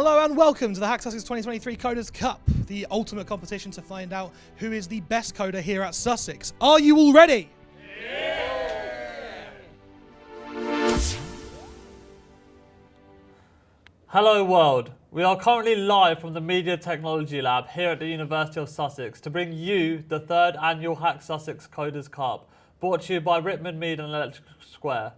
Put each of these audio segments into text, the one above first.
Hello and welcome to the HackSussex 2023 Coders Cup, the ultimate competition to find out who is the best coder here at Sussex. Are you all ready? Hello world, we are currently live from the Media Technology Lab here at the University of Sussex to bring you the third annual HackSussex Coders Cup, brought to you by Richmond Mead and Electric Square.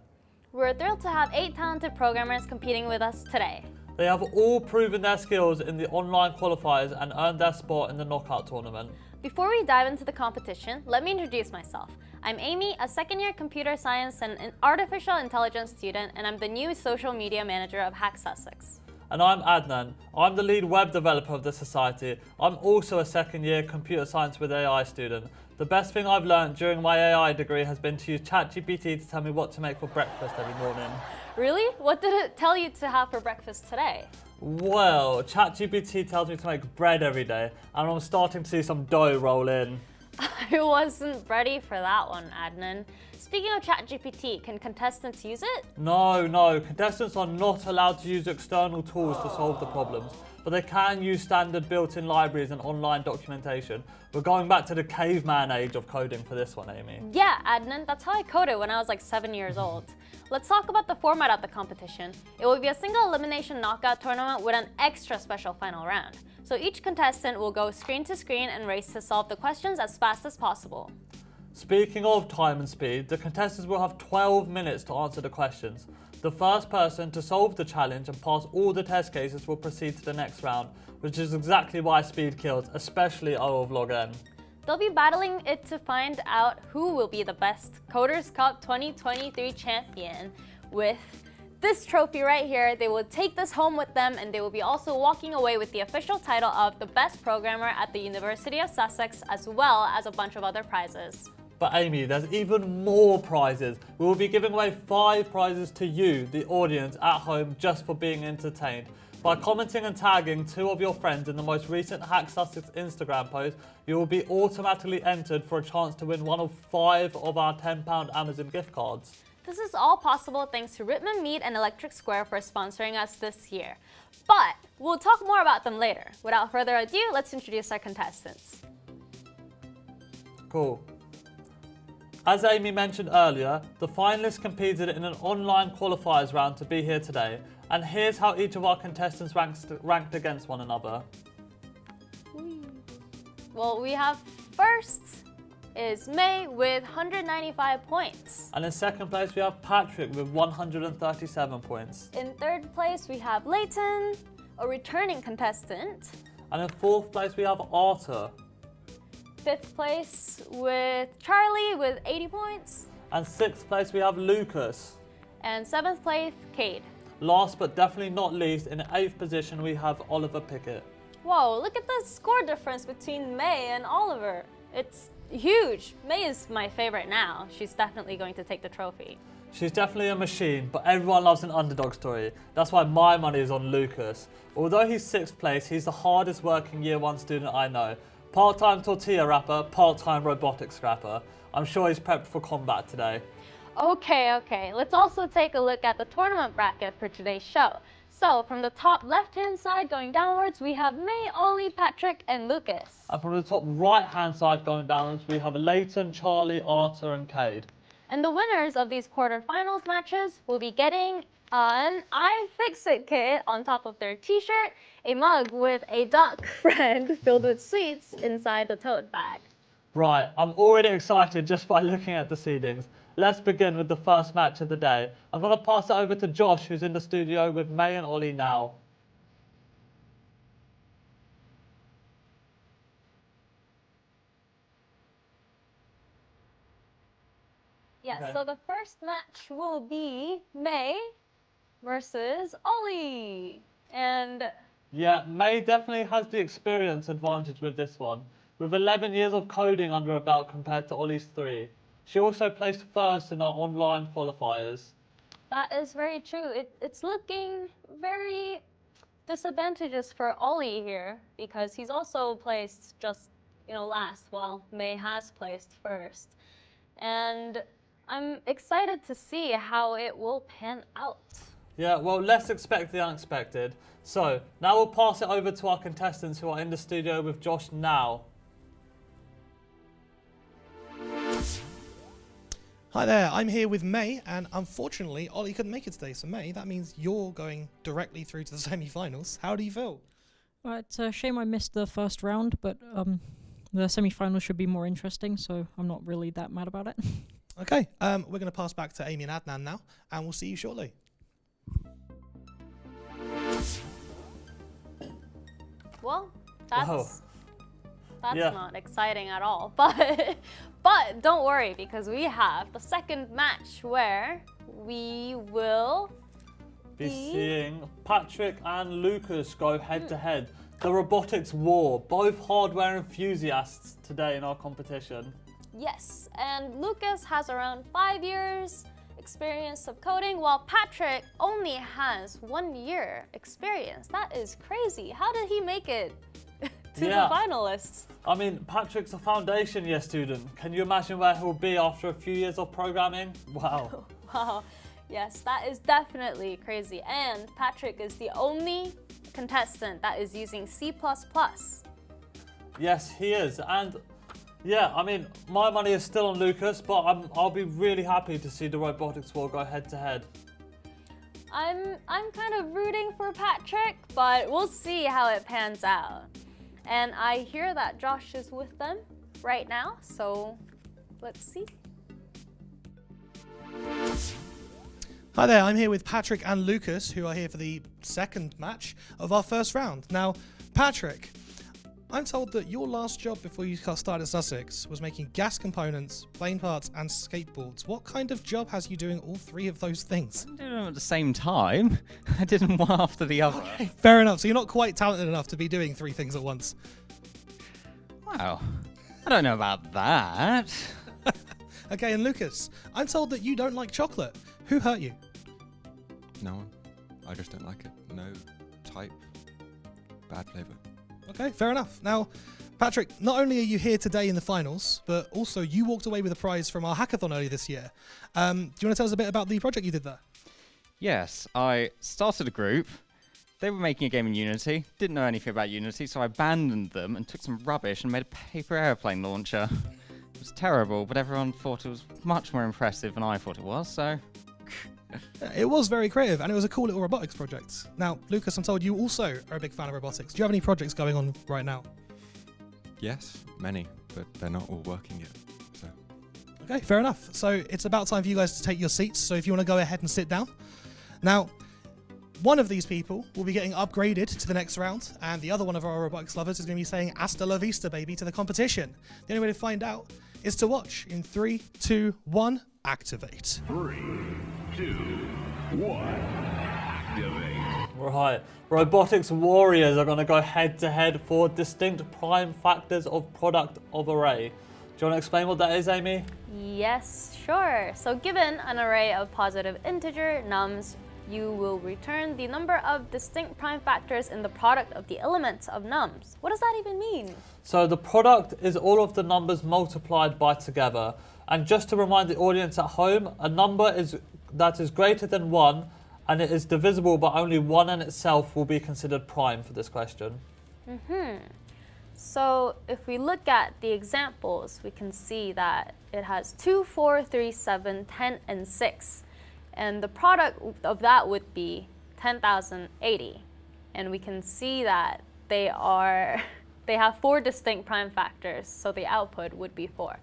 We're thrilled to have 8 talented programmers competing with us today. They have all proven their skills in the online qualifiers and earned their spot in the knockout tournament. Before we dive into the competition, let me introduce myself. I'm Amy, a second-year computer science and an artificial intelligence student, and I'm the new social media manager of HackSussex. And I'm Adnan. I'm the lead web developer of the society. I'm also a second-year computer science with AI student. The best thing I've learned during my AI degree has been to use ChatGPT to tell me what to make for breakfast every morning. Really? What did it tell you to have for breakfast today? Well, ChatGPT tells me to make bread every day, and I'm starting to see some dough roll in. I wasn't ready for that one, Adnan. Speaking of ChatGPT, can contestants use it? No, contestants are not allowed to use external tools to solve the problems, but they can use standard built-in libraries and online documentation. We're going back to the caveman age of coding for this one, Amy. Yeah, Adnan, that's how I coded when I was like 7 years old. Let's talk about the format of the competition. It will be a single elimination knockout tournament with an extra special final round. So each contestant will go screen to screen and race to solve the questions as fast as possible. Speaking of time and speed, the contestants will have 12 minutes to answer the questions. The first person to solve the challenge and pass all the test cases will proceed to the next round, which is exactly why speed kills, especially our vlog N. They'll be battling it to find out who will be the best Coders Cup 2023 champion. With this trophy right here, they will take this home with them, and they will be also walking away with the official title of the best programmer at the University of Sussex, as well as a bunch of other prizes. But Amy, there's even more prizes. We will be giving away 5 prizes to you, the audience at home, just for being entertained. By commenting and tagging 2 of your friends in the most recent HackSussex Instagram post, you will be automatically entered for a chance to win one of 5 of our £10 Amazon gift cards. This is all possible thanks to Richmond Mead and Electric Square for sponsoring us this year. But we'll talk more about them later. Without further ado, let's introduce our contestants. Cool. As Amy mentioned earlier, the finalists competed in an online qualifiers round to be here today. And here's how each of our contestants ranked against one another. Well, we have first is May with 195 points. And in second place, we have Patrick with 137 points. In third place, we have Layton, a returning contestant. And in fourth place, we have Artur. Fifth place with Charlie with 80 points. And sixth place, we have Lukas. And seventh place, Kade. Last but definitely not least, in 8th position, we have Oliver Piket. Whoa, look at the score difference between May and Oliver. It's huge. May is my favorite now. She's definitely going to take the trophy. She's definitely a machine, but everyone loves an underdog story. That's why my money is on Lukas. Although he's 6th place, he's the hardest working year 1 student I know. Part-time tortilla wrapper, part-time robotics scrapper. I'm sure he's prepped for combat today. Okay. Let's also take a look at the tournament bracket for today's show. So, from the top left-hand side going downwards, we have May, Ollie, Patrick, and Lukas. And from the top right-hand side going downwards, we have Layton, Charlie, Artur, and Kade. And the winners of these quarterfinals matches will be getting an iFixit kit on top of their t-shirt, a mug with a duck friend filled with sweets inside the tote bag. Right, I'm already excited just by looking at the seedings. Let's begin with the first match of the day. I'm going to pass it over to Josh, who's in the studio with May and Ollie now. Yes, Okay. So the first match will be May versus Ollie. And Yeah, May definitely has the experience advantage with this one, with 11 years of coding under her belt compared to Ollie's 3. She also placed first in our online qualifiers. that is very true. It's looking very disadvantageous for Ollie here because he's also placed just, last while May has placed first. And I'm excited to see how it will pan out. Yeah, well, let's expect the unexpected. So, now we'll pass it over to our contestants who are in the studio with Josh now. Hi there, I'm here with May, and unfortunately, Ollie couldn't make it today. So May, that means you're going directly through to the semi-finals. How do you feel? Well, it's a shame I missed the first round, but the semi-finals should be more interesting, so I'm not really that mad about it. Okay, we're going to pass back to Amy and Adnan now, and we'll see you shortly. Well, that's Whoa. that's not exciting at all. But don't worry, because we have the second match where we will Be seeing Patrick and Lukas go head to head. The robotics war, both hardware enthusiasts today in our competition. Yes, and Lukas has around 5 years experience of coding, while Patrick only has 1 year experience. That is crazy. How did he make it to the finalists? I mean, Patrick's a foundation year student. Can you imagine where he'll be after a few years of programming? Wow. Wow. Yes, that is definitely crazy. And Patrick is the only contestant that is using C++. Yes, he is. And yeah, I mean, my money is still on Lukas, but I'll be really happy to see the robotics war go head to head. I'm kind of rooting for Patrick, but we'll see how it pans out. And I hear that Josh is with them right now, so let's see. Hi there, I'm here with Patrick and Lukas, who are here for the second match of our first round. Now, Patrick, I'm told that your last job before you started at Sussex was making gas components, plane parts, and skateboards. What kind of job has you doing all three of those things? I didn't do them at the same time. I did them one after the other. Okay, fair enough. So you're not quite talented enough to be doing three things at once. Wow. I don't know about that. Okay, and Lukas, I'm told that you don't like chocolate. Who hurt you? No one. I just don't like it. No type. Bad flavour. Okay, fair enough. Now, Patrick, not only are you here today in the finals, but also you walked away with a prize from our hackathon earlier this year. Do you want to tell us a bit about the project you did there? Yes, I started a group. They were making a game in Unity. Didn't know anything about Unity, so I abandoned them and took some rubbish and made a paper airplane launcher. It was terrible, but everyone thought it was much more impressive than I thought it was, so... It was very creative, and it was a cool little robotics project. Now, Lukas, I'm told you also are a big fan of robotics. Do you have any projects going on right now? Yes, many, but they're not all working yet. So Okay, fair enough. So it's about time for you guys to take your seats, so if you want to go ahead and sit down. Now, one of these people will be getting upgraded to the next round, and the other one of our robotics lovers is going to be saying "Hasta la vista, baby" to the competition. The only way to find out is to watch. In 3, 2, 1, activate. 3, 2, 1, activate. Right, robotics warriors are going to go head to head for distinct prime factors of product of array. Do you want to explain what that is, Amy? Yes, sure. So given an array of positive integer nums, you will return the number of distinct prime factors in the product of the elements of nums. What does that even mean? So the product is all of the numbers multiplied by together. And just to remind the audience at home, a number that is greater than 1 and it is divisible by only 1 in itself will be considered prime for this question. So if we look at the examples, we can see that it has 2, 4, 3, 7, 10, and 6. And the product of that would be 10,080. And we can see that they have 4 distinct prime factors, so the output would be 4.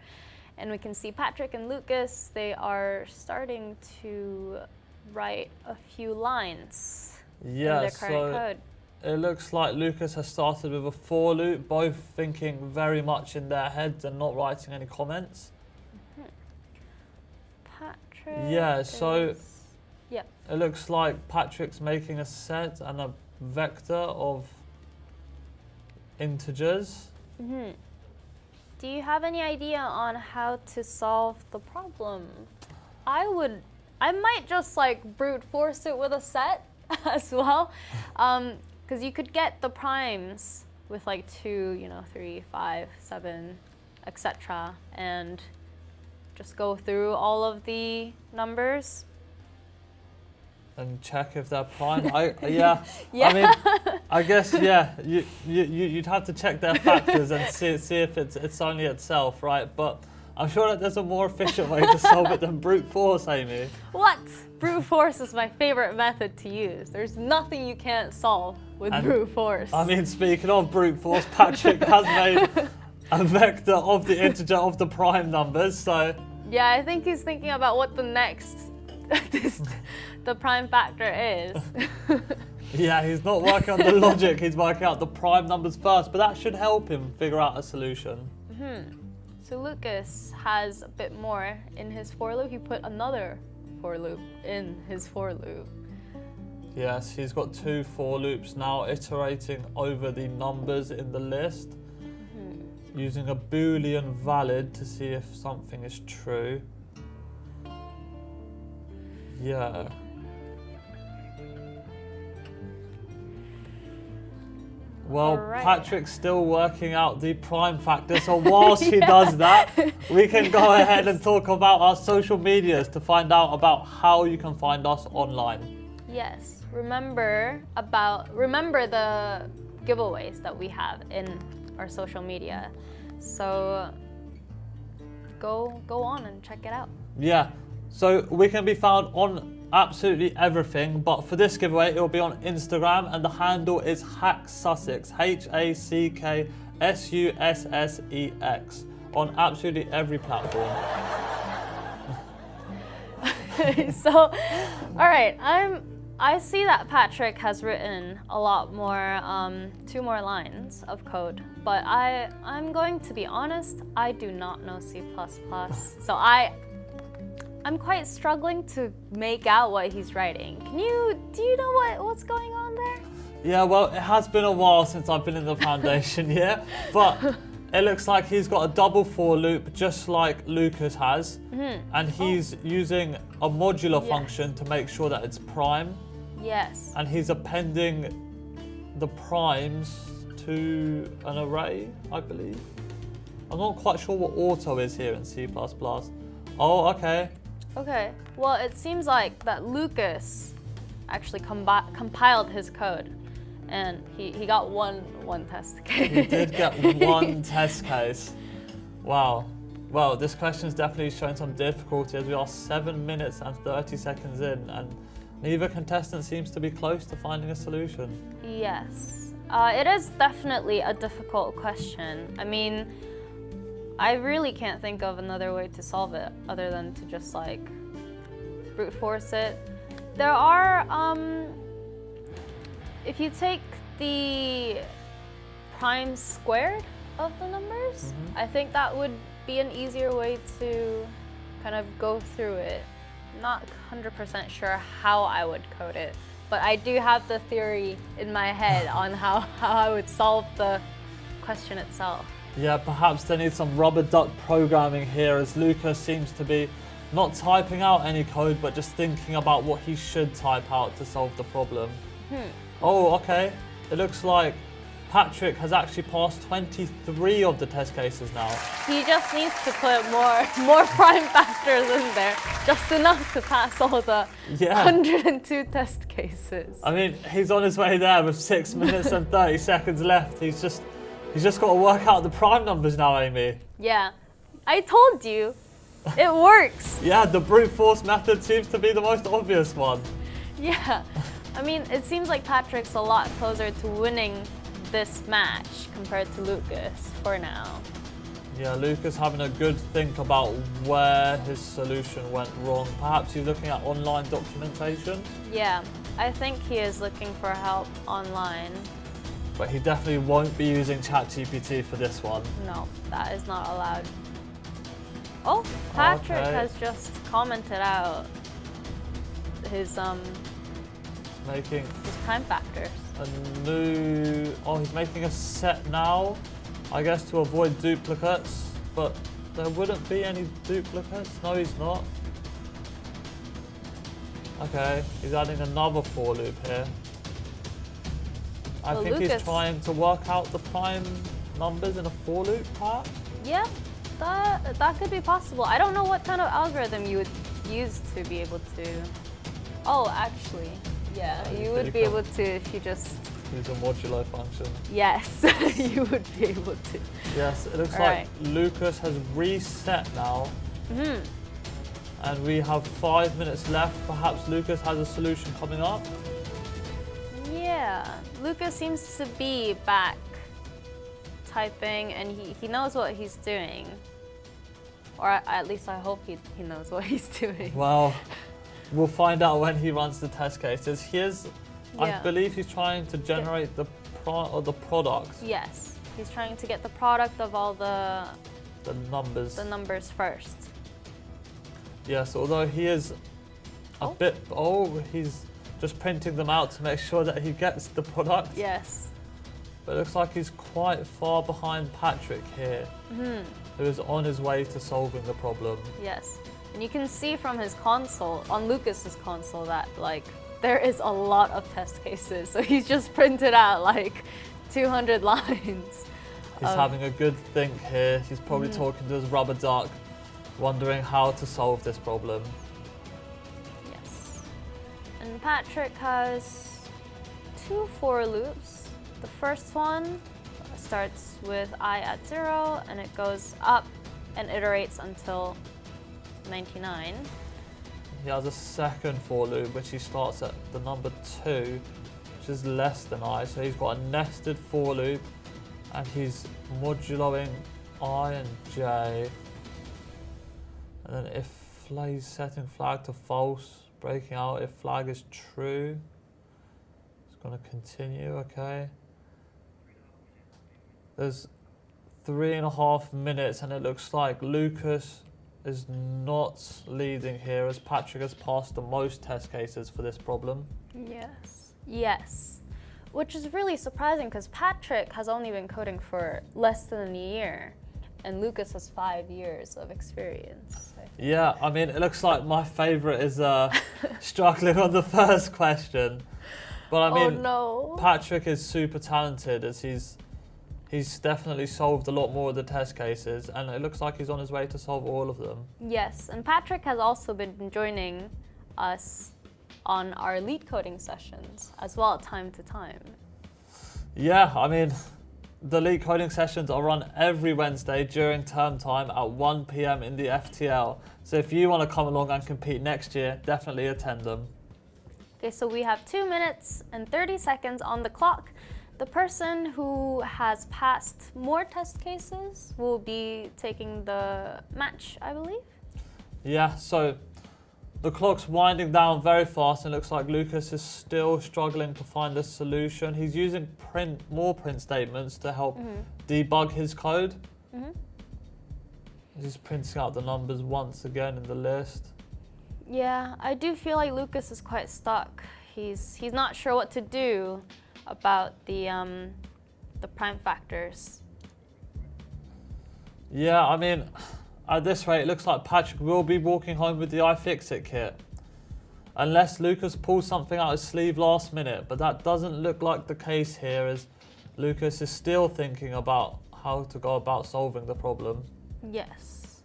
And we can see Patrick and Lukas, they are starting to write a few lines in their current code. It looks like Lukas has started with a for loop, both thinking very much in their heads and not writing any comments. Patrick Yeah, so Yep. it looks like Patrick's making a set and a vector of integers. Do you have any idea on how to solve the problem? I might just like brute force it with a set as well. Because you could get the primes with like 2, 3, 5, 7, etc. and just go through all of the numbers. and check if they're prime. Yeah. Yeah. I mean, I guess you'd have to check their factors and see if it's only itself, right? But I'm sure that there's a more efficient way to solve it than brute force, Amy. What? Brute force is my favorite method to use. There's nothing you can't solve with brute force. I mean, speaking of brute force, Patrick has made a vector of the integer of the prime numbers, so... Yeah, I think he's thinking about what the next, the prime factor is. Yeah, he's not working on the logic, he's working out the prime numbers first, but that should help him figure out a solution. So Lukas has a bit more in his for loop. He put another for loop in his for loop. Yes, he's got 2 for loops now, iterating over the numbers in the list, using a Boolean valid to see if something is true. Yeah. Well, Alright. Patrick's still working out the prime factor, so whilst he does that, we can go ahead and talk about our social medias to find out about how you can find us online. Yes. Remember the giveaways that we have in our social media. So go on and check it out. Yeah, so we can be found on absolutely everything, but for this giveaway it will be on Instagram and the handle is HackSussex, HackSussex, on absolutely every platform. So, all right, I see that Patrick has written a lot more, 2 more lines of code, but I'm going to be honest, I do not know C++, so I'm quite struggling to make out what he's writing. Do you know what's going on there? Yeah, well, it has been a while since I've been in the foundation, yeah, but it looks like he's got a double for loop just like Lukas has, and he's using a modular function to make sure that it's prime. Yes. And he's appending the primes to an array, I believe. I'm not quite sure what auto is here in C++. Oh, okay. Okay, well, it seems like that Lukas actually compiled his code, and he got one test case. He did get 1 test case. Wow. Well, this question's definitely showing some difficulty as we are 7 minutes and 30 seconds in, and neither contestant seems to be close to finding a solution. Yes. It is definitely a difficult question. I mean, I really can't think of another way to solve it other than to just like brute force it. There are, if you take the prime squared of the numbers, I think that would be an easier way to kind of go through it. Not 100% sure how I would code it, but I do have the theory in my head on how I would solve the question itself. Yeah, perhaps they need some rubber duck programming here, as Lukas seems to be not typing out any code, but just thinking about what he should type out to solve the problem. Oh, okay. It looks like Patrick has actually passed 23 of the test cases now. He just needs to put more prime factors in there, just enough to pass all the 102 test cases. I mean, he's on his way there with 6 minutes and 30 seconds left. He's just got to work out the prime numbers now, Amy. Yeah, I told you, it works. Yeah, the brute force method seems to be the most obvious one. Yeah, I mean, it seems like Patrick's a lot closer to winning this match compared to Lukas for now. Yeah, Lukas having a good think about where his solution went wrong. Perhaps he's looking at online documentation. Yeah, I think he is looking for help online. But he definitely won't be using ChatGPT for this one. No, that is not allowed. Oh, Patrick has just commented out his prime factors. He's making a set now, I guess, to avoid duplicates, but there wouldn't be any duplicates. No, he's not. Okay, he's adding another for loop here. I think he's trying to work out the prime numbers in a for loop part. Yeah, that could be possible. I don't know what kind of algorithm you would use to be able to Oh, actually, yeah, you would be able to if you just. Use a modulo function. Yes, you would be able to. Yes, it looks All like right. Lukas has reset now. And we have 5 minutes left. Perhaps Lukas has a solution coming up. Yeah, Lukas seems to be back typing, and he knows what he's doing. Or at least I hope he knows what he's doing. Well, we'll find out when he runs the test cases. I Yeah. believe he's trying to generate the product, Yes, he's trying to get the product of all the numbers. numbers first. Yes, although he is a bit. Oh, he's just printing them out to make sure that he gets the product. Yes. But it looks like he's quite far behind Patrick here, who is on his way to solving the problem. Yes, and you can see from his console, on Lukas's console, that like there is a lot of test cases. So he's just printed out like 200 lines. He's having a good think here. He's probably talking to his rubber duck, wondering how to solve this problem. Yes. And Patrick has 2 for loops. The first one starts with I at 0, and it goes up and iterates until 99. He has a second for loop, which he starts at the number 2, which is less than I. So he's got a nested for loop, and he's moduloing I and J. And then if he's setting flag to false, breaking out. If flag is true, it's going to continue, okay. There's 3.5 minutes, and it looks like Lukas is not leading here, as Patrick has passed the most test cases for this problem. Yes. Yes. Which is really surprising because Patrick has only been coding for less than a year, and Lukas has 5 years of experience. Yeah, I mean, it looks like my favourite is struggling on the first question. But I mean, no. Patrick is super talented, as he's definitely solved a lot more of the test cases, and it looks like he's on his way to solve all of them. Yes, and Patrick has also been joining us on our lead coding sessions as well, time to time. Yeah, I mean, the lead coding sessions are run every Wednesday during term time at 1 PM in the FTL. So if you want to come along and compete next year, definitely attend them. Okay, so we have 2 minutes and 30 seconds on the clock. The person who has passed more test cases will be taking the match, I believe. Yeah, so the clock's winding down very fast, and it looks like Lukas is still struggling to find a solution. He's using more print statements to help debug his code. He's printing out the numbers once again in the list. Yeah, I do feel like Lukas is quite stuck. He's not sure what to do about the prime factors. Yeah, I mean, at this rate, it looks like Patrick will be walking home with the iFixit kit. Unless Lukas pulls something out his sleeve last minute, but that doesn't look like the case here, as Lukas is still thinking about how to go about solving the problem. Yes.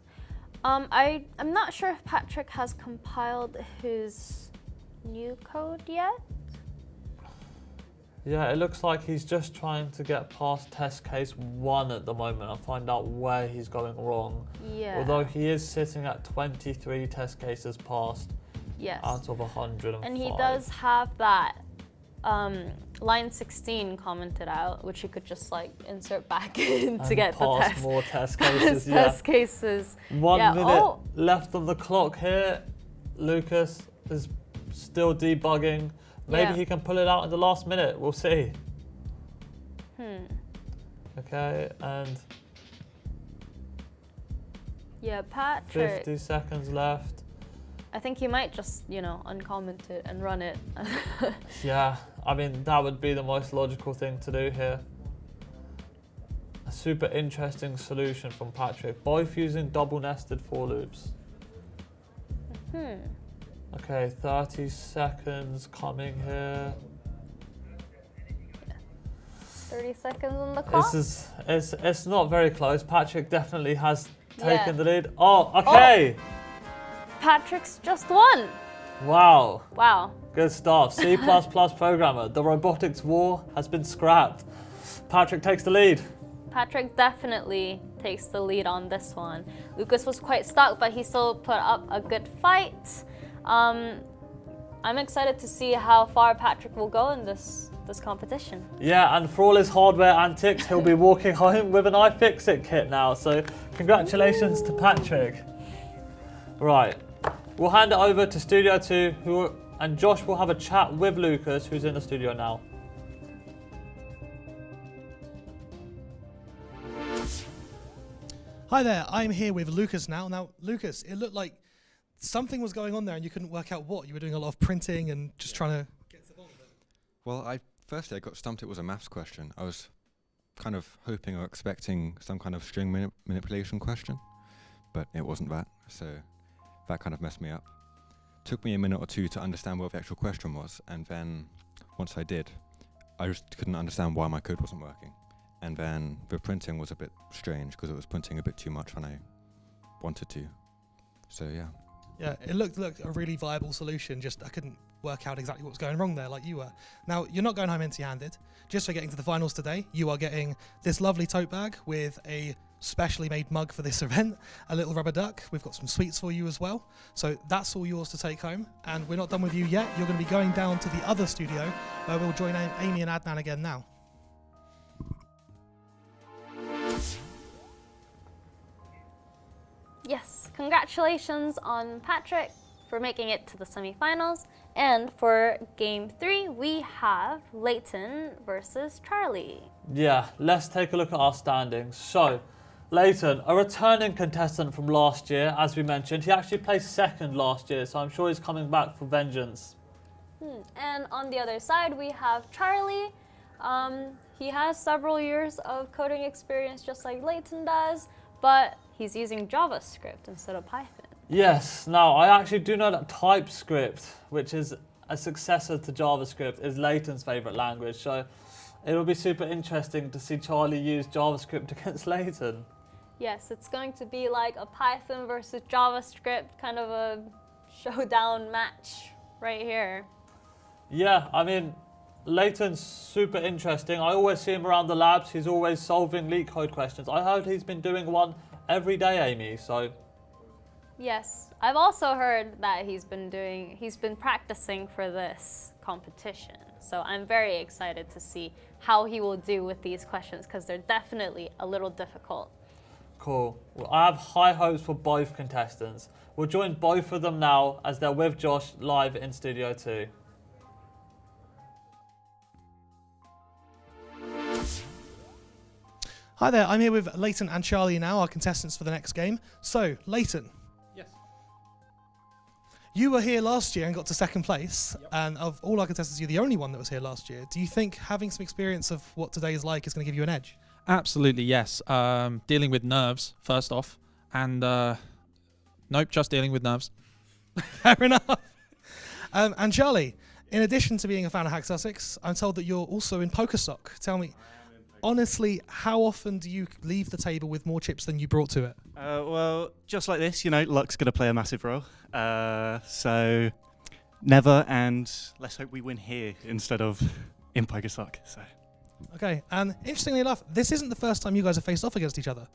I'm not sure if Patrick has compiled his new code yet. Yeah, it looks like he's just trying to get past test case 1 at the moment and find out where he's going wrong. Yeah. Although he is sitting at 23 test cases passed out of 105. And he does have that line 16 commented out, which you could just like insert back in to get the pass test. more test cases. Test cases. 1 minute Oh. left on the clock here. Lukas is still debugging. Maybe he can pull it out in the last minute. We'll see. Okay, and Patrick. 50 seconds left. I think he might just, uncomment it and run it. Yeah, I mean, that would be the most logical thing to do here. A super interesting solution from Patrick, both using double nested for loops. Okay, 30 seconds coming here. 30 seconds on the clock. It's not very close. Patrick definitely has taken the lead. Oh, okay. Patrick's just won. Wow. Wow. Good stuff. C++ programmer. The robotics war has been scrapped. Patrick takes the lead. Patrick definitely takes the lead on this one. Lukas was quite stuck, but he still put up a good fight. I'm excited to see how far Patrick will go in this competition. Yeah, and for all his hardware antics, he'll be walking home with an iFixit kit now. So congratulations to Patrick. Right, we'll hand it over to Studio 2, and Josh will have a chat with Lukas, who's in the studio now. Hi there, I'm here with Lukas now. Now, Lukas, it looked like something was going on there and you couldn't work out what. You were doing a lot of printing and just trying to get to the bottom of it. Well, firstly I got stumped. It was a maths question. I was kind of hoping or expecting some kind of string manipulation question, but it wasn't that. So that kind of messed me up. Took me a minute or two to understand what the actual question was, and then once I did, I just couldn't understand why my code wasn't working. And then the printing was a bit strange because it was printing a bit too much when I wanted to. So yeah. Yeah, it looked a really viable solution, just I couldn't work out exactly what was going wrong there like you were. Now, you're not going home empty-handed. Just for getting to the finals today, you are getting this lovely tote bag with a specially made mug for this event, a little rubber duck. We've got some sweets for you as well. So that's all yours to take home. And we're not done with you yet. You're going to be going down to the other studio where we'll join Amy and Adnan again now. Yes, congratulations on Patrick for making it to the semifinals. And for game 3, we have Layton versus Charlie. Yeah, let's take a look at our standings. So, Layton, a returning contestant from last year, as we mentioned. He actually placed second last year, so I'm sure he's coming back for vengeance. And on the other side, we have Charlie. He has several years of coding experience just like Layton does, but he's using JavaScript instead of Python. Yes, now I actually do know that TypeScript, which is a successor to JavaScript, is Layton's favourite language, so it will be super interesting to see Charlie use JavaScript against Layton. Yes, it's going to be like a Python versus JavaScript kind of a showdown match right here. Yeah, I mean, Layton's super interesting. I always see him around the labs. He's always solving leak code questions. I heard he's been doing one every day, Amy, so... Yes, I've also heard that he's been practicing for this competition. So I'm very excited to see how he will do with these questions because they're definitely a little difficult. Cool. Well, I have high hopes for both contestants. We'll join both of them now as they're with Josh live in Studio 2. Hi there, I'm here with Layton and Charlie now, our contestants for the next game. So, Layton. Yes. You were here last year and got to second place, and of all our contestants, you're the only one that was here last year. Do you think having some experience of what today is like is going to give you an edge? Absolutely, yes. Dealing with nerves, first off. And, nope, just dealing with nerves. Fair enough. And Charlie, in addition to being a fan of HackSussex, I'm told that you're also in PokerSock. Tell me, honestly, how often do you leave the table with more chips than you brought to it? Well, just like this, you know, luck's going to play a massive role. So never, and let's hope we win here instead of in PokerSock. So. Okay, and interestingly enough, this isn't the first time you guys have faced off against each other,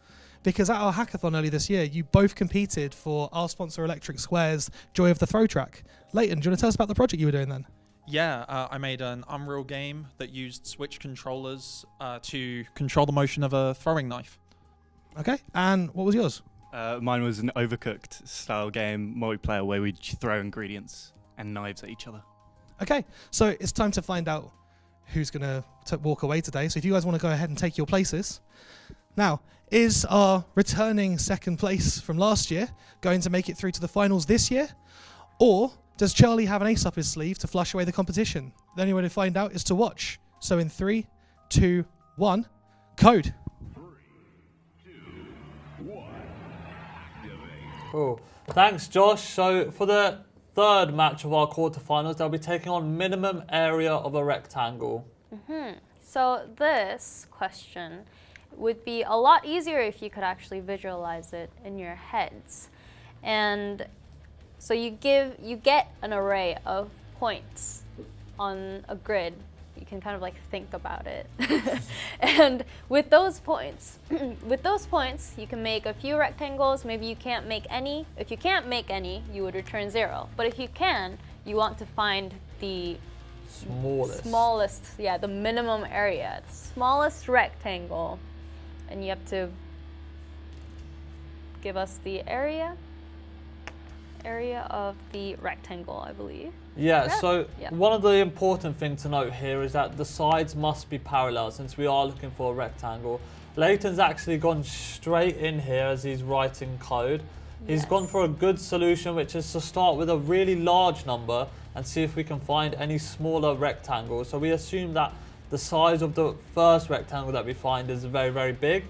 because at our hackathon early this year, you both competed for our sponsor Electric Square's Joy of the Throw track. Layton, do you want to tell us about the project you were doing then? Yeah, I made an Unreal game that used Switch controllers to control the motion of a throwing knife. Okay, and what was yours? Mine was an Overcooked style game, multiplayer, where we'd throw ingredients and knives at each other. Okay, so it's time to find out who's going to walk away today. So if you guys want to go ahead and take your places. Now, is our returning second place from last year going to make it through to the finals this year? Or does Charlie have an ace up his sleeve to flush away the competition? The only way to find out is to watch. So in 3, 2, 1, code. 3, 2, 1, activate. Cool. Thanks, Josh. So for the third match of our quarterfinals, they'll be taking on minimum area of a rectangle. So this question would be a lot easier if you could actually visualize it in your heads. And So you get an array of points on a grid. You can kind of like think about it. And with those points, you can make a few rectangles. Maybe you can't make any. If you can't make any, you would return 0. But if you can, you want to find the smallest, yeah, the minimum area, the smallest rectangle. And you have to give us the area of the rectangle, I believe. Yeah, so Yeah. one of the important things to note here is that the sides must be parallel since we are looking for a rectangle. Layton's actually gone straight in here as he's writing code. He's gone for a good solution, which is to start with a really large number and see if we can find any smaller rectangles. So we assume that the size of the first rectangle that we find is very, very big.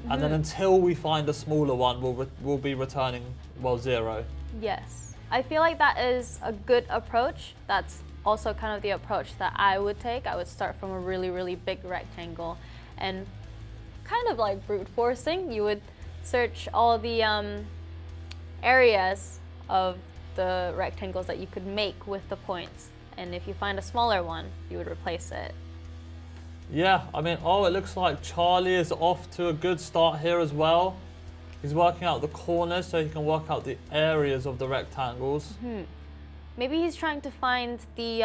And then until we find a smaller one, we'll be returning, well, 0. Yes. I feel like that is a good approach. That's also kind of the approach that I would take. I would start from a really, really big rectangle and kind of like brute forcing. You would search all the areas of the rectangles that you could make with the points. And if you find a smaller one, you would replace it. Yeah, I mean, it looks like Charlie is off to a good start here as well. He's working out the corners so he can work out the areas of the rectangles. Maybe he's trying to find the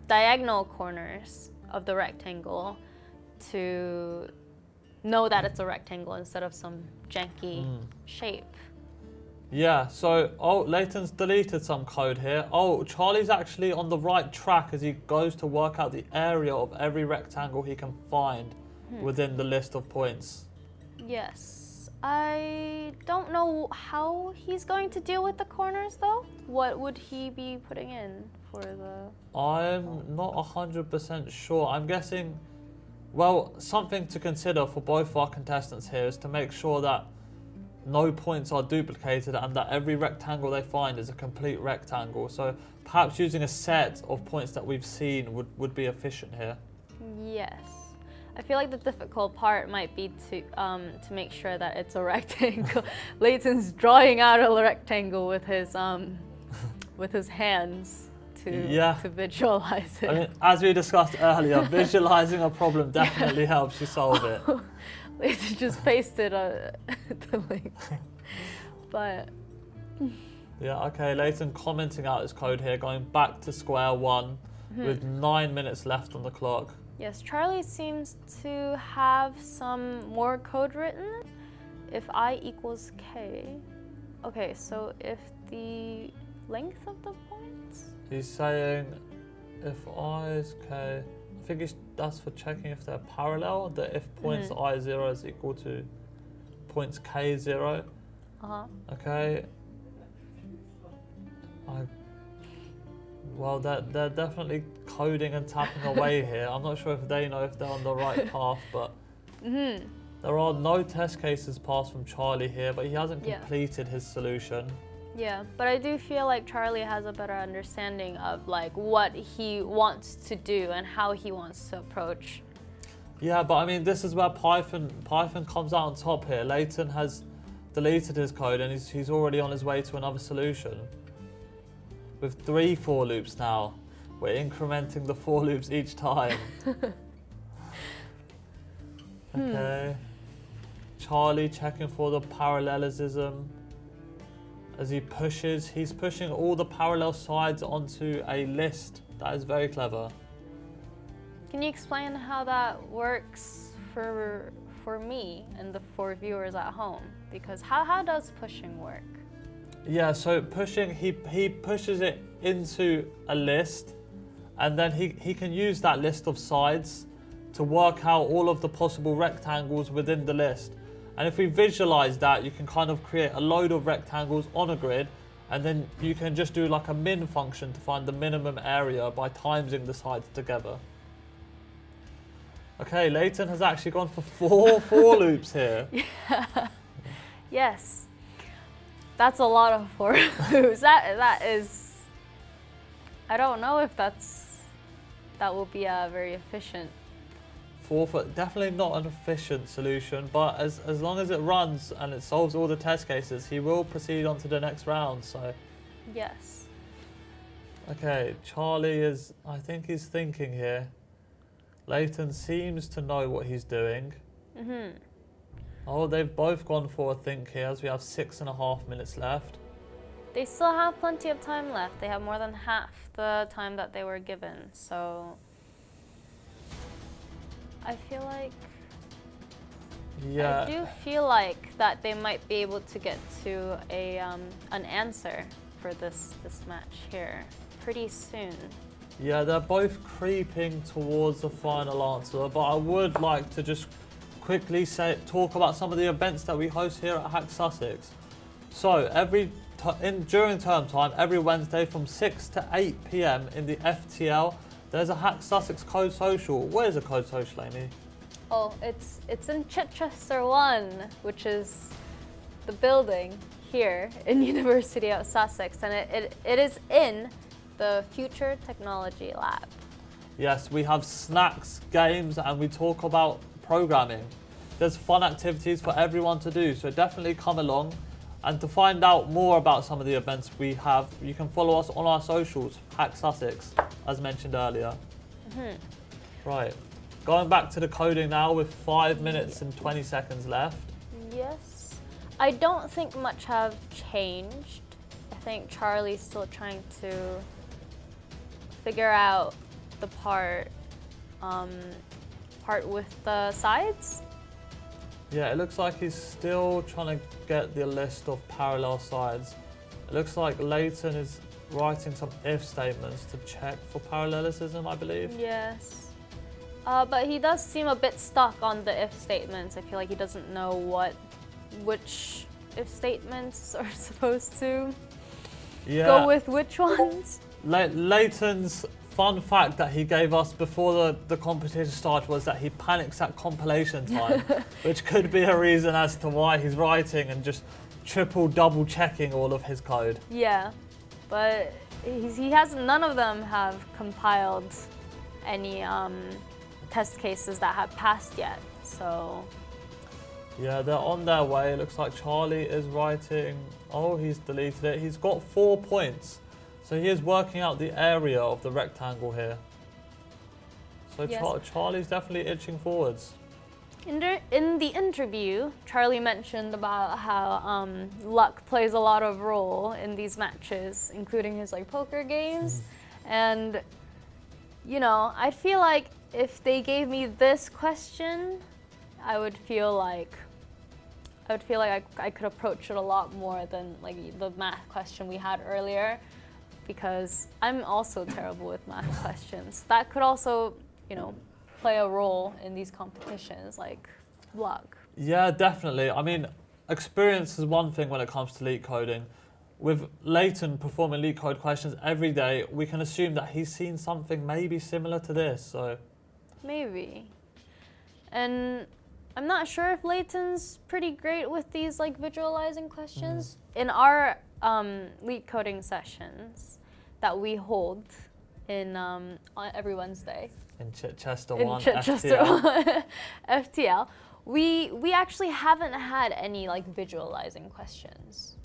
diagonal corners of the rectangle to know that it's a rectangle instead of some janky shape. Yeah, so, Layton's deleted some code here. Charlie's actually on the right track as he goes to work out the area of every rectangle he can find within the list of points. Yes. I don't know how he's going to deal with the corners though. What would he be putting in for the... I'm not 100% sure. I'm guessing, well, something to consider for both our contestants here is to make sure that no points are duplicated and that every rectangle they find is a complete rectangle. So perhaps using a set of points that we've seen would be efficient here. Yes. I feel like the difficult part might be to make sure that it's a rectangle. Layton's drawing out a rectangle with his hands to visualize it. I mean, as we discussed earlier, visualizing a problem definitely helps you solve it. Layton just pasted the link. But yeah, okay, Layton commenting out his code here, going back to square one with 9 minutes left on the clock. yes, Charlie seems to have some more code written. If I equals k. Okay, so if the length of the points? He's saying if I is k, I think that's for checking if they're parallel, that if points I0 is equal to points k0. Okay. Well, they're definitely coding and tapping away here. I'm not sure if they know if they're on the right path, but there are no test cases passed from Charlie here, but he hasn't completed his solution. Yeah, but I do feel like Charlie has a better understanding of like what he wants to do and how he wants to approach. Yeah, but I mean, this is where Python comes out on top here. Layton has deleted his code and he's already on his way to another solution. With 3 for loops now. We're incrementing the for loops each time. Okay. Charlie checking for the parallelism. As he's pushing all the parallel sides onto a list. That is very clever. Can you explain how that works for me and for viewers at home? Because how does pushing work? Yeah, so pushing, he pushes it into a list, and then he can use that list of sides to work out all of the possible rectangles within the list. And if we visualize that, you can kind of create a load of rectangles on a grid, and then you can just do like a min function to find the minimum area by timesing the sides together. Okay, Layton has actually gone for 4 for loops here. Yeah. Yes. That's a lot of for loops. That is, I don't know if that will be a very efficient. 4 for definitely not an efficient solution, but as long as it runs and it solves all the test cases, he will proceed on to the next round. So Yes. Okay, Charlie is, I think he's thinking here. Layton seems to know what he's doing. Oh, they've both gone for a think here as we have 6.5 minutes left. They still have plenty of time left. They have more than half the time that they were given. So I feel like I do feel like that they might be able to get to a an answer for this match here pretty soon. Yeah, they're both creeping towards the final answer, but I would like to just quickly talk about some of the events that we host here at HackSussex. So during term time, every Wednesday from 6 to 8 p.m. in the FTL, there's a HackSussex Code Social. Where's a Code Social, Amy? Oh, it's in Chichester 1, which is the building here in University of Sussex, and it is in the Future Technology Lab. Yes, we have snacks, games, and we talk about programming. There's fun activities for everyone to do, so definitely come along. And to find out more about some of the events we have, you can follow us on our socials, HackSussex, as mentioned earlier. Right, going back to the coding now with 5 minutes and 20 seconds left. Yes. I don't think much have changed. I think Charlie's still trying to figure out the part with the sides. Yeah, it looks like he's still trying to get the list of parallel sides. It looks like Layton is writing some if statements to check for parallelism, I believe. Yes. But he does seem a bit stuck on the if statements. I feel like he doesn't know which if statements are supposed to go with which ones. Layton's fun fact that he gave us before the competition started was that he panics at compilation time, which could be a reason as to why he's writing and just double checking all of his code. Yeah, but none of them have compiled any test cases that have passed yet, so. Yeah, they're on their way. It looks like Charlie is writing, oh, he's deleted it. He's got 4 points. So he is working out the area of the rectangle here. So yes. Charlie's definitely itching forwards. In the interview, Charlie mentioned about how luck plays a lot of role in these matches, including his poker games. And, you know, I feel like if they gave me this question, I would feel like I could approach it a lot more than the math question we had earlier, because I'm also terrible with math questions. That could also, you know, play a role in these competitions, like luck. Yeah, definitely. I mean, experience is one thing when it comes to leak coding. With Layton performing leak code questions every day, we can assume that he's seen something maybe similar to this, so. Maybe. And I'm not sure if Layton's pretty great with these visualizing questions. In our leak coding sessions that we hold in every Wednesday. In Chichester 1, Chichester FTL. FTL. We actually haven't had any visualizing questions.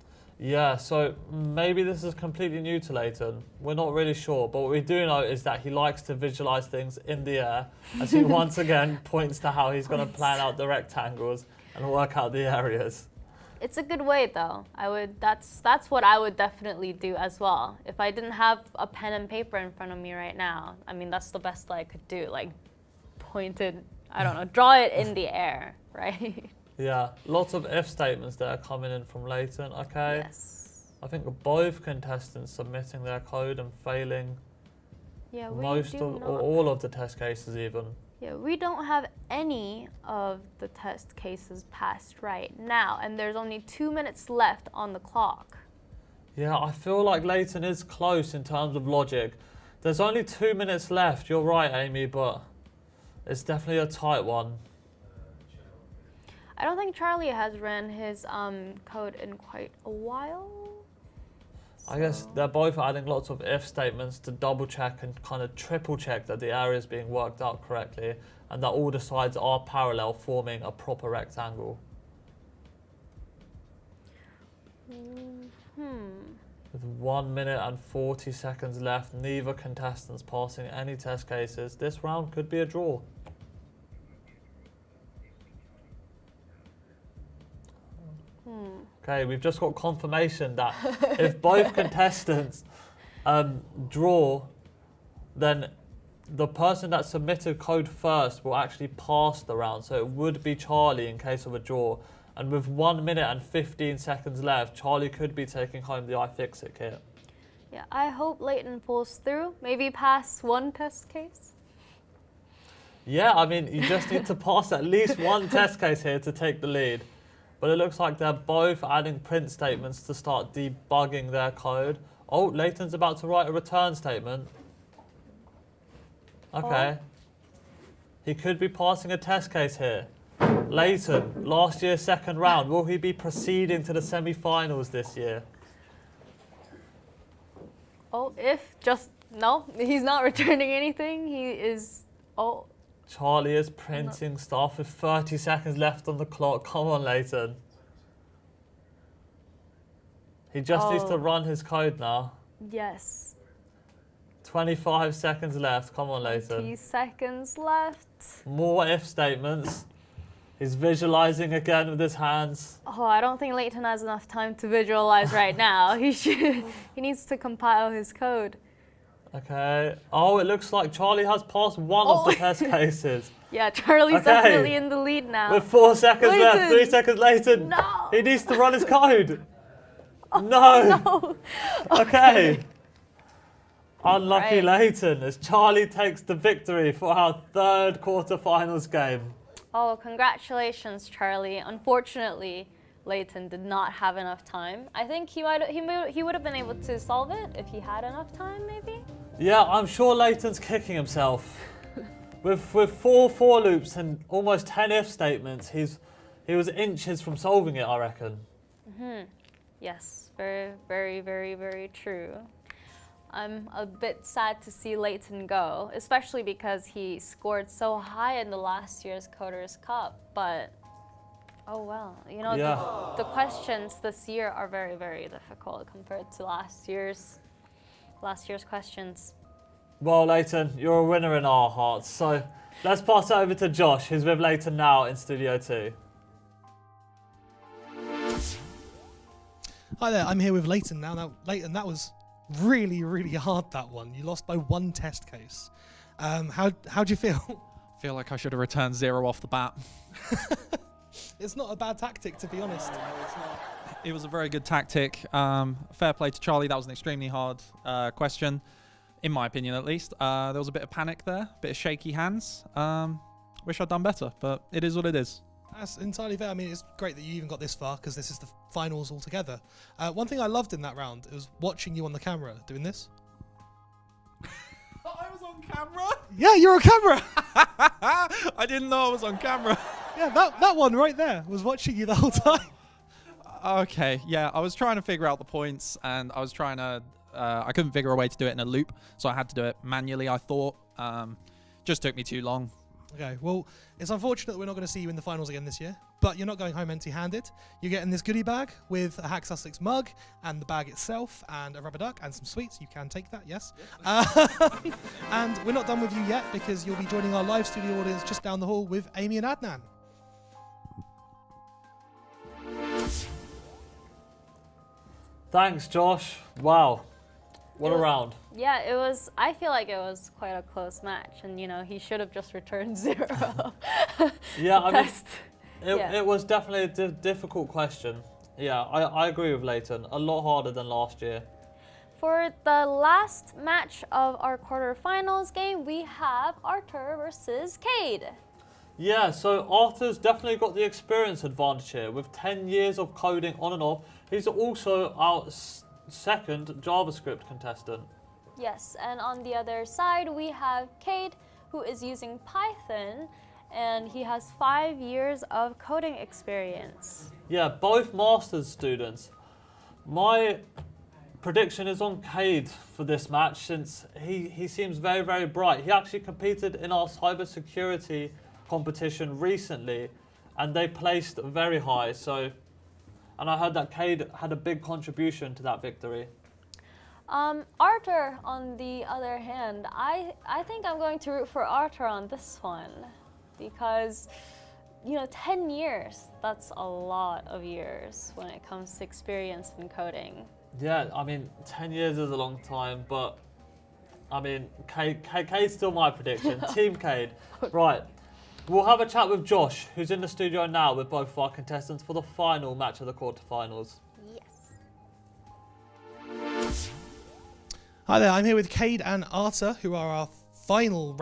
Yeah, so maybe this is completely new to Layton. We're not really sure, but what we do know is that he likes to visualize things in the air, as he once again points to how he's going to plan out the rectangles and work out the areas. It's a good way, though. That's what I would definitely do as well. If I didn't have a pen and paper in front of me right now, I mean, that's the best I could do. Pointed, I don't know, draw it in the air, right? Yeah, lots of if statements that are coming in from Layton. Okay. Yes. I think both contestants submitting their code and failing all of the test cases even. Yeah, we don't have any of the test cases passed right now, and there's only 2 minutes left on the clock. Yeah, I feel like Layton is close in terms of logic. There's only 2 minutes left, you're right, Amy, but it's definitely a tight one. I don't think Charlie has ran his code in quite a while. So. I guess they're both adding lots of if statements to double check and kind of triple check that the area is being worked out correctly and that all the sides are parallel, forming a proper rectangle. With 1 minute and 40 seconds left, neither contestant's passing any test cases. This round could be a draw. Okay, we've just got confirmation that if both contestants draw, then the person that submitted code first will actually pass the round. So it would be Charlie in case of a draw. And with 1 minute and 15 seconds left, Charlie could be taking home the iFixit kit. Yeah, I hope Layton pulls through. Maybe pass one test case. Yeah, I mean, you just need to pass at least one test case here to take the lead. But it looks like they're both adding print statements to start debugging their code. Oh, Layton's about to write a return statement. Okay. Oh. He could be passing a test case here. Layton, last year's second round. Will he be proceeding to the semi-finals this year? Oh, no, he's not returning anything. He is, Charlie is printing stuff with 30 seconds left on the clock. Come on, Layton. He just needs to run his code now. Yes. 25 seconds left. Come on, Layton. 20 seconds left. More if statements. He's visualizing again with his hands. Oh, I don't think Layton has enough time to visualize right now. He needs to compile his code. Okay. Oh, it looks like Charlie has passed one of the test cases. Yeah, Charlie's definitely in the lead now. With 4 seconds Layton. left. 3 seconds, Layton. No. He needs to run his code. No. No. Okay. Unlucky Right. Layton as Charlie takes the victory for our third quarterfinals game. Oh, congratulations, Charlie. Unfortunately, Layton did not have enough time. I think he would have been able to solve it if he had enough time, maybe? Yeah, I'm sure Layton's kicking himself. with 4 for loops and almost 10 if statements, he was inches from solving it, I reckon. Yes, very, very, very, very true. I'm a bit sad to see Layton go, especially because he scored so high in the last year's Coders Cup, but oh well. You know, the questions this year are very, very difficult compared to last year's questions. Well, Layton, you're a winner in our hearts, so let's pass it over to Josh, who's with Layton now in Studio 2. Hi there, I'm here with Layton now. Now, Layton, that was really, really hard, that one. You lost by 1 test case. How'd you feel? I feel like I should have returned 0 off the bat. It's not a bad tactic, to be honest. It was a very good tactic. Fair play to Charlie. That was an extremely hard question, in my opinion at least. There was a bit of panic there, a bit of shaky hands. Wish I'd done better, but it is what it is. That's entirely fair. I mean, it's great that you even got this far because this is the finals altogether. One thing I loved in that round was watching you on the camera doing this. I was on camera? Yeah, you're on camera. I didn't know I was on camera. Yeah, that one right there was watching you the whole time. Okay, yeah, I was trying to figure out the points and I was trying to, I couldn't figure a way to do it in a loop, so I had to do it manually, I thought. Just took me too long. Okay, well, it's unfortunate that we're not going to see you in the finals again this year, but you're not going home empty-handed. You're getting this goodie bag with a HackSussex mug and the bag itself and a rubber duck and some sweets. You can take that, yes. And we're not done with you yet because you'll be joining our live studio audience just down the hall with Amy and Adnan. Thanks, Josh. Wow. What a round. Yeah, I feel like it was quite a close match, and you know, he should have just returned 0. Yeah, I mean, Yeah. it was definitely a difficult question. Yeah, I agree with Layton. A lot harder than last year. For the last match of our quarterfinals game, we have Artur versus Kade. Yeah, so Artur's definitely got the experience advantage here. With 10 years of coding on and off, he's also our second JavaScript contestant. Yes, and on the other side, we have Kade, who is using Python, and he has 5 years of coding experience. Yeah, both master's students. My prediction is on Kade for this match since he seems very, very bright. He actually competed in our cybersecurity competition recently and they placed very high. And I heard that Kade had a big contribution to that victory. Artur, on the other hand, I think I'm going to root for Artur on this one because, 10 years, that's a lot of years when it comes to experience in coding. Yeah, 10 years is a long time, but, Kade's still my prediction. Team Kade. Right. We'll have a chat with Josh, who's in the studio now with both of our contestants for the final match of the quarterfinals. Yes. Hi there, I'm here with Kade and Artur, who are our final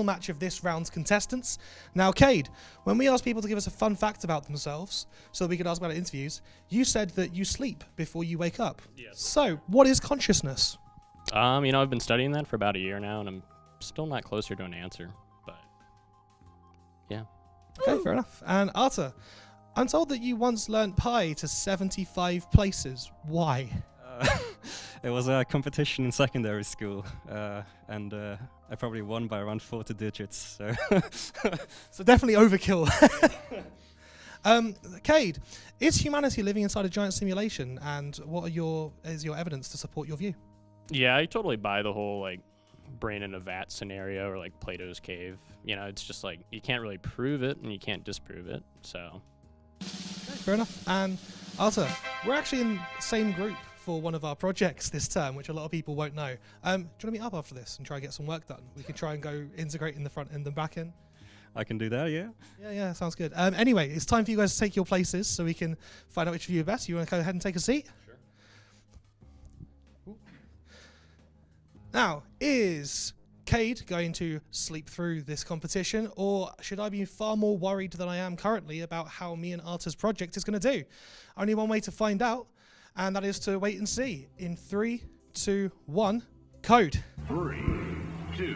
match of this round's contestants. Now, Kade, when we asked people to give us a fun fact about themselves, so that we could ask about it in interviews, you said that you sleep before you wake up. Yes. So, what is consciousness? I've been studying that for about a year now, and I'm still not closer to an answer, but yeah. Okay, fair enough. And Artur, I'm told that you once learnt pi to 75 places. Why? It was a competition in secondary school, and I probably won by around 40 digits. So, So definitely overkill. Kade, is humanity living inside a giant simulation? And what is your evidence to support your view? Yeah, I totally buy the whole brain in a vat scenario or Plato's cave. It's just you can't really prove it and you can't disprove it. So, Okay, fair enough. And Artur, we're actually in the same group for one of our projects this term, which a lot of people won't know. Do you want to meet up after this and try and get some work done? We can try and go integrate in the front end and back end. I can do that, yeah. Yeah, sounds good. Anyway, it's time for you guys to take your places so we can find out which of you are best. You want to go ahead and take a seat? Sure. Now, is Kade going to sleep through this competition, or should I be far more worried than I am currently about how me and Artur's project is going to do? Only one way to find out, and that is to wait and see. In 3, 2, 1, code. 3, 2,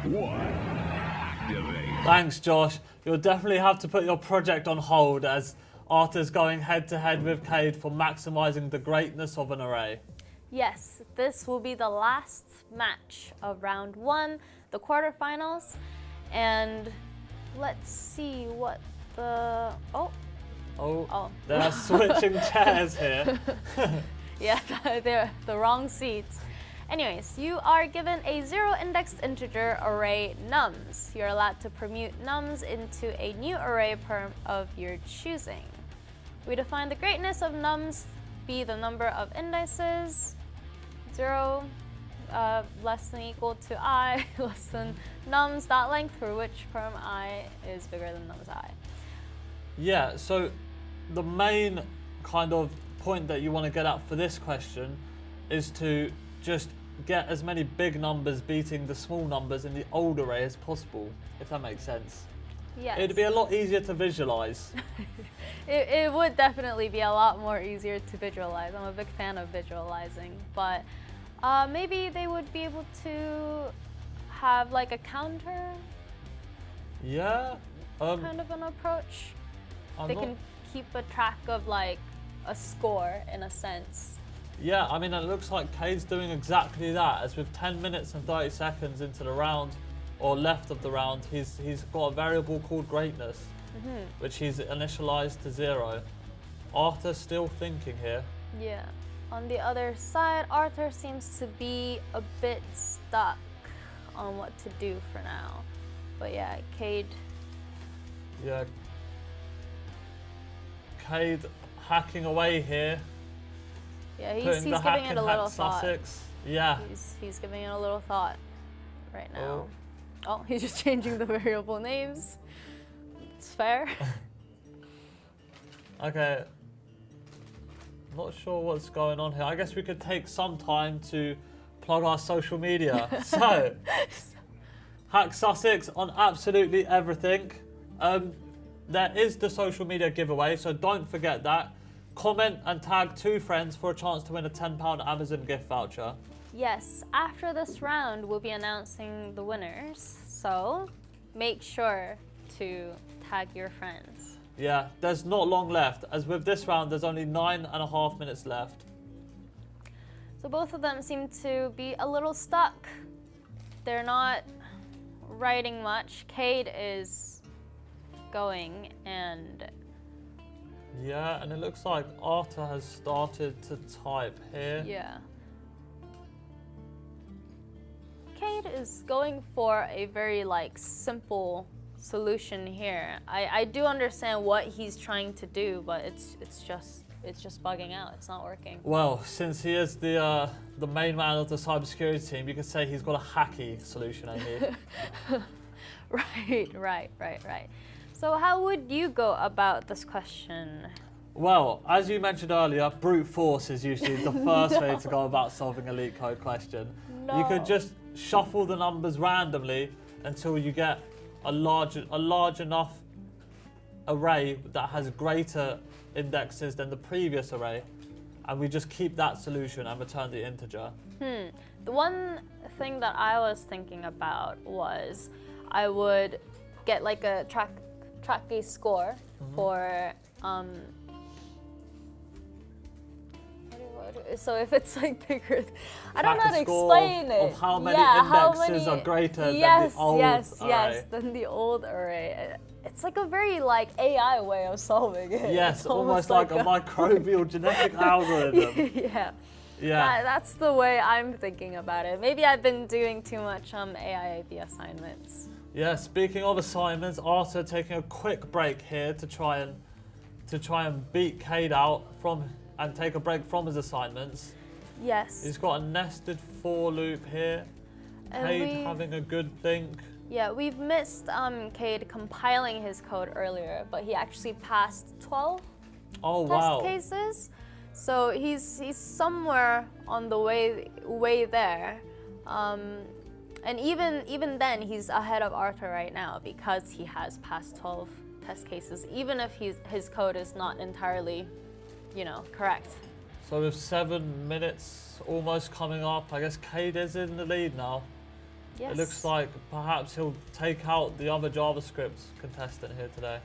1, activate. Thanks, Josh. You'll definitely have to put your project on hold as Artur's going head-to-head with Kade for maximising the greatness of an array. Yes, this will be the last match of round 1, the quarterfinals. And let's see what the... Oh. They're switching chairs here. Yeah, they're the wrong seats. Anyways, you are given a 0-indexed integer array nums. You're allowed to permute nums into a new array perm of your choosing. We define the greatness of nums be the number of indices, 0 less than equal to I less than nums.length, for which perm I is bigger than nums I. Yeah, so the main kind of point that you want to get at for this question is to just get as many big numbers beating the small numbers in the old array as possible, if that makes sense. Yes. It'd be a lot easier to visualize. It would definitely be a lot more easier to visualize. I'm a big fan of visualizing, but maybe they would be able to have a counter Yeah. kind of an approach. They can keep a track of a score in a sense. Yeah, it looks like Kade's doing exactly that, as with 10 minutes and 30 seconds into the round, or left of the round, he's got a variable called greatness, which he's initialized to 0. Artur's still thinking here. Yeah. On the other side, Artur seems to be a bit stuck on what to do for now. But yeah, Kade. Yeah. Kade hacking away here. Yeah, he's putting the giving hack it in a little thought. Sussex. Yeah. He's giving it a little thought right now. Oh, he's just changing the variable names. It's fair. Okay. Not sure what's going on here. I guess we could take some time to plug our social media. So, HackSussex on absolutely everything. There is the social media giveaway, so don't forget that. Comment and tag 2 friends for a chance to win a £10 Amazon gift voucher. Yes, after this round, we'll be announcing the winners. So make sure to tag your friends. Yeah, there's not long left, as with this round, there's only 9.5 minutes left. So both of them seem to be a little stuck. They're not writing much. Kade is going, and yeah, and it looks like Artur has started to type here. yeah. Kade is going for a very like simple solution here. I do understand what he's trying to do, but it's just bugging out. It's not working. Well, since he is the main man of the cybersecurity team, you could say he's got a hacky solution, Amy. Right. So how would you go about this question? Well, as you mentioned earlier, brute force is usually the first way to go about solving a leak code question. No. You could just shuffle the numbers randomly until you get a large enough array that has greater indexes than the previous array, and we just keep that solution and return the integer. The one thing that I was thinking about was I would get like a tracky score for so if it's like bigger, I don't know how to explain it. Of how many indexes are greater than the old array. Than the old array. It's like a very like AI way of solving it. Yes, it's almost like a microbial genetic algorithm. Yeah. That's the way I'm thinking about it. Maybe I've been doing too much AIAB assignments. Yeah, speaking of assignments, Artur taking a quick break here to try and beat Kade out and take a break from his assignments. Yes. He's got a nested for loop here. Kade having a good think. Yeah, we've missed Kade compiling his code earlier, but he actually passed 12 test cases. So he's somewhere on the way there. And even then, he's ahead of Artur right now because he has passed 12 test cases, even if his code is not entirely, correct. So with 7 minutes almost coming up, I guess Kade is in the lead now. Yes. It looks like perhaps he'll take out the other JavaScript contestant here today.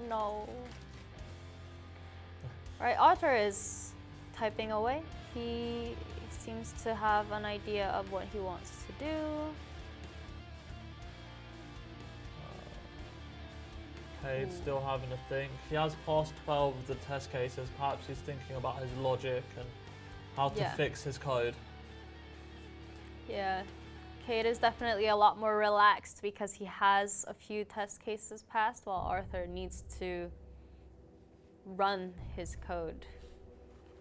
No. Right, Artur is typing away. He seems to have an idea of what he wants to do. Kade still having a think. He has passed 12 of the test cases. Perhaps he's thinking about his logic and how to fix his code. Yeah, Kade is definitely a lot more relaxed because he has a few test cases passed, while Artur needs to run his code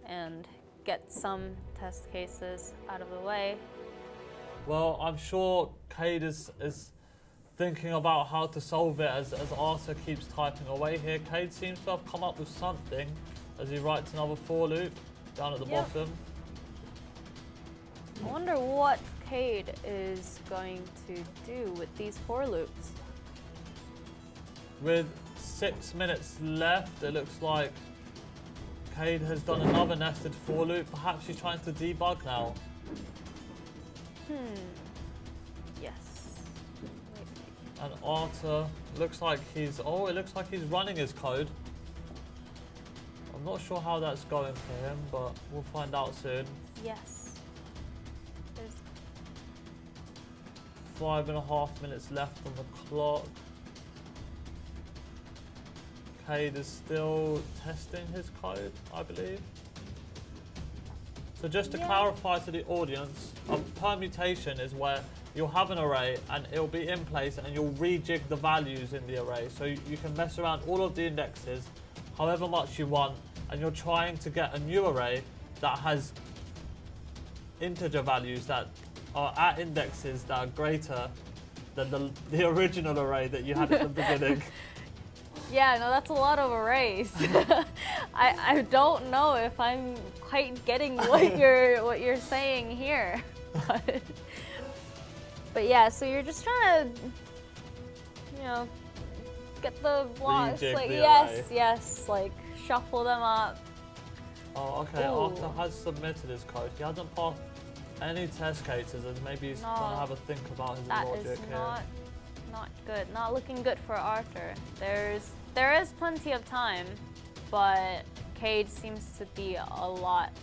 and get some test cases out of the way. Well, I'm sure Kade is thinking about how to solve it as Artur keeps typing away here. Kade seems to have come up with something as he writes another for loop down at the bottom. I wonder what Kade is going to do with these for loops. With 6 minutes left, it looks like Kade has done another nested for loop. Perhaps he's trying to debug now. Yes. And Artur looks like it looks like he's running his code. I'm not sure how that's going for him, but we'll find out soon. Yes. 5.5 minutes left on the clock. Kade is still testing his code, I believe. So just to clarify to the audience, a permutation is where you'll have an array and it'll be in place and you'll rejig the values in the array. So you can mess around all of the indexes however much you want, and you're trying to get a new array that has integer values that are at indexes that are greater than the original array that you had at the beginning. Yeah, no, that's a lot of arrays. I don't know if I'm quite getting what you're saying here. But yeah, so you're just trying to, get the blocks. Like yes, like shuffle them up. Oh, okay. Artur has submitted his code. He hasn't passed any test cases, and maybe he's gonna have a think about his logic here. That is not good. Not looking good for Artur. There is plenty of time, but Kade seems to be a lot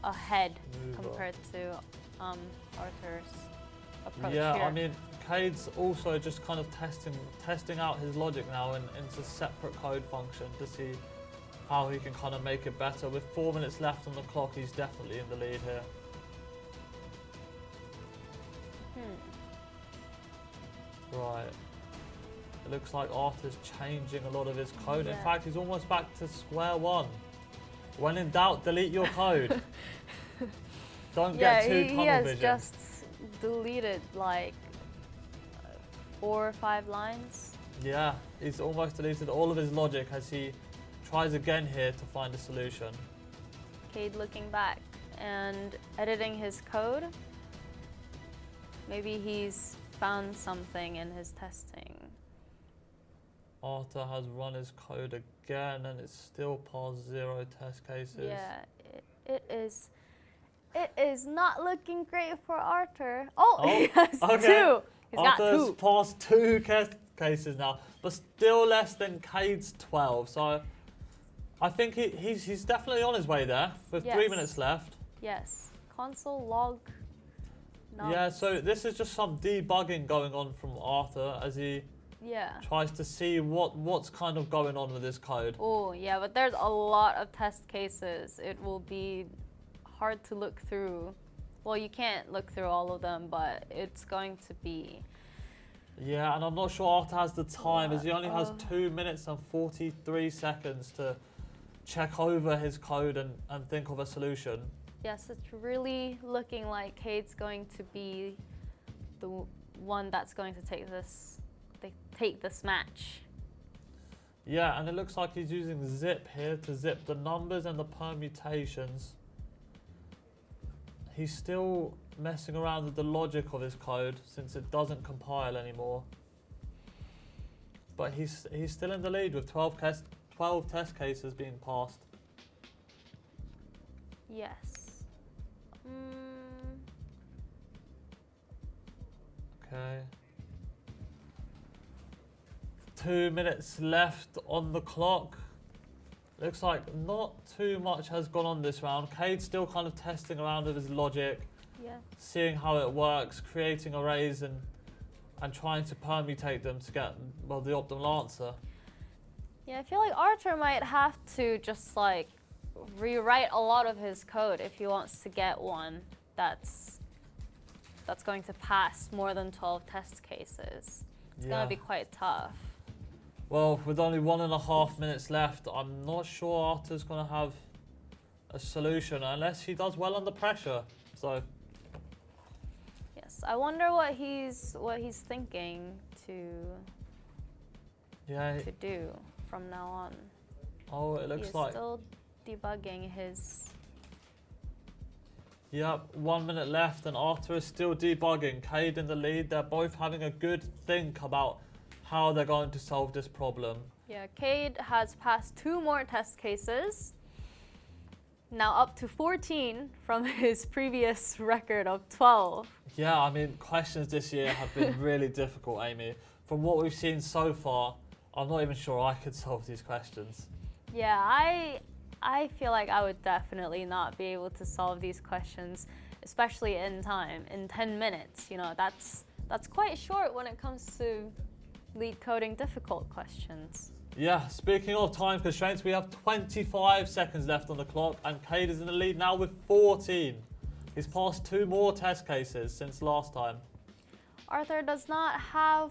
ahead compared to Artur's approach here. I mean, Kade's also just kind of testing out his logic now into separate code function to see how he can kind of make it better. With 4 minutes left on the clock, he's definitely in the lead here. Right. It looks like Artur's changing a lot of his code. In Yeah. fact, he's almost back to square one. When in doubt, delete your code. Don't get too tunnel he has vision. just deleted like 4 or 5 lines. Yeah, he's almost deleted all of his logic as he tries again here to find a solution. Kade looking back and editing his code. Maybe he's found something in his testing. Artur has run his code again and it's still past 0 test cases. Yeah, it is not looking great for Artur. Oh, he has 2. He's got Artur's 2. passed 2 cases now, but still less than Cade's 12. So I think he's definitely on his way there with 3 Yes. minutes left. Yes, console log. Yeah, so this is just some debugging going on from Artur as he tries to see what's kind of going on with his code. Oh, yeah, but there's a lot of test cases. It will be hard to look through. Well, you can't look through all of them, but it's going to be. Yeah, and I'm not sure Artur has the time as he only has 2 minutes and 43 seconds to check over his code and think of a solution. Yes, it's really looking like Kade's going to be the one that's going to take this match. Yeah, and it looks like he's using zip here to zip the numbers and the permutations. He's still messing around with the logic of his code since it doesn't compile anymore. But he's still in the lead with 12 test cases being passed. Yes. Okay. 2 minutes left on the clock. Looks like not too much has gone on this round. Kade's still kind of testing around with his logic, seeing how it works, creating arrays and trying to permutate them to get, well, the optimal answer. Yeah, I feel like Artur might have to just like rewrite a lot of his code if he wants to get one that's going to pass more than 12 test cases. It's going to be quite tough. Well, with only 1.5 minutes left, I'm not sure Artur's going to have a solution unless he does well under pressure. So. Yes, I wonder what he's thinking to do from now on. Oh, it looks He's like. still debugging his. Yep, 1 minute left and Artur is still debugging. Kade in the lead. They're both having a good think about how they're going to solve this problem. Yeah, Kade has passed 2 more test cases. Now up to 14 from his previous record of 12. Yeah, I mean, questions this year have been really difficult, Amy. From what we've seen so far, I'm not even sure I could solve these questions. Yeah, I feel like I would definitely not be able to solve these questions, especially in time, in 10 minutes. You know, that's quite short when it comes to lead coding difficult questions. Yeah, speaking of time constraints, we have 25 seconds left on the clock and Kade is in the lead now with 14. He's passed 2 more test cases since last time. Artur does not have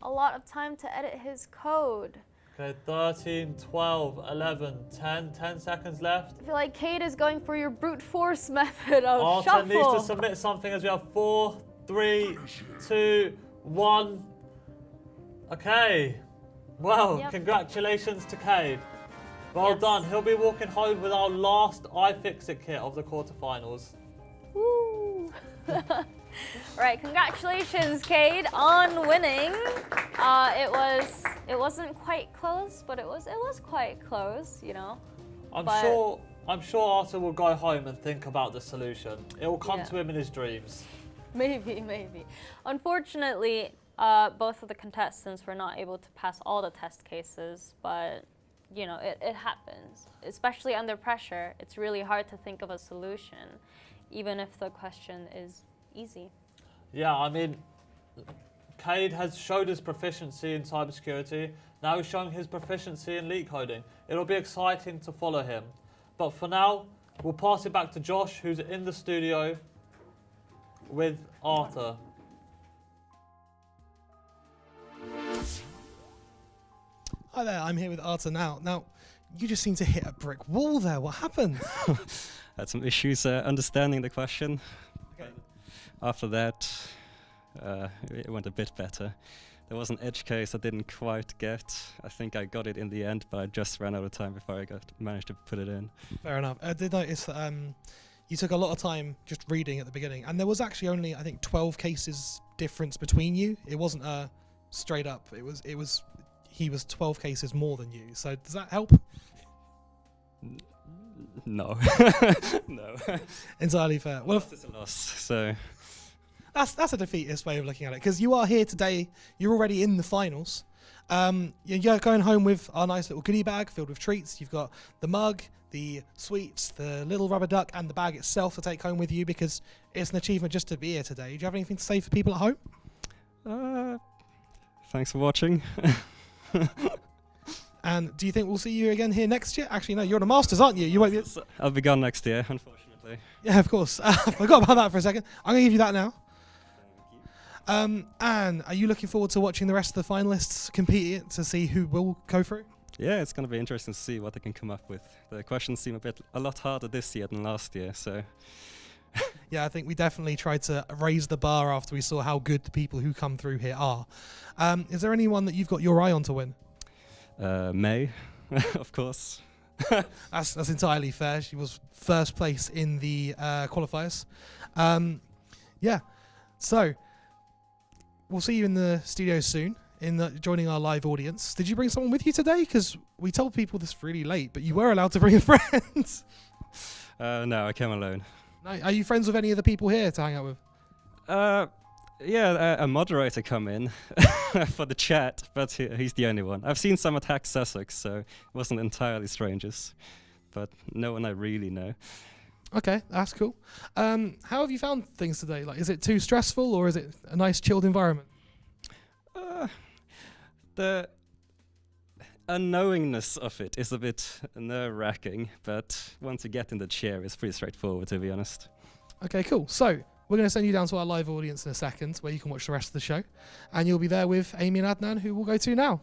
a lot of time to edit his code. Okay, 13, 12, 11, 10 seconds left. I feel like Kade is going for your brute force method of Artur shuffle. needs to submit something as we have 4, 3, 2, 1. Okay. Well, congratulations to Kade. Well done. He'll be walking home with our last iFixit kit of the quarterfinals. Woo! Right, congratulations, Kade, on winning. It wasn't quite close, but it was quite close, you know. I'm sure Artur will go home and think about the solution. It will come to him in his dreams. Maybe. Unfortunately, both of the contestants were not able to pass all the test cases, but you know, it happens. Especially under pressure, it's really hard to think of a solution, even if the question is easy. Yeah, I mean, Kade has showed his proficiency in cybersecurity. Now he's showing his proficiency in leak coding. It'll be exciting to follow him. But for now, we'll pass it back to Josh, who's in the studio with Artur. Hi there, I'm here with Artur now. Now, you just seem to hit a brick wall there. What happened? Had some issues understanding the question. Okay. After that, it went a bit better. There was an edge case I didn't quite get. I think I got it in the end, but I just ran out of time before I managed to put it in. Fair enough. I did notice that you took a lot of time just reading at the beginning, and there was actually only, I think, 12 cases difference between you. It wasn't straight up. He was 12 cases more than you. So does that help? No. No. Entirely fair. Well, It's a loss, so... That's a defeatist way of looking at it, because you are here today. You're already in the finals. You're going home with our nice little goodie bag filled with treats. You've got the mug, the sweets, the little rubber duck, and the bag itself to take home with you, because it's an achievement just to be here today. Do you have anything to say for people at home? Thanks for watching. And do you think we'll see you again here next year? Actually, no, you're the Masters, aren't you? You won't be. I'll be gone next year, unfortunately. Yeah, of course. I forgot about that for a second. I'm going to give you that now. Anne, are you looking forward to watching the rest of the finalists compete to see who will go through? Yeah, it's going to be interesting to see what they can come up with. The questions seem a lot harder this year than last year, so... Yeah, I think we definitely tried to raise the bar after we saw how good the people who come through here are. Is there anyone that you've got your eye on to win? May, of course. That's entirely fair. She was first place in the qualifiers. Yeah, so we'll see you in the studio soon, joining our live audience. Did you bring someone with you today? Because we told people this really late, but you were allowed to bring a friend. No, I came alone. No, are you friends with any of the people here to hang out with? Yeah, a moderator come in for the chat, but he's the only one. I've seen some at HackSussex, so it wasn't entirely strangers, but no one I really know. Okay, that's cool. How have you found things today? Like, is it too stressful, or is it a nice chilled environment? The unknowingness of it is a bit nerve-wracking, but once you get in the chair, it's pretty straightforward, to be honest. Okay, cool. So we're going to send you down to our live audience in a second, where you can watch the rest of the show, and you'll be there with Amy and Adnan, who we'll go to now.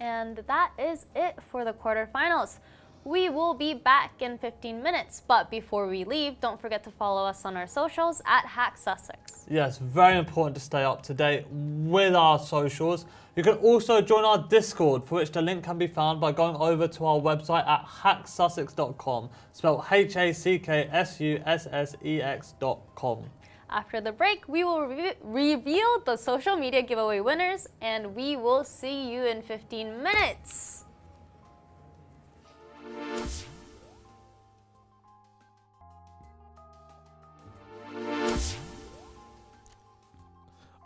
And that is it for the quarterfinals. We will be back in 15 minutes, but before we leave, don't forget to follow us on our socials at HackSussex. Yes, very important to stay up to date with our socials. You can also join our Discord, for which the link can be found by going over to our website at HackSussex.com, spelled HackSussex.com. After the break, we will reveal the social media giveaway winners, and we will see you in 15 minutes.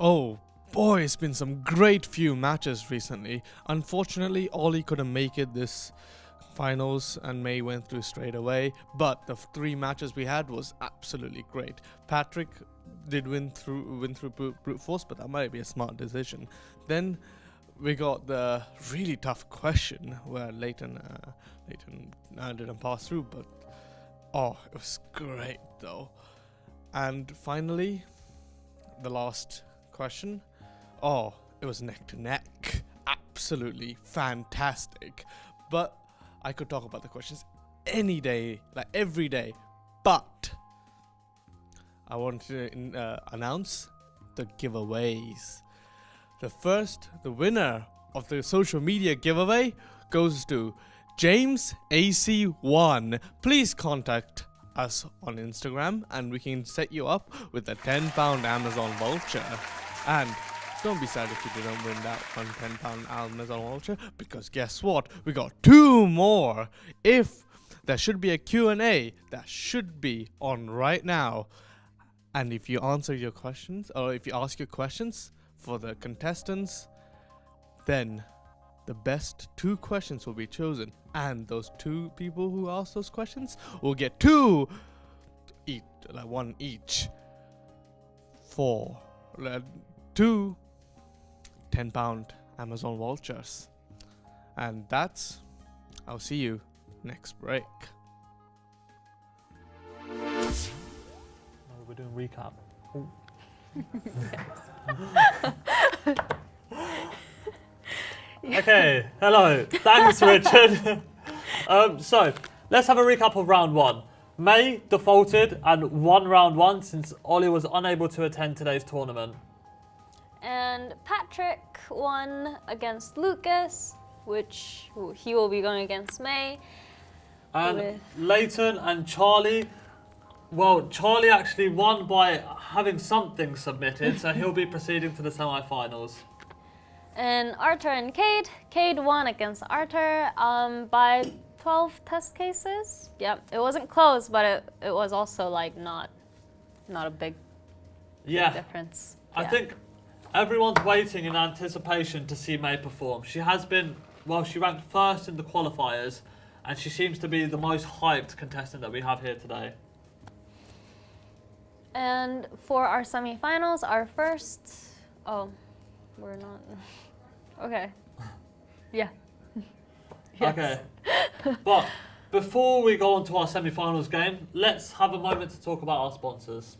Oh boy, it's been some great few matches recently. Unfortunately, Ollie couldn't make it this finals and May went through straight away, but the 3 matches we had was absolutely great. Patrick did win through brute force, but that might be a smart decision. Then we got the really tough question where Layton didn't pass through, but it was great though. And finally, the last question, it was neck to neck, absolutely fantastic. But I could talk about the questions any day, like every day, but I want to announce the giveaways. The winner of the social media giveaway goes to James AC1. Please contact us on Instagram and we can set you up with a £10 Amazon voucher. And don't be sad if you didn't win that one £10 Amazon voucher, because guess what? We got 2 more. If there should be a Q&A that should be on right now, and if you answer your questions, or if you ask your questions for the contestants, then the best 2 questions will be chosen, and those 2 people who ask those questions will get 2 each, like 1 each, for 2 £10 Amazon vouchers. And I'll see you next break. doing recap. Okay, hello. Thanks, Richard. So, let's have a recap of round 1. May defaulted and won round 1 since Ollie was unable to attend today's tournament. And Patrick won against Lukas, which he will be going against May. And Layton and Charlie, well, Charlie actually won by having something submitted, so he'll be proceeding to the semi-finals. And Artur and Kade. Kade won against Artur by 12 test cases. Yep, it wasn't close, but it was also like not a big difference. I think everyone's waiting in anticipation to see May perform. She has been, well, she ranked first in the qualifiers, and she seems to be the most hyped contestant that we have here today. And for our semi-finals, our first... Oh, we're not... Okay. Yeah. Yes. Okay. But before we go on to our semi-finals game, let's have a moment to talk about our sponsors.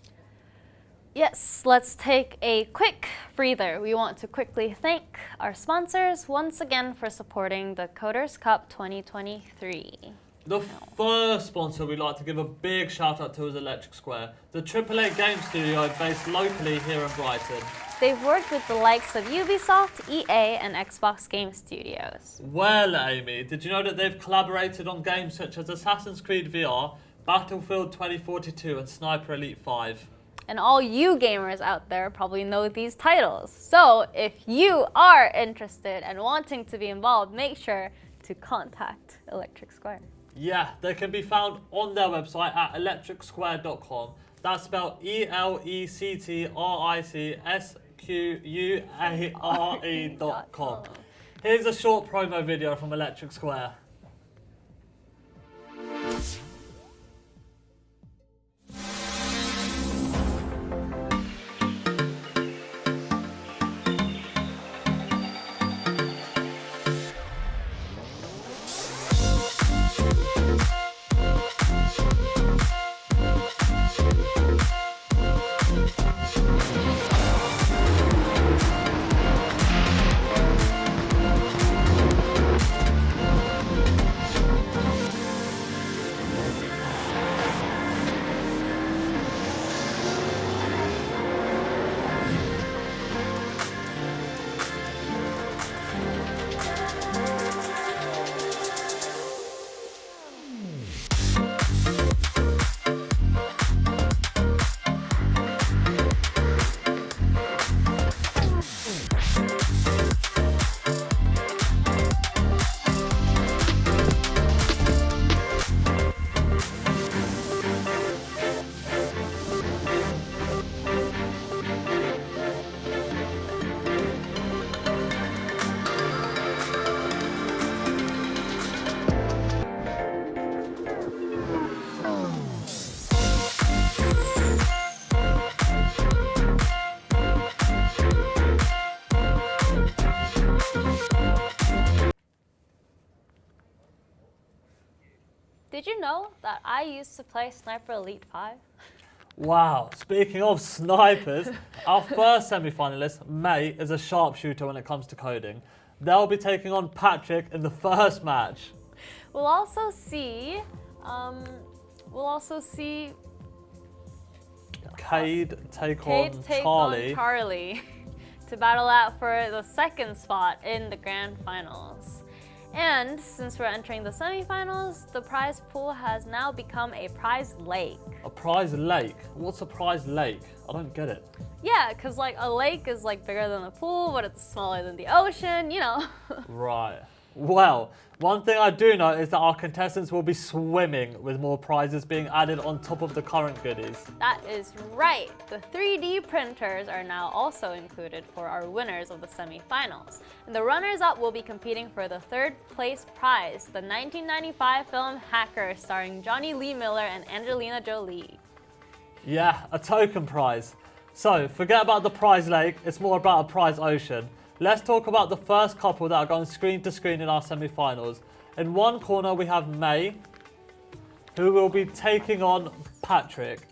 Yes, let's take a quick breather. We want to quickly thank our sponsors once again for supporting the Coders Cup 2023. The first sponsor we'd like to give a big shout out to is Electric Square, the AAA game studio based locally here in Brighton. They've worked with the likes of Ubisoft, EA, and Xbox Game Studios. Well, Amy, did you know that they've collaborated on games such as Assassin's Creed VR, Battlefield 2042, and Sniper Elite 5? And all you gamers out there probably know these titles. So if you are interested and wanting to be involved, make sure to contact Electric Square. Yeah, they can be found on their website at electricsquare.com. That's spelled ELECTRISQUARE.com. Here's a short promo video from Electric Square. Did you know that I used to play Sniper Elite 5? Wow, speaking of snipers, our first semi-finalist, May, is a sharpshooter when it comes to coding. They'll be taking on Patrick in the first match. We'll also see Kade take on Charlie to battle out for the second spot in the grand finals. And since we're entering the semifinals, the prize pool has now become a prize lake. A prize lake? What's a prize lake? I don't get it. Yeah, because like a lake is like bigger than a pool, but it's smaller than the ocean, you know. Right. Well, one thing I do know is that our contestants will be swimming with more prizes being added on top of the current goodies. That is right. The 3D printers are now also included for our winners of the semi-finals. And the runners-up will be competing for the third place prize, the 1995 film Hacker, starring Johnny Lee Miller and Angelina Jolie. Yeah, a token prize. So, forget about the prize lake, it's more about a prize ocean. Let's talk about the first couple that are going screen to screen in our semi-finals. In one corner we have May, who will be taking on Patrick.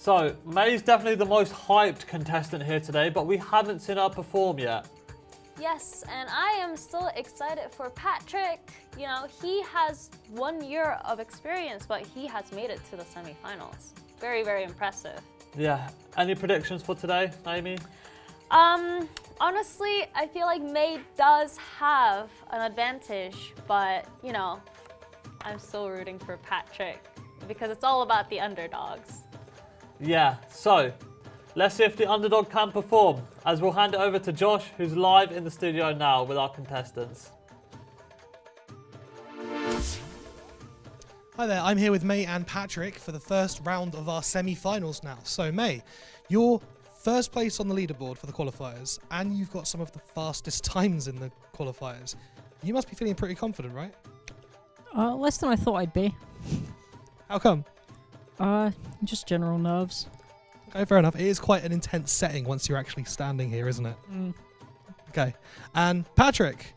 So, May's definitely the most hyped contestant here today, but we haven't seen her perform yet. Yes, and I am still excited for Patrick. You know, he has 1 year of experience, but he has made it to the semifinals. Very, very impressive. Yeah. Any predictions for today, Amy? Honestly, I feel like May does have an advantage, but, you know, I'm still rooting for Patrick because it's all about the underdogs. Yeah, so let's see if the underdog can perform, as we'll hand it over to Josh, who's live in the studio now with our contestants. Hi there, I'm here with May and Patrick for the first round of our semi-finals now. So May, you're first place on the leaderboard for the qualifiers, and you've got some of the fastest times in the qualifiers. You must be feeling pretty confident, right? Less than I thought I'd be. How come? Just general nerves. Okay, fair enough. It is quite an intense setting once you're actually standing here, isn't it? Mm. Okay. And Patrick,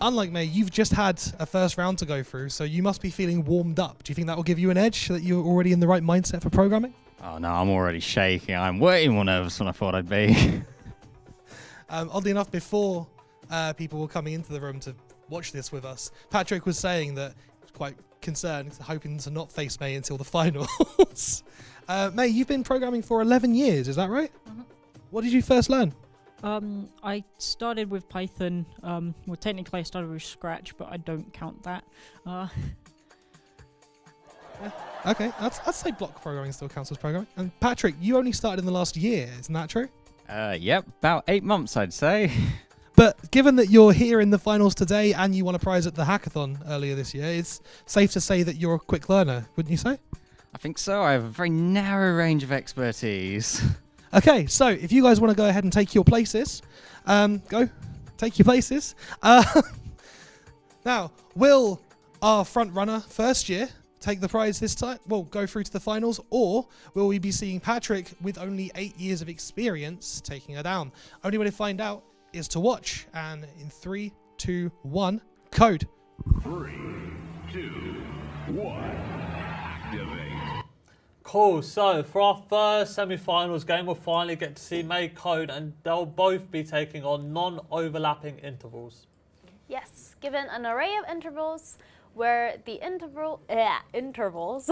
unlike me, you've just had a first round to go through, so you must be feeling warmed up. Do you think that will give you an edge, that you're already in the right mindset for programming? Oh no, I'm already shaking. I'm way more nervous than I thought I'd be. Oddly enough, before people were coming into the room to watch this with us, Patrick was saying that he was quite concerned, hoping to not face May until the finals. May, you've been programming for 11 years, is that right? Mm-hmm. What did you first learn? I started with Python. Well, technically I started with Scratch, but I don't count that. Okay, I'd say block programming still counts as programming. And Patrick, you only started in the last year, isn't that true? Yep, about 8 months, I'd say. But given that you're here in the finals today and you won a prize at the hackathon earlier this year, it's safe to say that you're a quick learner, wouldn't you say? I think so. I have a very narrow range of expertise. Okay, so if you guys want to go ahead and take your places, go take your places. Now, will our front runner first year take the prize this time? Well, go through to the finals, or will we be seeing Patrick with only 8 years of experience taking her down? Only way to find out is to watch. And in 3, 2, 1, code. 3, 2, 1, activate. Cool, so for our first semi-finals game, we'll finally get to see May code, and they'll both be taking on non-overlapping intervals. Yes, given an array of intervals where the intervals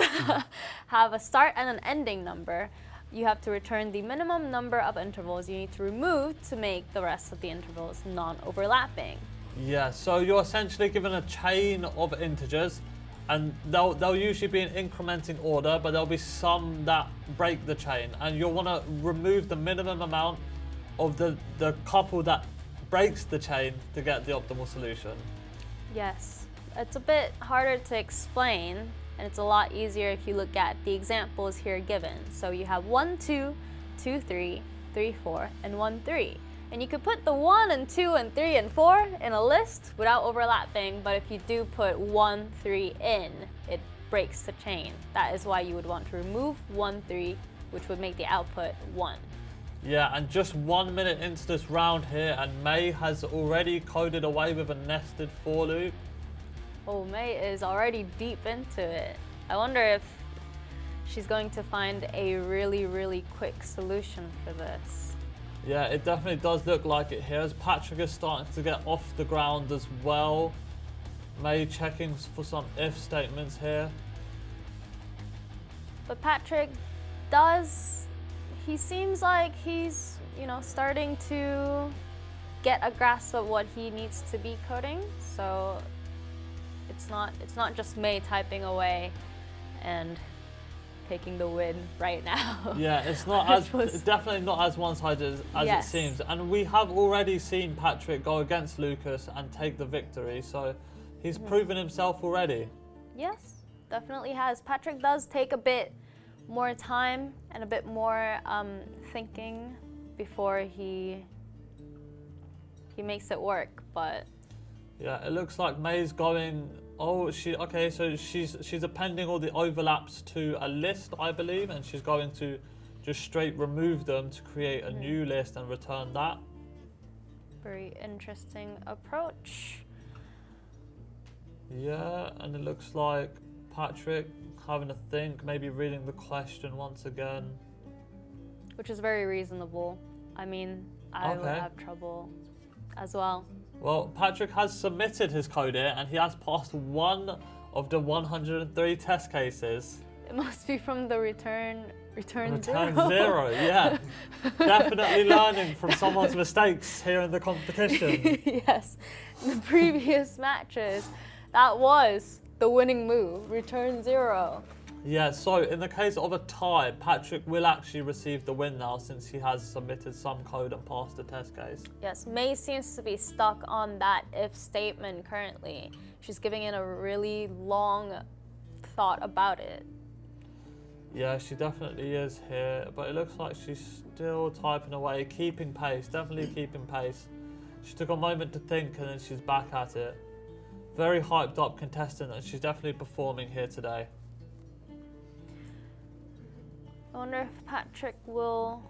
have a start and an ending number, you have to return the minimum number of intervals you need to remove to make the rest of the intervals non-overlapping. Yeah, so you're essentially given a chain of integers, and they'll usually be in incrementing order, but there'll be some that break the chain, and you'll want to remove the minimum amount of the couple that breaks the chain to get the optimal solution. Yes, it's a bit harder to explain, and it's a lot easier if you look at the examples here given. So you have 1, 2, 2, 3, 3, 4, and 1, 3. And you could put the 1 and 2 and 3 and 4 in a list without overlapping, but if you do put 1, 3 in, it breaks the chain. That is why you would want to remove 1, 3, which would make the output 1. Yeah, and just 1 minute into this round here, and May has already coded away with a nested for loop. Oh, May is already deep into it. I wonder if she's going to find a really, really quick solution for this. Yeah, it definitely does look like it here, as Patrick is starting to get off the ground as well. May checking for some if statements here. But Patrick he seems like he's, starting to get a grasp of what he needs to be coding. So it's not just May typing away and taking the win right now. Yeah, it's not it's definitely not as one-sided as Yes. it seems. And we have already seen Patrick go against Lukas and take the victory, so he's proven himself already. Yes, definitely has. Patrick does take a bit more time and a bit more thinking before he makes it work, but yeah, it looks like May's going. Oh, so she's appending all the overlaps to a list, I believe, and she's going to just straight remove them to create a new list and return that. very interesting approach. Yeah, and it looks like Patrick having a think, maybe reading the question once again. which is very reasonable. I mean, I would Okay. have trouble as well. Well, Patrick has submitted his code here and he has passed one of the 103 test cases. It must be from the return Return zero. zero, yeah. Definitely learning from someone's mistakes here in the competition. Yes, the previous matches, that was the winning move, return 0. Yeah, so in the case of a tie, Patrick will actually receive the win now since he has submitted some code and passed the test case. Yes, May seems to be stuck on that if statement currently. She's giving it a really long thought about it. Yeah, she definitely is here, but it looks like she's still typing away, keeping pace, definitely keeping pace. She took a moment to think and then she's back at it. Very hyped up contestant and she's definitely performing here today. I wonder if Patrick will...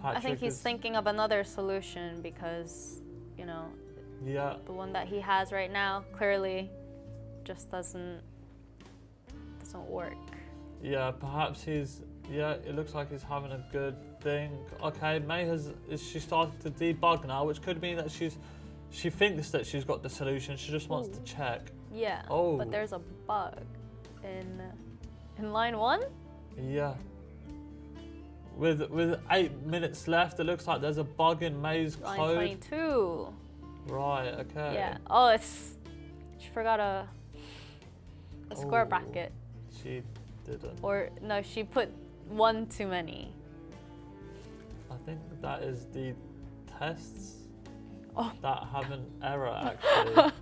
I think he's is- thinking of another solution because, you know, Yeah, the one that he has right now clearly just doesn't work. yeah, perhaps he's, yeah, it looks like he's having a good thing. Okay, May she started to debug now, which could mean that she thinks that she's got the solution, she just wants to check. Yeah, Oh. but there's a bug in line 1? Yeah. With 8 minutes left, it looks like there's a bug in May's Line code. 22. Right, okay. Yeah. Oh, she forgot a square Oh. bracket. She didn't. Or no, she put one too many. I think that is the tests Oh. that have an error, actually.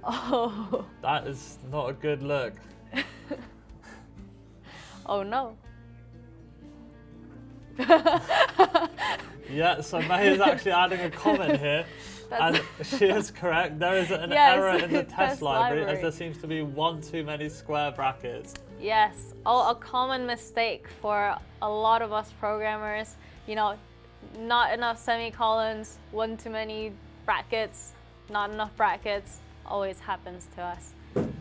Oh. That is not a good look. Oh no. Yeah, so May is actually adding a comment here. And she is correct. There is an Yes, error in the test test library as library. there seems to be one too many square brackets. Yes. Oh, a common mistake for a lot of us programmers. You know, not enough semicolons, one too many brackets, not enough brackets. Always happens to us.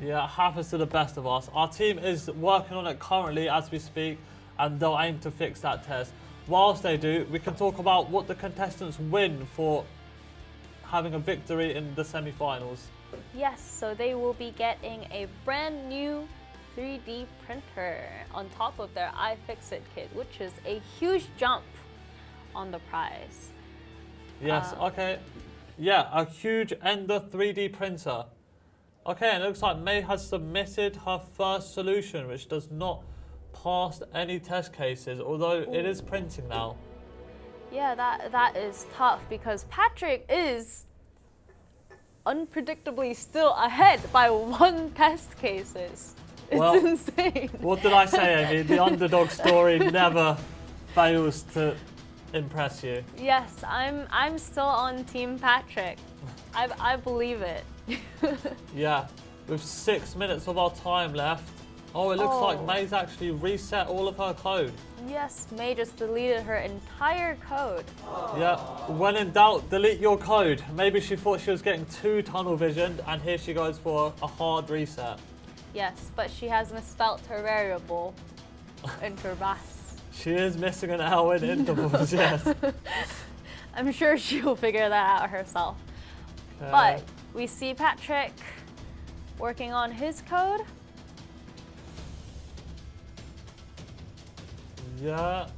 Yeah, it happens to the best of us. Our team is working on it currently as we speak, and they'll aim to fix that test. Whilst they do, we can talk about what the contestants win for having a victory in the semi-finals. Yes, so they will be getting a brand new 3D printer on top of their iFixit kit, which is a huge jump on the prize. Yes, okay. Yeah, a huge Ender 3D printer. Okay, and it looks like May has submitted her first solution, which does not pass any test cases, although it is printing now. Yeah, that is tough because Patrick is unpredictably still ahead by 1 test cases. It's Well, insane. What did I say, Amy? The underdog story never fails to impress you. Yes, I'm still on Team Patrick. I believe it. Yeah, with 6 minutes of our time left. Oh, it looks like May's actually reset all of her code. Yes, May just deleted her entire code. Yeah, when in doubt, delete your code. Maybe she thought she was getting too tunnel visioned, and here she goes for a hard reset. Yes, but she has misspelt her variable interbas. She is missing an L in intervals, yes. I'm sure she'll figure that out herself. But we see Patrick working on his code. Yeah,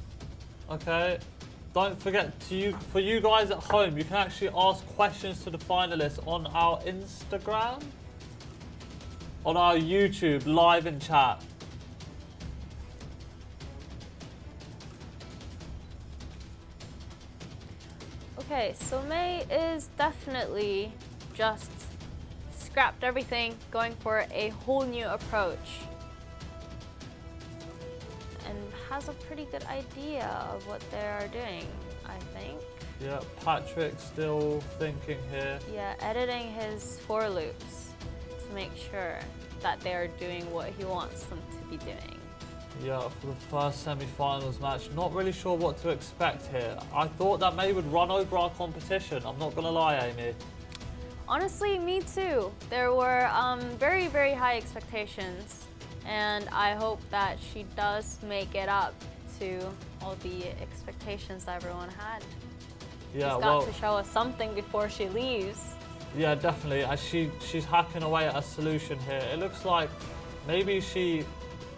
okay. Don't forget, for you guys at home, you can actually ask questions to the finalists on our Instagram, on our YouTube, live in chat. Okay, so May is definitely just scrapped everything, going for a whole new approach. And has a pretty good idea of what they are doing, I think. Yeah, Patrick's still thinking here. Yeah, editing his for loops to make sure that they are doing what he wants them to be doing. Yeah, for the first semi-finals match, not really sure what to expect here. I thought that May would run over our competition, I'm not gonna lie, Amy. Honestly, me too. There were very, very high expectations, and I hope that she does make it up to all the expectations that everyone had. Yeah, She's got to show us something before she leaves. Yeah, definitely. As she's hacking away at a solution here. It looks like maybe she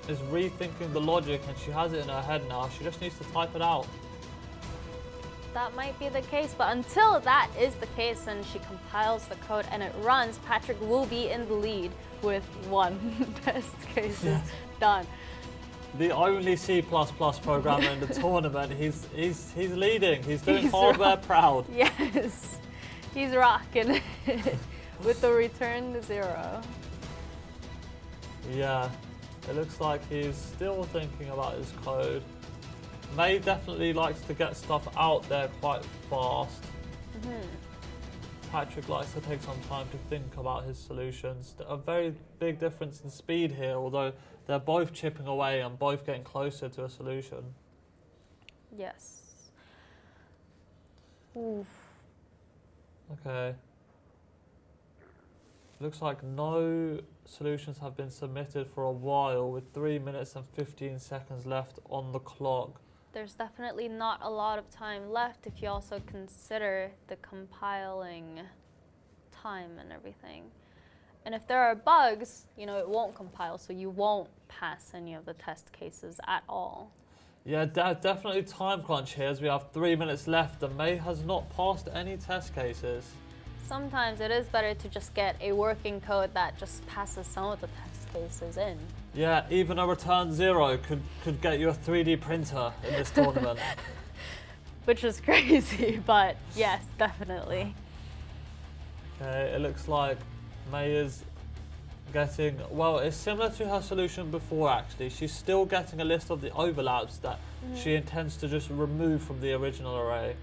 is rethinking the logic and she has it in her head now. She just needs to type it out. That might be the case, but until that is the case and she compiles the code and it runs, Patrick will be in the lead with 1 test case done. The only C++ programmer in the tournament. He's leading. He's doing hardware proud. Yes, he's rocking with the return to 0. Yeah, it looks like he's still thinking about his code. May definitely likes to get stuff out there quite fast. Patrick likes to take some time to think about his solutions. A very big difference in speed here, although they're both chipping away and both getting closer to a solution. Yes. Oof. Okay. Looks like no solutions have been submitted for a while, with 3 minutes and 15 seconds left on the clock. There's definitely not a lot of time left if you also consider the compiling time and everything. And if there are bugs, you know, it won't compile, so you won't pass any of the test cases at all. Yeah, definitely time crunch here as we have 3 minutes left and May has not passed any test cases. Sometimes it is better to just get a working code that just passes some of the test cases in. Yeah, even a return 0 could get you a 3D printer in this tournament. Which is crazy, but yes, definitely. Okay, it looks like May is getting, well, it's similar to her solution before actually. She's still getting a list of the overlaps that she intends to just remove from the original array.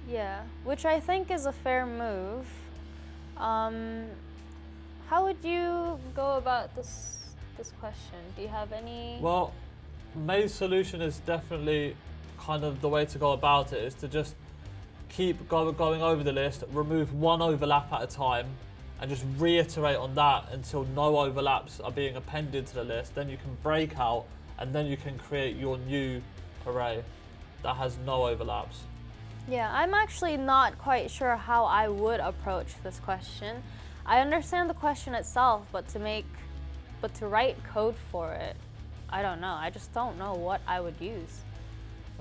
Yeah, which I think is a fair move. How would you go about this question? Do you have any? Well, May's solution is definitely kind of the way to go about it, is to just keep going over the list, remove one overlap at a time, and just reiterate on that until no overlaps are being appended to the list. Then you can break out, and then you can create your new array that has no overlaps. Yeah, I'm actually not quite sure how I would approach this question. I understand the question itself, but to write code for it, I don't know. I just don't know what I would use.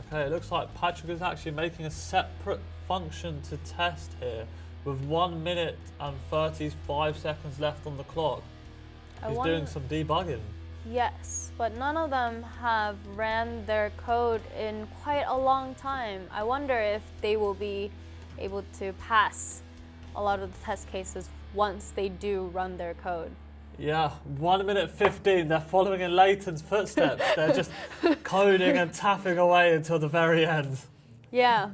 Okay, it looks like Patrick is actually making a separate function to test here with 1 minute and 35 seconds left on the clock. He's doing some debugging. Yes, but none of them have ran their code in quite a long time. I wonder if they will be able to pass a lot of the test cases once they do run their code. Yeah, 1 minute 15. They're following in Layton's footsteps. They're just coding and tapping away until the very end. Yeah,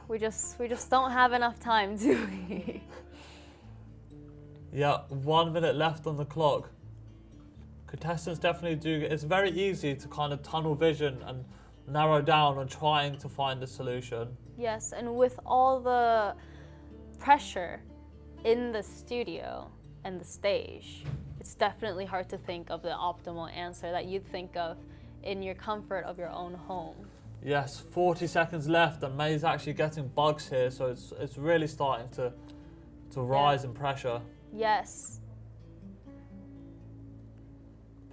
we just don't have enough time, do we? Yeah, 1 minute left on the clock. Contestants definitely do. It's very easy to kind of tunnel vision and narrow down on trying to find a solution. Yes, and with all the pressure in the studio and the stage, it's definitely hard to think of the optimal answer that you'd think of in your comfort of your own home. Yes, 40 seconds left, and May's actually getting bugs here, so it's really starting to rise in pressure. Yes.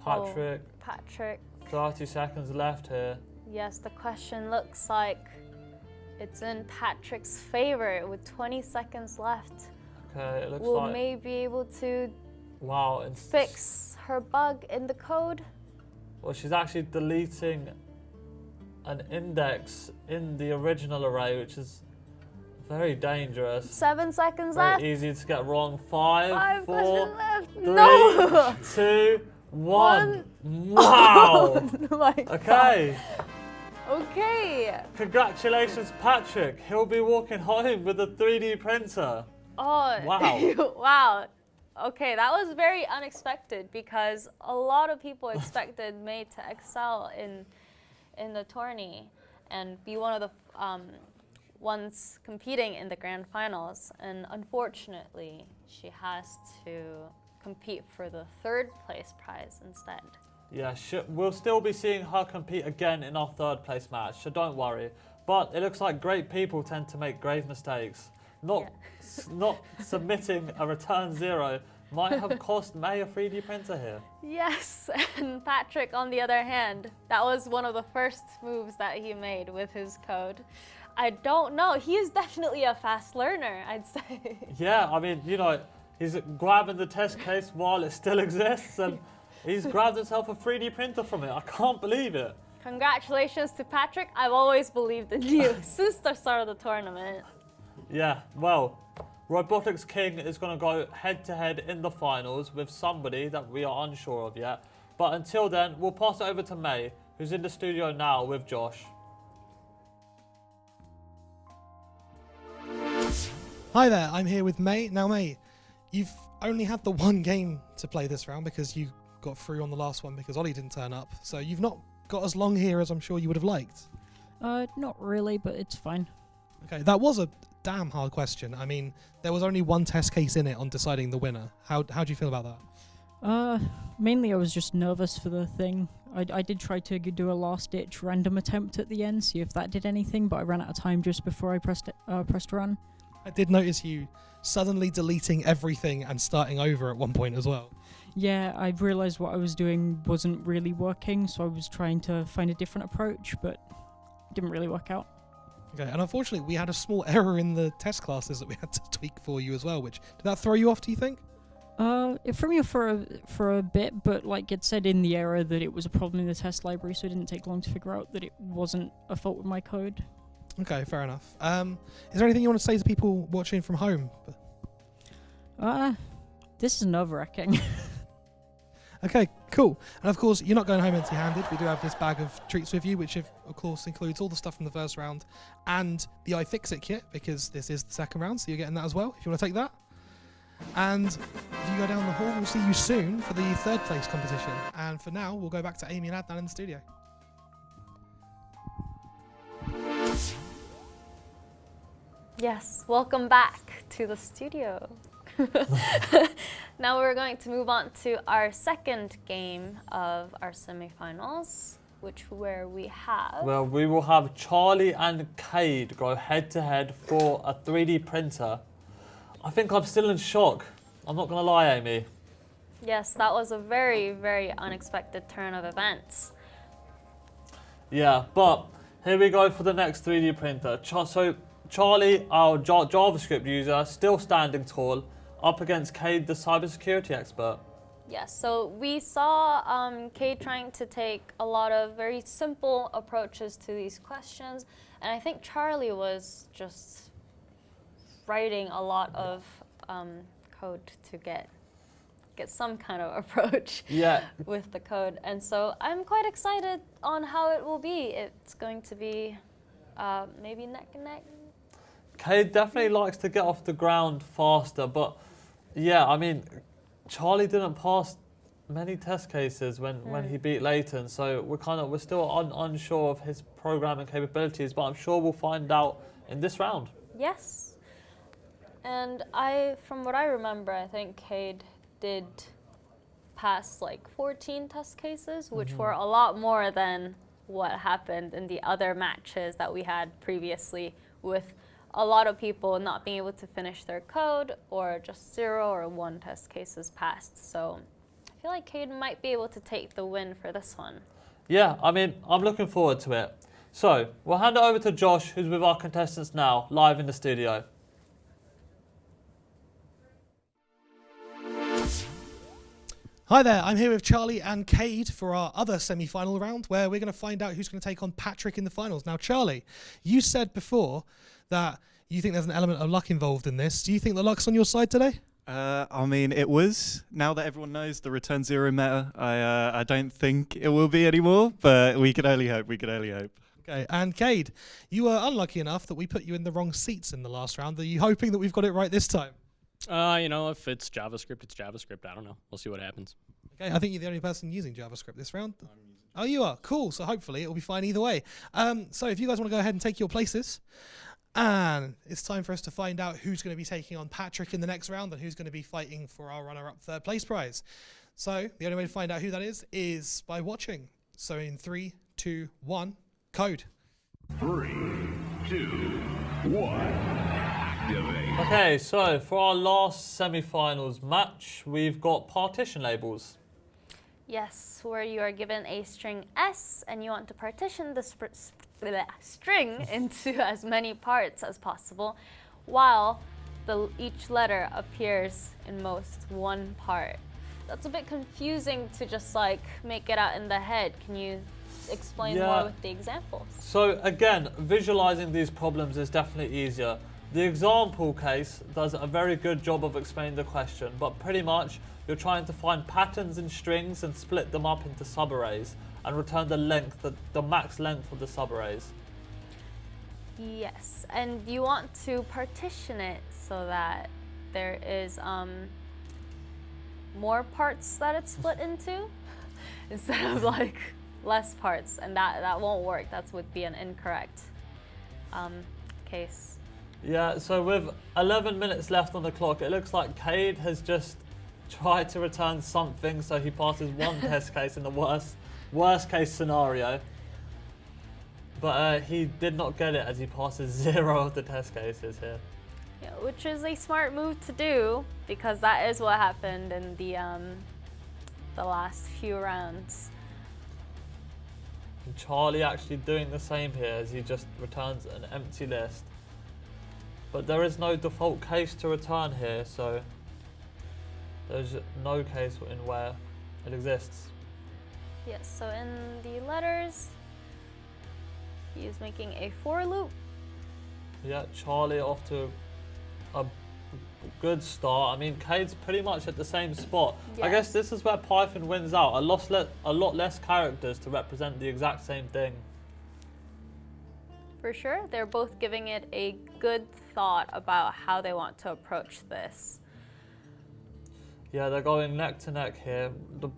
Patrick. Oh, Patrick. 30 seconds left here. Yes, the question looks like it's in Patrick's favor with 20 seconds left. Okay, it looks Will like... May be able to fix her bug in the code? Well, she's actually deleting an index in the original array, which is very dangerous. 7 seconds very left. Easy to get wrong. 5, 4, questions left. 3, No. 2, 1. Wow. Oh my Okay. God. Okay. Congratulations, Patrick. He'll be walking home with a 3D printer. Oh. Wow. Wow. Okay, that was very unexpected because a lot of people expected May to excel in the tourney and be one of the ones competing in the grand finals, and unfortunately she has to compete for the 3rd place prize instead. Yeah, we'll still be seeing her compete again in our third place match, so don't worry. But it looks like great people tend to make grave mistakes. Not submitting a return 0 might have cost May a 3D printer here. Yes, and Patrick, on the other hand, that was one of the first moves that he made with his code. I don't know. He is definitely a fast learner, I'd say. Yeah, I mean, you know, he's grabbing the test case while it still exists, and he's grabbed himself a 3D printer from it. I can't believe it. Congratulations to Patrick. I've always believed in you since the start of the tournament. Yeah, well, Robotics King is going to go head-to-head in the finals with somebody that we are unsure of yet. But until then, we'll pass it over to May, who's in the studio now with Josh. Hi there, I'm here with May. Now, May, you've only had the one game to play this round because you got through on the last one because Ollie didn't turn up. So you've not got as long here as I'm sure you would have liked. Not really, but it's fine. Okay, that was a damn hard question. I mean, there was only one test case in it on deciding the winner. How do you feel about that? Mainly I was just nervous for the thing. I did try to do a last-ditch random attempt at the end, see if that did anything, but I ran out of time just before I pressed run. I did notice you suddenly deleting everything and starting over at one point as well. Yeah, I realised what I was doing wasn't really working, so I was trying to find a different approach, but it didn't really work out. Okay, and unfortunately we had a small error in the test classes that we had to tweak for you as well, which, did that throw you off, do you think? It threw me off for a bit, but like it said in the error that it was a problem in the test library, so it didn't take long to figure out that it wasn't a fault with my code. Okay, fair enough. Is there anything you want to say to people watching from home? This is nerve-wracking. Okay, cool. And of course, you're not going home empty-handed. We do have this bag of treats with you, which of course includes all the stuff from the first round and the iFixit kit, because this is the second round, so you're getting that as well, if you want to take that. And if you go down the hall, we'll see you soon for the third place competition. And for now, we'll go back to Amy and Adnan in the studio. Yes, welcome back to the studio. Now we're going to move on to our second game of our semifinals, where we have... Well, we will have Charlie and Kade go head-to-head for a 3D printer. I think I'm still in shock. I'm not going to lie, Amy. Yes, that was a very, very unexpected turn of events. Yeah, but here we go for the next 3D printer. So Charlie, our JavaScript user, still standing tall, up against Kade, the cybersecurity expert. Yes, so we saw Kade trying to take a lot of very simple approaches to these questions, and I think Charlie was just writing a lot of code to get some kind of approach with the code. And so I'm quite excited on how it will be. It's going to be maybe neck and neck. Kade definitely likes to get off the ground faster, but yeah, I mean, Charlie didn't pass many test cases when he beat Layton, so we're still unsure of his programming capabilities, but I'm sure we'll find out in this round. Yes. And from what I remember, I think Kade did pass like 14 test cases, which were a lot more than what happened in the other matches that we had previously, with a lot of people not being able to finish their code, or just 0 or 1 test cases passed. So I feel like Kade might be able to take the win for this one. Yeah, I mean, I'm looking forward to it. So we'll hand it over to Josh, who's with our contestants now, live in the studio. Hi there, I'm here with Charlie and Kade for our other semi-final round, where we're going to find out who's going to take on Patrick in the finals. Now, Charlie, you said before that you think there's an element of luck involved in this. Do you think the luck's on your side today? I mean, it was. Now that everyone knows the return 0 meta, I don't think it will be anymore, but we can only hope. Okay, and Kade, you were unlucky enough that we put you in the wrong seats in the last round. Are you hoping that we've got it right this time? You know, if it's JavaScript, it's JavaScript. I don't know. We'll see what happens. Okay, I think you're the only person using JavaScript this round. Oh, you are? Cool. So hopefully it'll be fine either way. So if you guys want to go ahead and take your places, and it's time for us to find out who's going to be taking on Patrick in the next round and who's going to be fighting for our runner-up third place prize. So the only way to find out who that is by watching. So in 3, 2, 1, code. 3, 2, 1, activate. Okay, so for our last semi-finals match, we've got partition labels. Yes, where you are given a string S and you want to partition the string into as many parts as possible, while each letter appears in most one part. That's a bit confusing to just like make it out in the head. Can you explain more with the examples? So again, visualizing these problems is definitely easier. The example case does a very good job of explaining the question, but pretty much you're trying to find patterns in strings and split them up into subarrays and return the length, the max length of the subarrays. Yes, and you want to partition it so that there is more parts that it's split into instead of like less parts, and that won't work. That would be an incorrect case. Yeah, so with 11 minutes left on the clock, it looks like Kade has just tried to return something, so he passes one test case in the worst case scenario. But he did not get it as he passes 0 of the test cases here. Yeah, which is a smart move to do, because that is what happened in the last few rounds. And Charlie actually doing the same here as he just returns an empty list. But there is no default case to return here, so there's no case in where it exists. Yes, so in the letters, he is making a for loop. Yeah, Charlie off to a good start. I mean, Kade's pretty much at the same spot. Yes. I guess this is where Python wins out. A lot less characters to represent the exact same thing. For sure, they're both giving it a good thought about how they want to approach this. Yeah, they're going neck to neck here.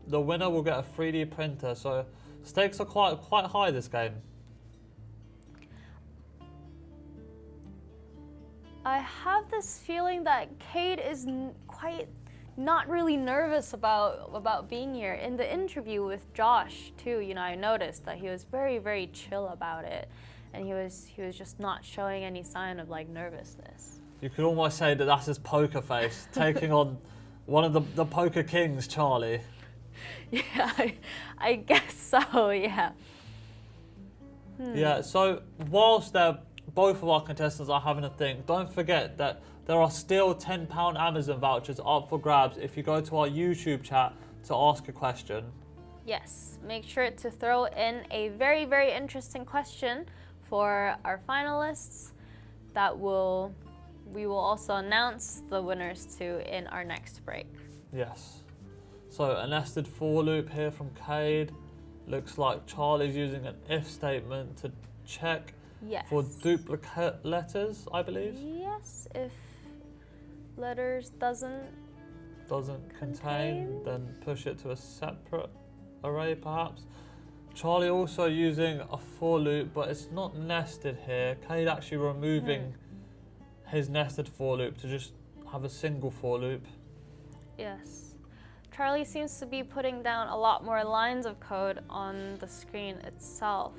The winner will get a 3D printer, so stakes are quite high this game. I have this feeling that Kade is quite not really nervous about being here. In the interview with Josh too, you know, I noticed that he was very, very chill about it, and he was just not showing any sign of like nervousness. You could almost say that that's his poker face, taking on one of the poker kings, Charlie. Yeah, I guess so, yeah. Yeah, so whilst both of our contestants are having a think, don't forget that there are still £10 Amazon vouchers up for grabs if you go to our YouTube chat to ask a question. Yes, make sure to throw in a very, very interesting question for our finalists that we will also announce the winners to in our next break. Yes. So a nested for loop here from Kade. Looks like Charlie's using an if statement to check for duplicate letters, I believe. Yes, if letters doesn't contain, then push it to a separate array perhaps. Charlie also using a for loop, but it's not nested here. Kade actually removing his nested for loop to just have a single for loop. Yes. Charlie seems to be putting down a lot more lines of code on the screen itself.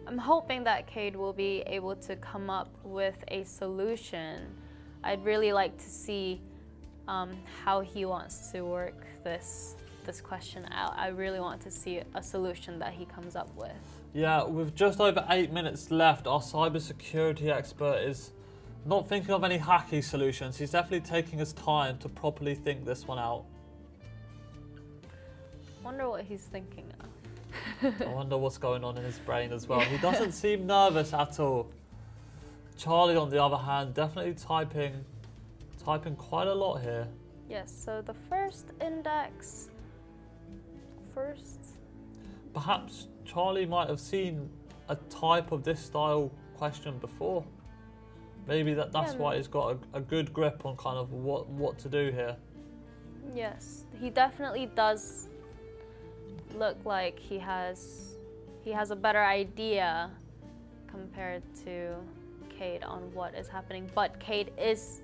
I'm hoping that Kade will be able to come up with a solution. I'd really like to see how he wants to work this question out. I really want to see a solution that he comes up with. Yeah, with just over 8 minutes left, our cybersecurity expert is not thinking of any hacky solutions. He's definitely taking his time to properly think this one out. Wonder what he's thinking of. I wonder what's going on in his brain as well. He doesn't seem nervous at all. Charlie, on the other hand, definitely typing quite a lot here. Yes, so the first index, Perhaps Charlie might have seen a type of this style question before. Maybe that's why he's got a good grip on kind of what to do here. Yes, he definitely does look like he has a better idea compared to Kade on what is happening. But Kade is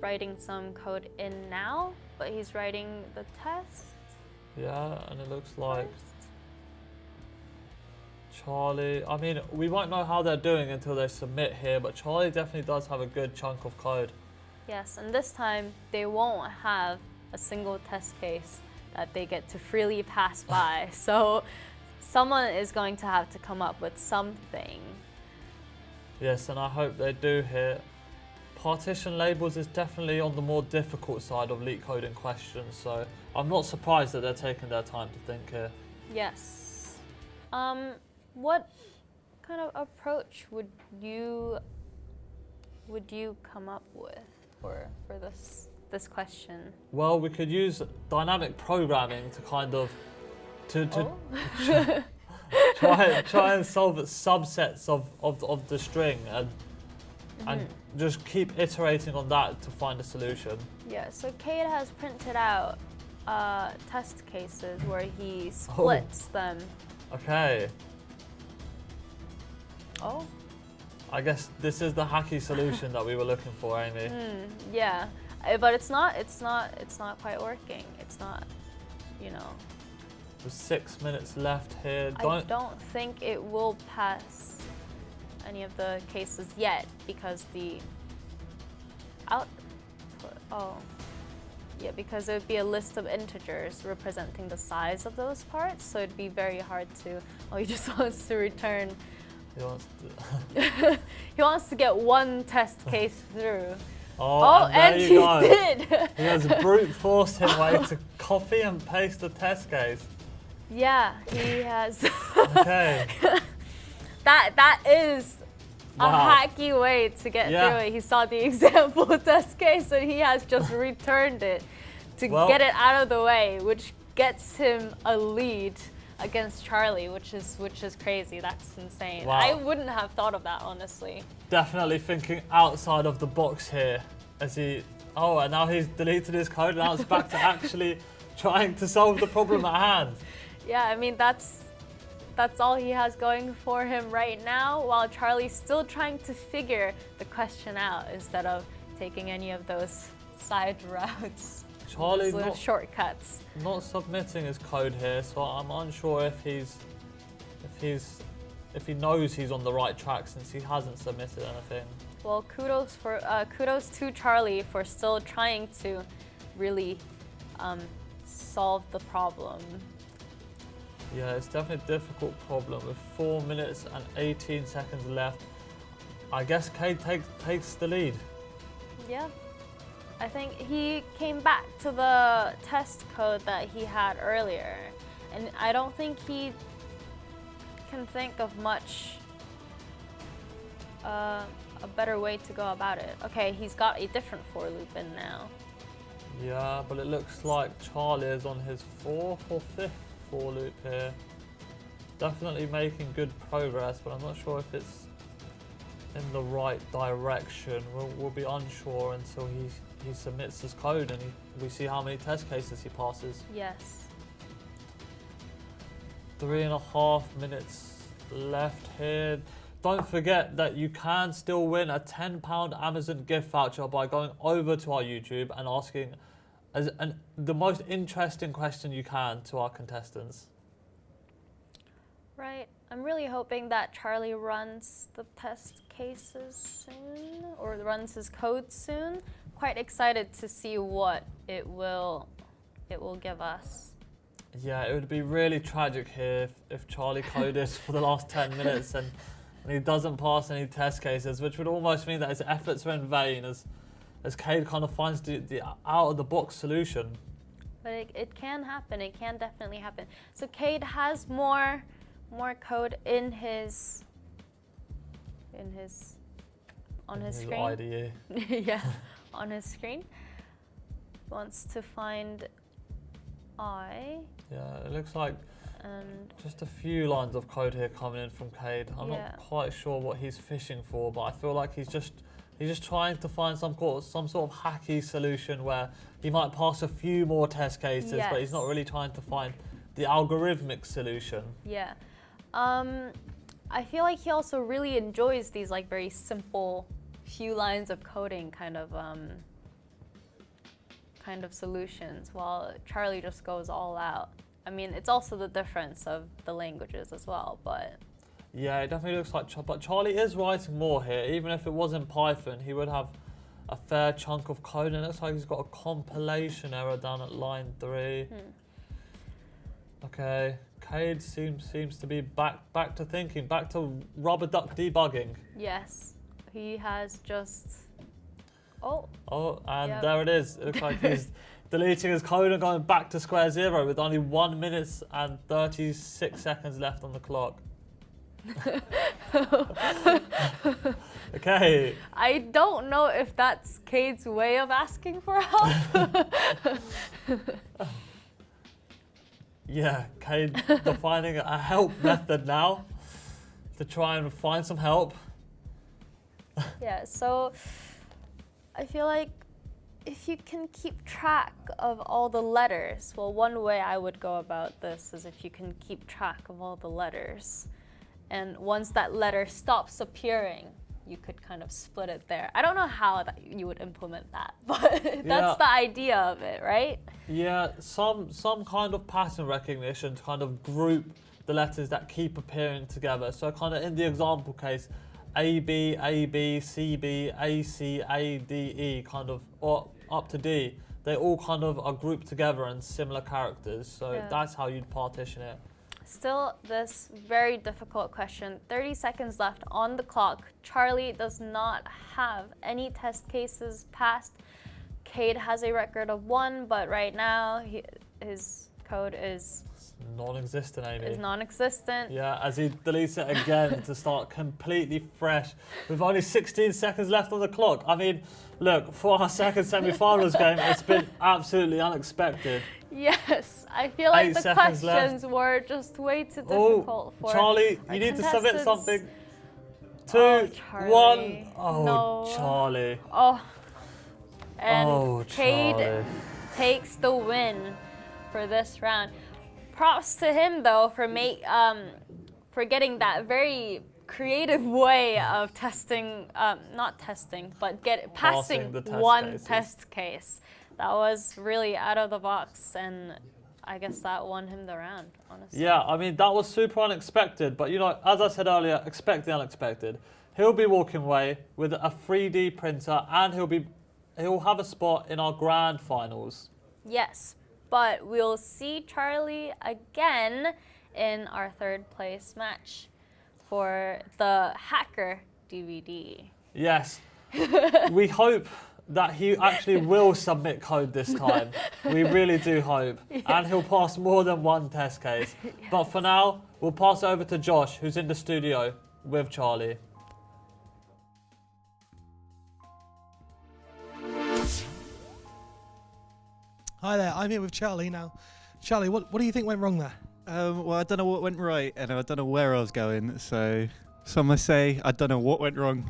writing some code in now, but he's writing the test. Yeah, and it looks like first. Charlie. I mean, we won't know how they're doing until they submit here, but Charlie definitely does have a good chunk of code. Yes, and this time they won't have a single test case that they get to freely pass by. So someone is going to have to come up with something. Yes, and I hope they do here. Partition labels is definitely on the more difficult side of leak coding questions, so I'm not surprised that they're taking their time to think here. Yes. What kind of approach would you come up with for this question? Well, we could use dynamic programming to kind of try and solve subsets of the string and just keep iterating on that to find a solution. Yeah, so Kade has printed out test cases where he splits them. Okay. Oh. I guess this is the hacky solution that we were looking for, Amy. Yeah, but it's not quite working. It's not, you know. There's 6 minutes left here. I don't think it will pass any of the cases yet because the output. Oh, yeah, because it would be a list of integers representing the size of those parts, so it'd be very hard to. Oh, he just wants to return. He wants to. He wants to get one test case through. Oh, and he go. did. He has brute forced him way to copy and paste the test case. Yeah, he has. Okay. That is a Wow. hacky way to get through it. He saw the example test case and he has just returned it to get it out of the way, which gets him a lead against Charlie, which is crazy. That's insane. Wow. I wouldn't have thought of that, honestly. Definitely thinking outside of the box here as he. Oh, and now he's deleted his code and now it's back to actually trying to solve the problem at hand. Yeah, I mean, that's all he has going for him right now, while Charlie's still trying to figure the question out instead of taking any of those side routes. Charlie those shortcuts. Not submitting his code here, so I'm unsure if he knows he's on the right track since he hasn't submitted anything. Well, kudos to Charlie for still trying to really solve the problem. Yeah, it's definitely a difficult problem with 4 minutes and 18 seconds left. I guess Kade takes the lead. Yeah. I think he came back to the test code that he had earlier, and I don't think he can think of much a better way to go about it. Okay, he's got a different for loop in now. Yeah, but it looks like Charlie is on his 4th or 5th for loop here. Definitely making good progress, but I'm not sure if it's in the right direction. We'll be unsure until he submits his code and we see how many test cases he passes. Yes. 3.5 minutes left here. Don't forget that you can still win a £10 Amazon gift voucher by going over to our YouTube and asking the most interesting question you can to our contestants. Right. I'm really hoping that Charlie runs the test cases soon, or runs his code soon. Quite excited to see what it will give us. Yeah, it would be really tragic here if Charlie coded for the last 10 minutes and he doesn't pass any test cases, which would almost mean that his efforts are in vain as Kade kind of finds the out-of-the-box solution. But it can happen. It can definitely happen. So Kade has more code on his screen. IDE. Yeah, on his screen. Wants to find I. Yeah, it looks like just a few lines of code here coming in from Kade. I'm not quite sure what he's fishing for, but I feel like he's just trying to find some sort of hacky solution where he might pass a few more test cases, but he's not really trying to find the algorithmic solution. Yeah. I feel like he also really enjoys these like very simple few lines of coding kind of kind of solutions, while Charlie just goes all out. I mean, it's also the difference of the languages as well, but... Yeah, it definitely looks like... But Charlie is writing more here. Even if it was in Python, he would have a fair chunk of code, and it looks like he's got a compilation error down at line 3. Okay, Kade seems to be back to thinking, back to rubber duck debugging. Yes, he has just... Oh, and yep. there it is. It looks like he's deleting his code and going back to square zero with only 1 minute and 36 seconds left on the clock. Okay. I don't know if that's Kade's way of asking for help. Yeah, Kade defining a help method now to try and find some help. Yeah, so I feel like if you can keep track of all the letters, well, one way I would go about this is if you can keep track of all the letters. And once that letter stops appearing, you could kind of split it there. I don't know how you would implement that, but that's the idea of it, right? Yeah, some kind of pattern recognition to kind of group the letters that keep appearing together. So kind of in the example case, A, B, C, B, A, C, A, D, E, kind of, or up to D. They all kind of are grouped together in similar characters. So that's how you'd partition it. Still, this very difficult question. 30 seconds left on the clock. Charlie does not have any test cases passed. Kade has a record of 1, but right now his code is non-existent, Amy. Is non-existent. Yeah, as he deletes it again to start completely fresh with only 16 seconds left on the clock. I mean, look, for our second semi-finals game, it's been absolutely unexpected. Yes, I feel like the questions left. Were just way too difficult for Charlie, you need to submit something. 2, 1. Oh, no. Charlie. Oh, and Kade takes the win for this round. Props to him though for getting that very creative way of testing, not testing, but passing one test case. That was really out of the box, and I guess that won him the round, honestly. Yeah, I mean, that was super unexpected, but you know, as I said earlier, expect the unexpected. He'll be walking away with a 3D printer, and he'll have a spot in our grand finals. Yes, but we'll see Charlie again in our 3rd place match for the Hacker DVD. Yes, we hope that he actually will submit code this time. We really do hope. Yes. And he'll pass more than 1 test case. Yes. But for now, we'll pass over to Josh, who's in the studio with Charlie. Hi there, I'm here with Charlie now. Charlie, what do you think went wrong there? Well, I don't know what went right, and I don't know where I was going, so some might say I don't know what went wrong.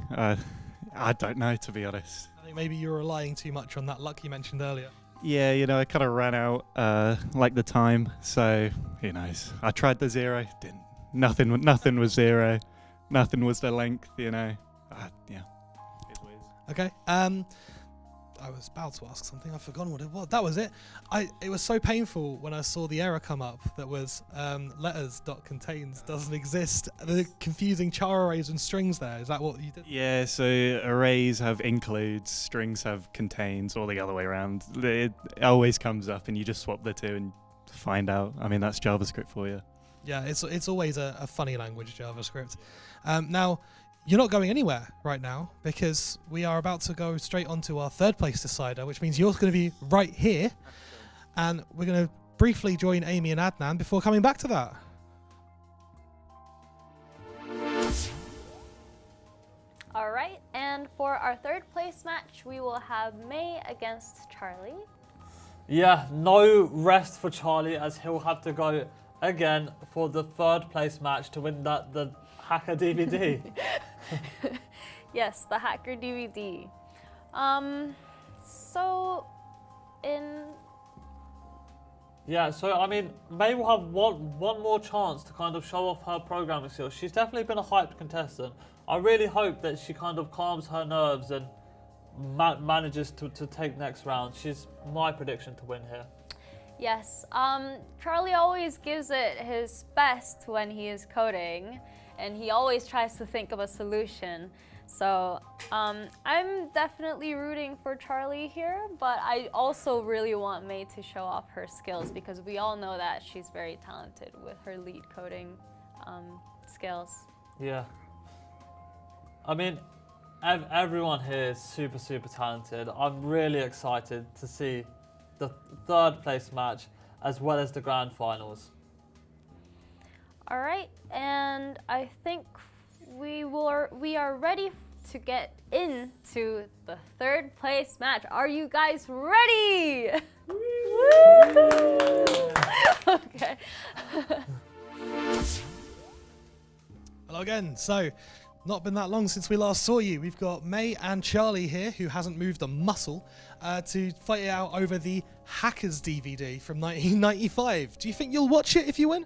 I don't know, to be honest. I think maybe you were relying too much on that luck you mentioned earlier. Yeah, you know, I kind of ran out like the time, so who knows. I tried the 0, didn't. Nothing was 0. Nothing was the length, you know. Yeah. It's weird. Okay. I was about to ask something. I've forgotten what it was. That was it. It was so painful when I saw the error come up that was letters.contains doesn't exist. The confusing char arrays and strings there. Is that what you did? Yeah, so arrays have includes, strings have contains, or the other way around. It always comes up and you just swap the two and find out. I mean, that's JavaScript for you. Yeah, it's always a funny language, JavaScript. Now, you're not going anywhere right now because we are about to go straight onto our 3rd place decider, which means you're going to be right here. And we're going to briefly join Amy and Adnan before coming back to that. All right, and for our 3rd place match, we will have May against Charlie. Yeah, no rest for Charlie as he'll have to go again for the 3rd place match to win the Hacker DVD. Yes, the Hacker DVD. Yeah, so I mean, May will have one more chance to kind of show off her programming skills. She's definitely been a hyped contestant. I really hope that she kind of calms her nerves and manages to take next round. She's my prediction to win here. Yes, Charlie always gives it his best when he is coding, and he always tries to think of a solution. So I'm definitely rooting for Charlie here, but I also really want May to show off her skills because we all know that she's very talented with her lead coding skills. Yeah. I mean, everyone here is super, super talented. I'm really excited to see the third place match as well as the grand finals. All right, and I think we are ready to get into the third place match. Are you guys ready? Okay. Hello again. So, not been that long since we last saw you. We've got May and Charlie here, who hasn't moved a muscle, to fight it out over the Hackers DVD from 1995. Do you think you'll watch it if you win?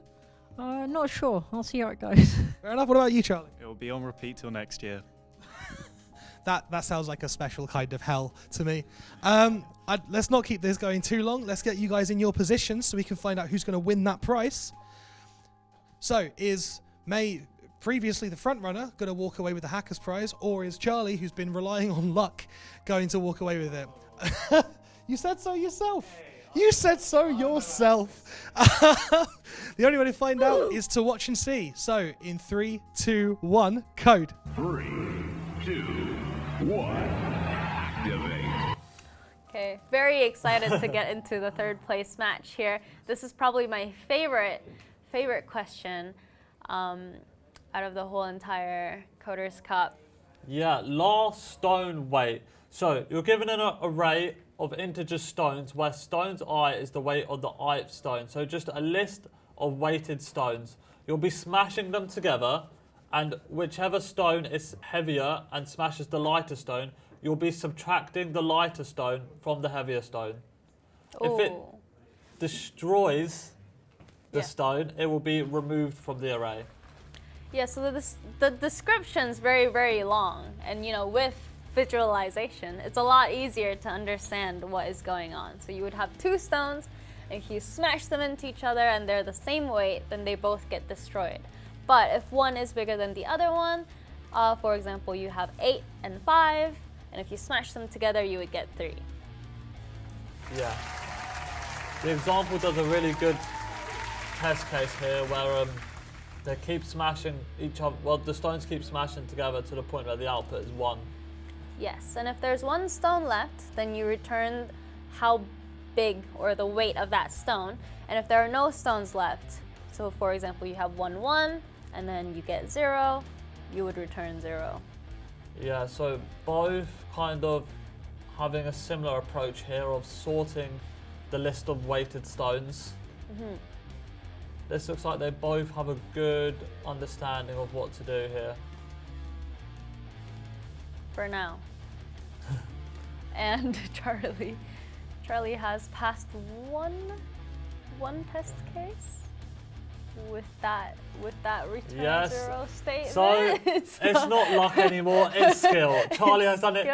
Not sure. I'll see how it goes. Fair enough. What about you, Charlie? It will be on repeat till next year. That sounds like a special kind of hell to me. Let's not keep this going too long. Let's get you guys in your positions so we can find out who's going to win that prize. So, is May, previously the front runner, going to walk away with the Hackers prize, or is Charlie, who's been relying on luck, going to walk away with it? You said so yourself. You said so yourself. The only way to find out is to watch and see. So, in 3, 2, 1, code. 3, 2, 1, activate. Okay, very excited to get into the third place match here. This is probably my favorite question out of the whole entire Coders Cup. Yeah, last stone weight. So you're given an array of integer stones where stone's I is the weight of the ith stone. So just a list of weighted stones. You'll be smashing them together, and whichever stone is heavier and smashes the lighter stone, you'll be subtracting the lighter stone from the heavier stone. Ooh. If it destroys the stone, it will be removed from the array. Yeah, so the description's very, very long, and with visualization, it's a lot easier to understand what is going on. So you would have 2 stones, and if you smash them into each other and they're the same weight, then they both get destroyed. But if one is bigger than the other one, for example, you have 8 and 5, and if you smash them together, you would get 3. Yeah. The example does a really good test case here where they keep smashing each other. Well, the stones keep smashing together to the point where the output is 1. Yes, and if there's 1 stone left, then you return how big or the weight of that stone. And if there are no stones left, so for example, you have 1, 1, and then you get 0, you would return 0. Yeah, so both kind of having a similar approach here of sorting the list of weighted stones. Mm-hmm. This looks like they both have a good understanding of what to do here. For now. And Charlie has passed one test case with that return 0 statement. So it's not luck anymore, it's skill. Charlie has done it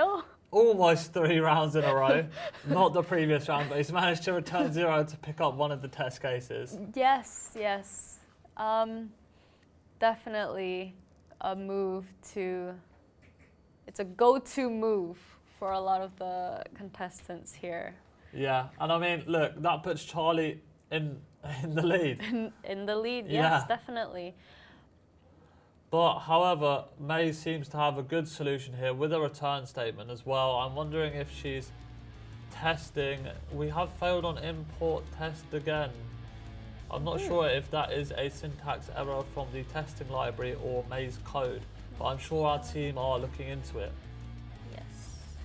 almost 3 rounds in a row. Not the previous round, but he's managed to return 0 to pick up one of the test cases. Yes. Definitely a move to... It's a go-to move for a lot of the contestants here. Yeah, and I mean, look, that puts Charlie in the lead. In the lead, yes, Yeah. definitely. But however, May seems to have a good solution here with a return statement as well. I'm wondering if she's testing. We have failed on import test again. I'm not sure if that is a syntax error from the testing library or May's code, but I'm sure our team are looking into it. Yes.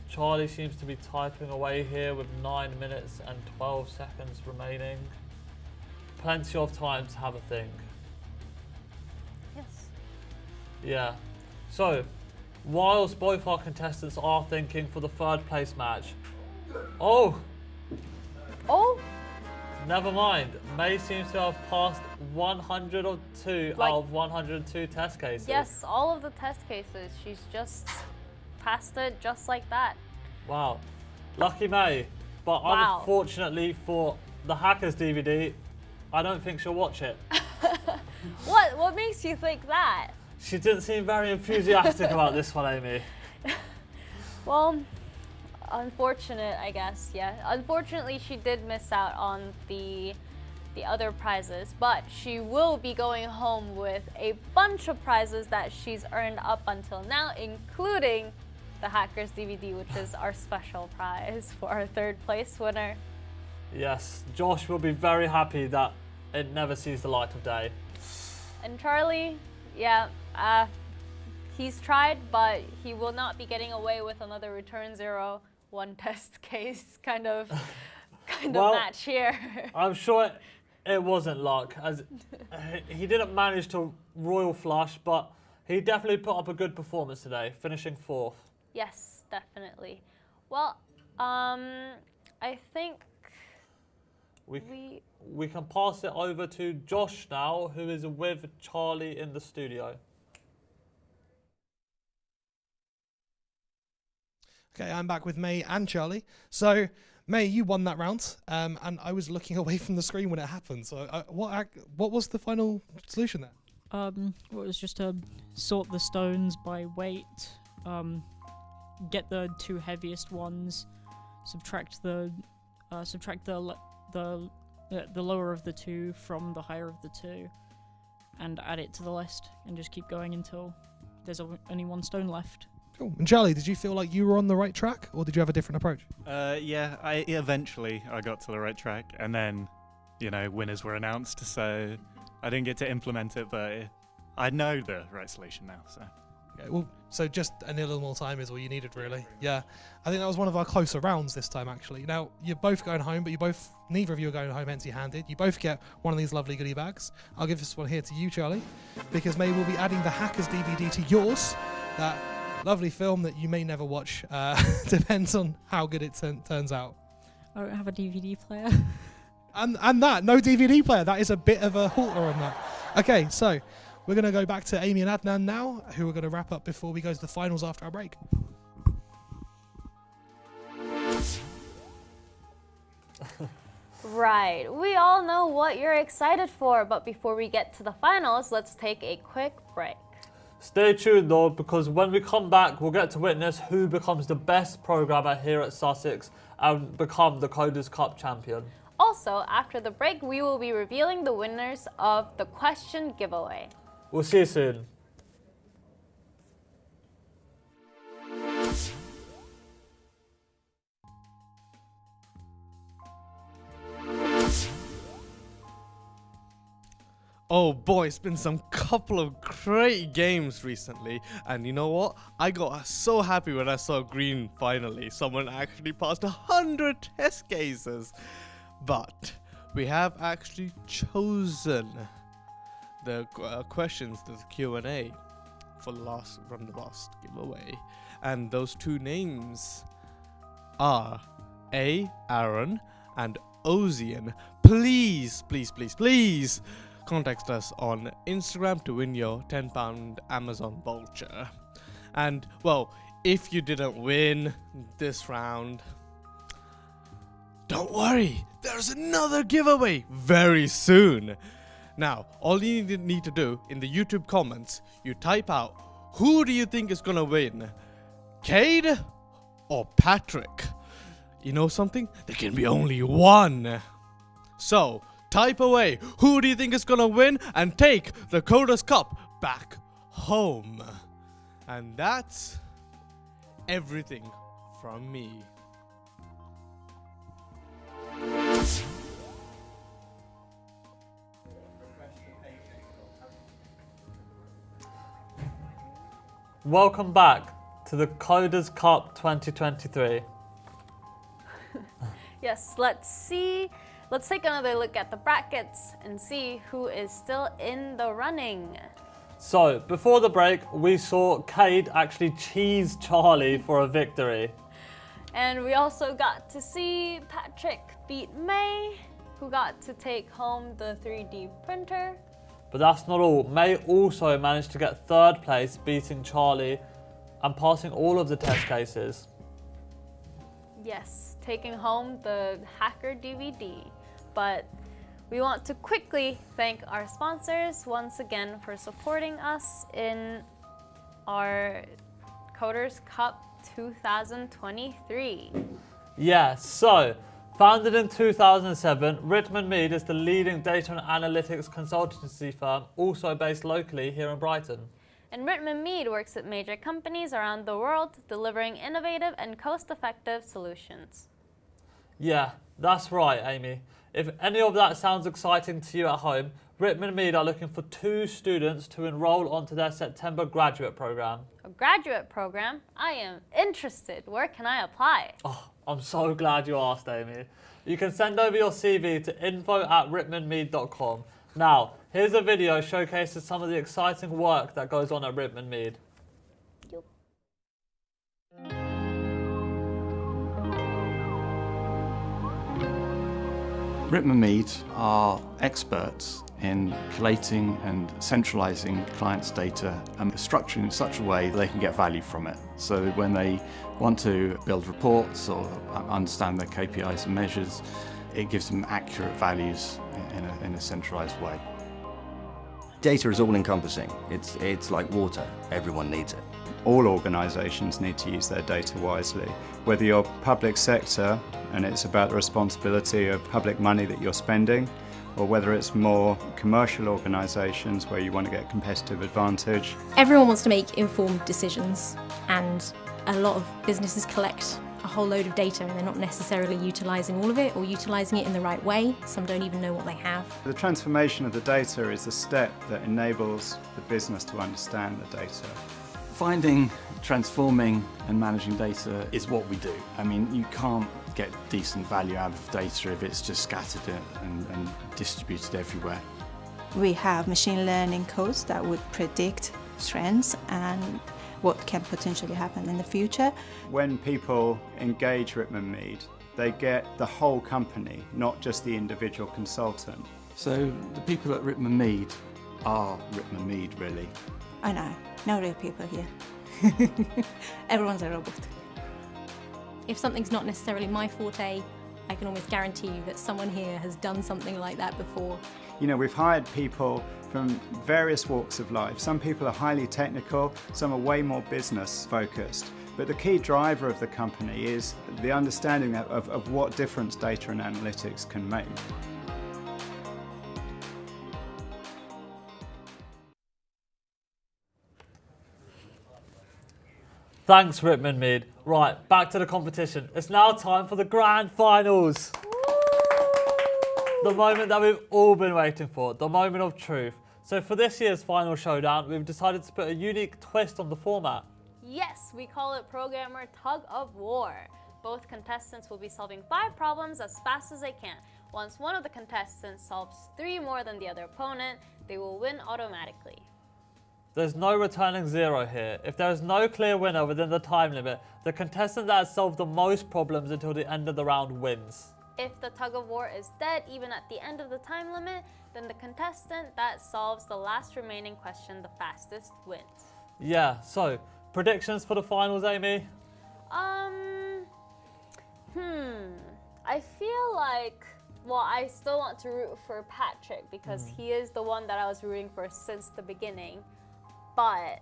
Charlie seems to be typing away here with 9 minutes and 12 seconds remaining. Plenty of time to have a think. Yes. Yeah. So, whilst both our contestants are thinking for the third place match. Oh! Never mind. May seems to have passed 102 out of 102 test cases. Yes, all of the test cases. She's just passed it just like that. Wow. Lucky May. But Wow. unfortunately for the Hackers DVD, I don't think she'll watch it. What makes you think that? She didn't seem very enthusiastic about this one, Amy. Well, unfortunate, I guess. Yeah. Unfortunately, she did miss out on the other prizes, but she will be going home with a bunch of prizes that she's earned up until now, including the Hackers DVD, which is our special prize for our 3rd place winner. Yes, Josh will be very happy that it never sees the light of day. And Charlie, yeah, he's tried, but he will not be getting away with another return 0 one test case kind of match here. I'm sure it wasn't luck, as he didn't manage to royal flush, but he definitely put up a good performance today, finishing 4th. Yes, definitely. Well, I think we can pass it over to Josh now, who is with Charlie in the studio. Okay, I'm back with May and Charlie. So, May, you won that round, and I was looking away from the screen when it happened. So, what was the final solution there? Well, it was just to sort the stones by weight, get the 2 heaviest ones, subtract the lower of the 2 from the higher of the 2, and add it to the list, and just keep going until there's only 1 stone left. Cool. And Charlie, did you feel like you were on the right track, or did you have a different approach? Yeah, eventually I got to the right track, and then, winners were announced, so I didn't get to implement it, but I know the right solution now, so. Okay, well, so just a little more time is all you needed, really. Yeah, I think that was one of our closer rounds this time, actually. Now, you're both going home, but neither of you are going home empty-handed. You both get one of these lovely goodie bags. I'll give this one here to you, Charlie, because maybe we'll be adding the Hackers DVD to yours. That lovely film that you may never watch. Depends on how good it turns out. I don't have a DVD player. And that, no DVD player. That is a bit of a halter on that. Okay, so we're going to go back to Amy and Adnan now, who are going to wrap up before we go to the finals after our break. Right, we all know what you're excited for, but before we get to the finals, let's take a quick break. Stay tuned though, because when we come back, we'll get to witness who becomes the best programmer here at Sussex and become the Coders Cup champion. Also, after the break, we will be revealing the winners of the question giveaway. We'll see you soon. Oh boy, it's been some couple of great games recently, and you know what? I got so happy when I saw green finally. Someone actually passed 100 test cases. But we have actually chosen the questions, the Q&A from the last giveaway. And those 2 names are A. Aaron and Ozian. Please, please, please, please contact us on Instagram to win your £10 Amazon voucher. And, well, if you didn't win this round, don't worry, there's another giveaway very soon. Now, all you need to do in the YouTube comments, you type out, who do you think is gonna win? Kade or Patrick? You know something? There can be only one. So, type away, who do you think is gonna win and take the Coders Cup back home? And that's everything from me. Welcome back to the Coders Cup 2023. Yes, let's take another look at the brackets and see who is still in the running. So, before the break, we saw Kade actually cheese Charlie for a victory. And we also got to see Patrick beat May, who got to take home the 3D printer. But that's not all. May also managed to get 3rd place, beating Charlie and passing all of the test cases. Yes, taking home the Hacker DVD. But we want to quickly thank our sponsors once again for supporting us in our Coders Cup 2023. Yeah, so founded in 2007, Rittman Mead is the leading data and analytics consultancy firm, also based locally here in Brighton. And Rittman Mead works at major companies around the world, delivering innovative and cost-effective solutions. Yeah, that's right, Amy. If any of that sounds exciting to you at home, Rittman Mead are looking for 2 students to enroll onto their September graduate program. A graduate program? I am interested. Where can I apply? Oh, I'm so glad you asked, Amy. You can send over your CV to info@rittmanmead.com. Now, here's a video showcasing some of the exciting work that goes on at Rittman Mead. Rittman Mead are experts in collating and centralising clients' data and structuring in such a way that they can get value from it. So when they want to build reports or understand their KPIs and measures, it gives them accurate values in a centralised way. Data is all-encompassing. It's like water. Everyone needs it. All organisations need to use their data wisely. Whether you're public sector and it's about the responsibility of public money that you're spending, or whether it's more commercial organisations where you want to get competitive advantage. Everyone wants to make informed decisions, and a lot of businesses collect a whole load of data and they're not necessarily utilising all of it or utilising it in the right way. Some don't even know what they have. The transformation of the data is the step that enables the business to understand the data. Finding, transforming and managing data is what we do. I mean, you can't get decent value out of data if it's just scattered and distributed everywhere. We have machine learning codes that would predict trends and what can potentially happen in the future. When people engage Rittman Mead, they get the whole company, not just the individual consultant. So the people at Rittman Mead are Rittman Mead, really. I know, no real people here. Everyone's a robot. If something's not necessarily my forte, I can almost guarantee you that someone here has done something like that before. You know, we've hired people from various walks of life. Some people are highly technical, some are way more business focused. But the key driver of the company is the understanding of what difference data and analytics can make. Thanks, Rittman Mead. Right, back to the competition. It's now time for the grand finals. The moment that we've all been waiting for, the moment of truth. So for this year's final showdown, we've decided to put a unique twist on the format. Yes, we call it Programmer Tug of War. Both contestants will be solving 5 problems as fast as they can. Once one of the contestants solves 3 more than the other opponent, they will win automatically. There's no returning 0 here. If there is no clear winner within the time limit, the contestant that has solved the most problems until the end of the round wins. If the tug of war is dead even at the end of the time limit, then the contestant that solves the last remaining question the fastest wins. Yeah, so predictions for the finals, Amy? I feel like, well, I still want to root for Patrick because he is the one that I was rooting for since the beginning. But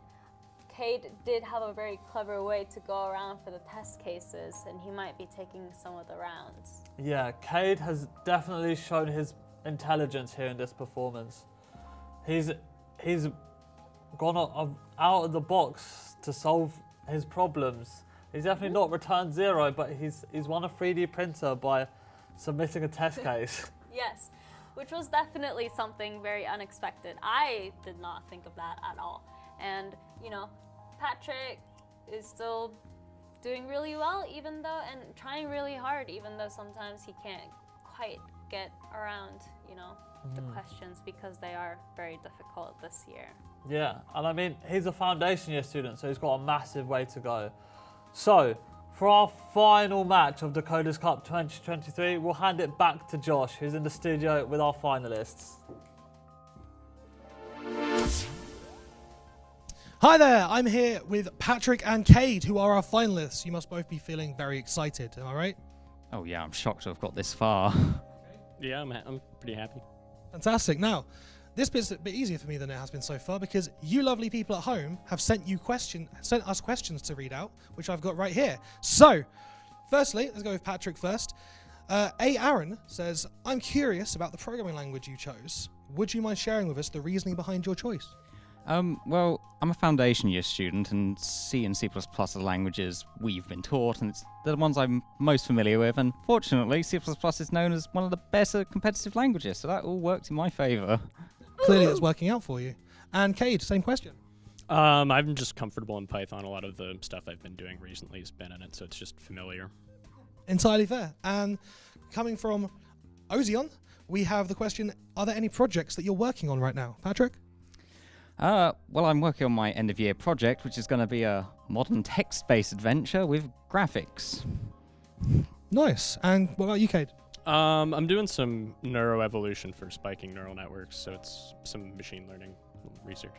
Kade did have a very clever way to go around for the test cases, and he might be taking some of the rounds. Yeah, Kade has definitely shown his intelligence here in this performance. He's gone out of the box to solve his problems. He's definitely not returned 0, but he's won a 3D printer by submitting a test case. Yes, which was definitely something very unexpected. I did not think of that at all. And, you know, Patrick is still doing really well and trying really hard, even though sometimes he can't quite get around, the questions because they are very difficult this year. Yeah, and I mean, he's a foundation year student, so he's got a massive way to go. So, for our final match of the Coders Cup 2023, we'll hand it back to Josh, who's in the studio with our finalists. Hi there, I'm here with Patrick and Kade, who are our finalists. You must both be feeling very excited, am I right? Oh yeah, I'm shocked to have got this far. Yeah, I'm pretty happy. Fantastic. Now, this bit's a bit easier for me than it has been so far because you lovely people at home have sent us questions to read out, which I've got right here. So, firstly, let's go with Patrick first. Aaron says, I'm curious about the programming language you chose. Would you mind sharing with us the reasoning behind your choice? Well, I'm a foundation year student, and C and C++ are the languages we've been taught, and they're the ones I'm most familiar with, and fortunately, C++ is known as one of the better competitive languages, so that all worked in my favour. Clearly it's working out for you. And Kade, same question. I'm just comfortable in Python. A lot of the stuff I've been doing recently has been in it, so it's just familiar. Entirely fair. And coming from Ozion, we have the question, are there any projects that you're working on right now? Patrick? Well, I'm working on my end-of-year project, which is going to be a modern text-based adventure with graphics. Nice. And what about you, Kade? I'm doing some neuroevolution for spiking neural networks, so it's some machine learning research.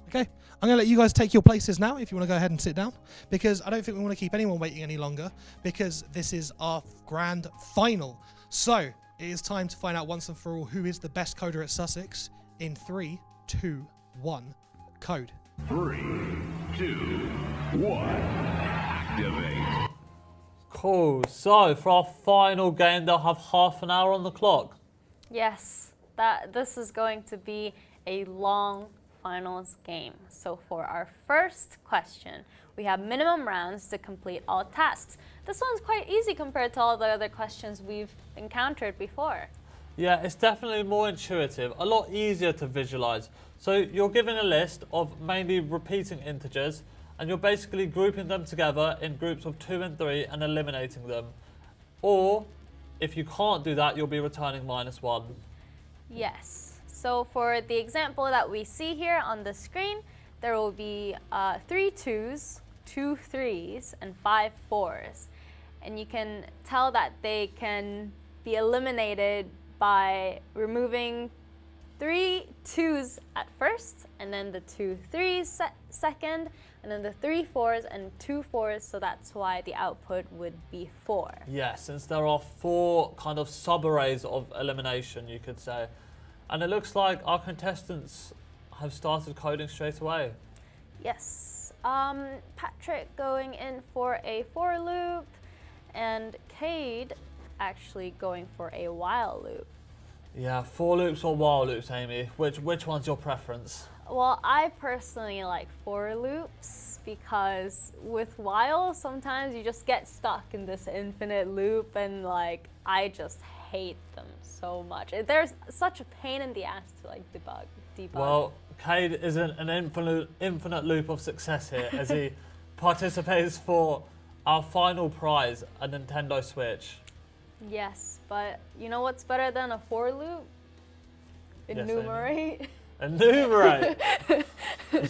Okay, I'm going to let you guys take your places now if you want to go ahead and sit down, because I don't think we want to keep anyone waiting any longer, because this is our grand final. So, it is time to find out once and for all who is the best coder at Sussex in 3, 2, 1, code. 3, 2, 1, activate. Cool. So for our final game, they'll have half an hour on the clock. Yes, this is going to be a long finals game. So for our first question, we have minimum rounds to complete all tasks. This one's quite easy compared to all the other questions we've encountered before. Yeah, it's definitely more intuitive, a lot easier to visualize. So you're given a list of mainly repeating integers, and you're basically grouping them together in groups of 2 and 3 and eliminating them. Or, if you can't do that, you'll be returning -1. Yes. So for the example that we see here on the screen, there will be 3 2s, 2 3s, and 5 4s. And you can tell that they can be eliminated by removing 3 2s at first, and then the 2 3s second, and then the 3 4s and 2 4s, so that's why the output would be 4. Yeah, since there are 4 kind of sub-arrays of elimination, you could say. And it looks like our contestants have started coding straight away. Yes. Patrick going in for a for loop, and Kade actually going for a while loop. Yeah, for loops or while loops, Amy? Which one's your preference? Well, I personally like for loops because with while, sometimes you just get stuck in this infinite loop, and like I just hate them so much. There's such a pain in the ass to like debug. Well, Kade is an infinite loop of success here as he participates for our final prize, a Nintendo Switch. Yes, but you know what's better than a for loop? Enumerate. Enumerate.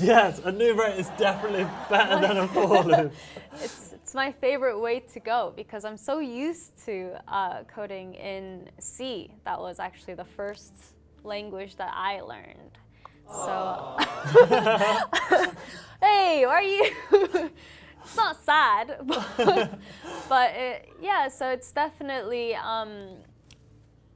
Yes, enumerate is definitely better than a for loop. It's my favorite way to go because I'm so used to coding in C. That was actually the first language that I learned. So, hey, why are you? It's not sad, but yeah. So it's definitely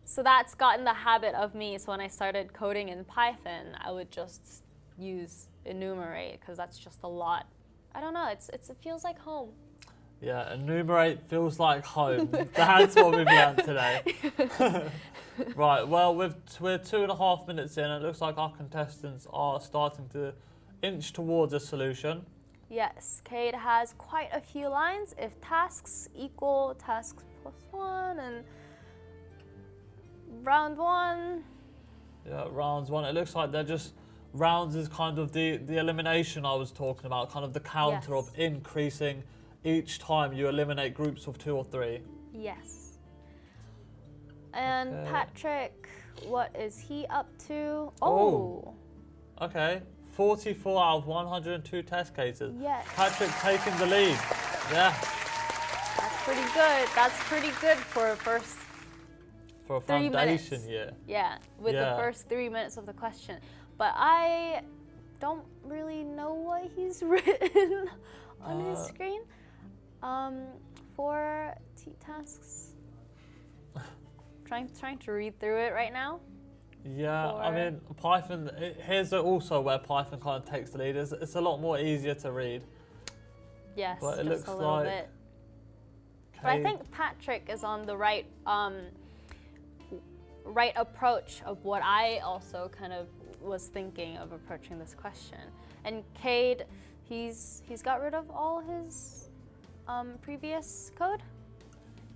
so that's gotten the habit of me. So when I started coding in Python, I would just use enumerate because that's just a lot. I don't know. It feels like home. Yeah, enumerate feels like home. That's what we've learned today. Right, well, we're 2.5 minutes in, and it looks like our contestants are starting to inch towards a solution. Yes, Kade has quite a few lines. If tasks equal tasks +1 and round 1. Yeah, rounds 1. It looks like they're just rounds is kind of the elimination I was talking about, kind of the counter of increasing each time you eliminate groups of 2 or 3. Yes. And Okay. Patrick, what is he up to? Oh. Okay, 44 out of 102 test cases. Yes. Patrick taking the lead. Yeah. That's pretty good. That's pretty good for a first For a 3 foundation minutes. year. Yeah, with the Yeah. first 3 minutes of the question. But I don't really know what he's written on his screen. 4 tasks. Trying to read through it right now. Yeah, I mean, Python, here's also where Python kind of takes the lead. It's a lot more easier to read. Yes, but it just looks a little like bit. But I think Patrick is on the right right approach of what I also kind of was thinking of approaching this question. And Kade, he's got rid of all his previous code.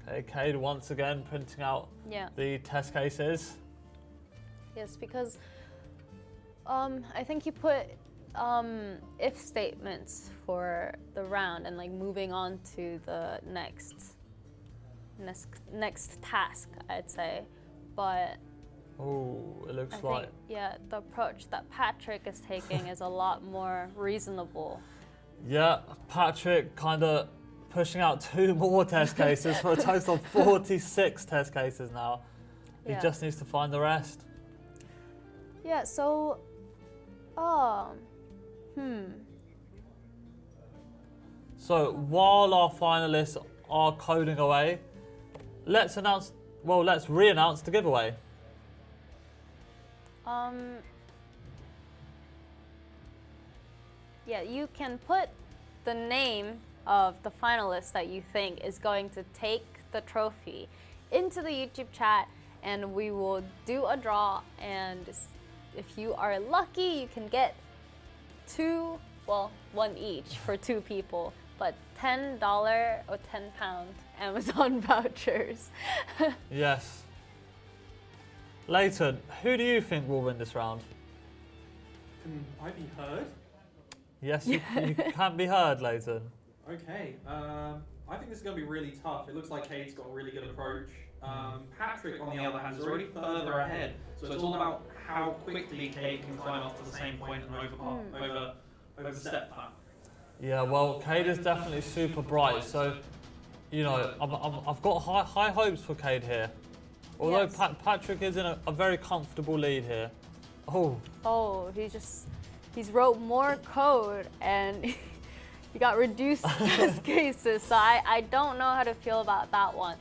Okay, Kade once again printing out the test cases. Yes, because I think he put if statements for the round and like moving on to the next task, I'd say. But it looks I like think, the approach that Patrick is taking is a lot more reasonable. Yeah, Patrick kind of pushing out 2 more test cases for a total of 46 test cases now. He just needs to find the rest. Yeah, so So while our finalists are coding away, let's re-announce the giveaway. Yeah, you can put the name of the finalist that you think is going to take the trophy into the YouTube chat, and we will do a draw, and if you are lucky, you can get 2, well, 1 each for 2 people, but $10 or £10 Amazon vouchers. Yes. Layton, who do you think will win this round? Can I be heard? Yes, you can be heard, Layton. Okay, I think this is going to be really tough. It looks like Kade's got a really good approach. Patrick, on the other hand, is already further ahead. So it's all about how quickly Kade can climb up to the same point and overstep that. Yeah, well, Kade is definitely super bright. So, you know, I've got high hopes for Kade here. Although Patrick is in a very comfortable lead here. He's wrote more code and he got reduced test cases, so I don't know how to feel about that one.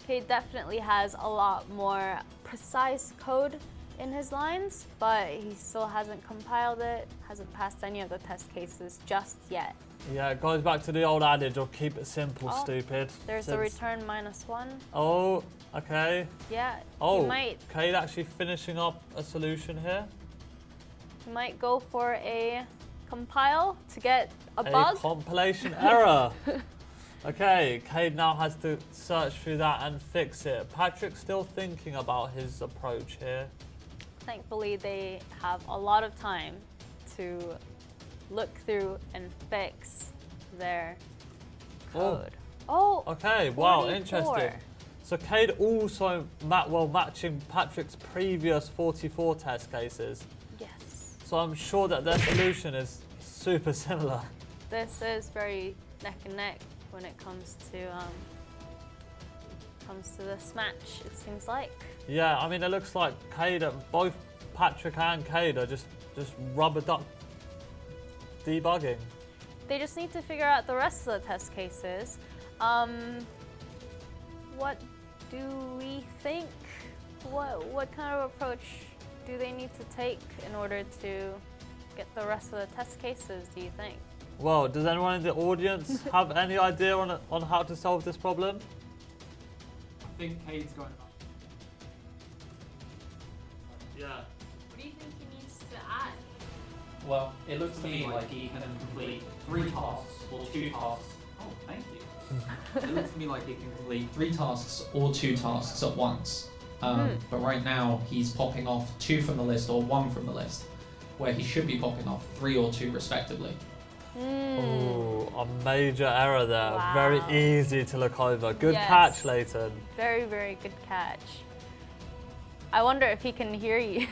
Kade definitely has a lot more precise code in his lines, but he still hasn't compiled it, hasn't passed any of the test cases just yet. Yeah, it goes back to the old adage of keep it simple, stupid. There's the return -1. Oh, okay. Yeah, oh, he might. Kade actually finishing up a solution here. He might go for a compile to get a bug. Compilation error. Okay, Kade now has to search through that and fix it. Patrick's still thinking about his approach here. Thankfully, they have a lot of time to look through and fix their code. Oh, okay, wow, 44. interesting. So Kade also matching Patrick's previous 44 test cases. Yes. So I'm sure that their solution is super similar. This is very neck and neck when it comes to this match, it seems like. Yeah, I mean, it looks like Kade, both Patrick and Kade are just rubber duck debugging. They just need to figure out the rest of the test cases. What do we think? What kind of approach do they need to take in order to get the rest of the test cases, do you think? Well, does anyone in the audience have any idea on how to solve this problem? I think Kade's going up. Yeah. What do you think he needs to add? Well, it looks to me like he can complete 3 tasks or 2 tasks. Oh, thank you. It looks to me like he can complete 3 tasks or 2 tasks at once. But right now, he's popping off 2 from the list or 1 from the list, where he should be popping off 3 or 2 respectively. Oh, a major error there. Wow. Very easy to look over. Good Yes. catch, Layton. Very, very good catch. I wonder if he can hear you.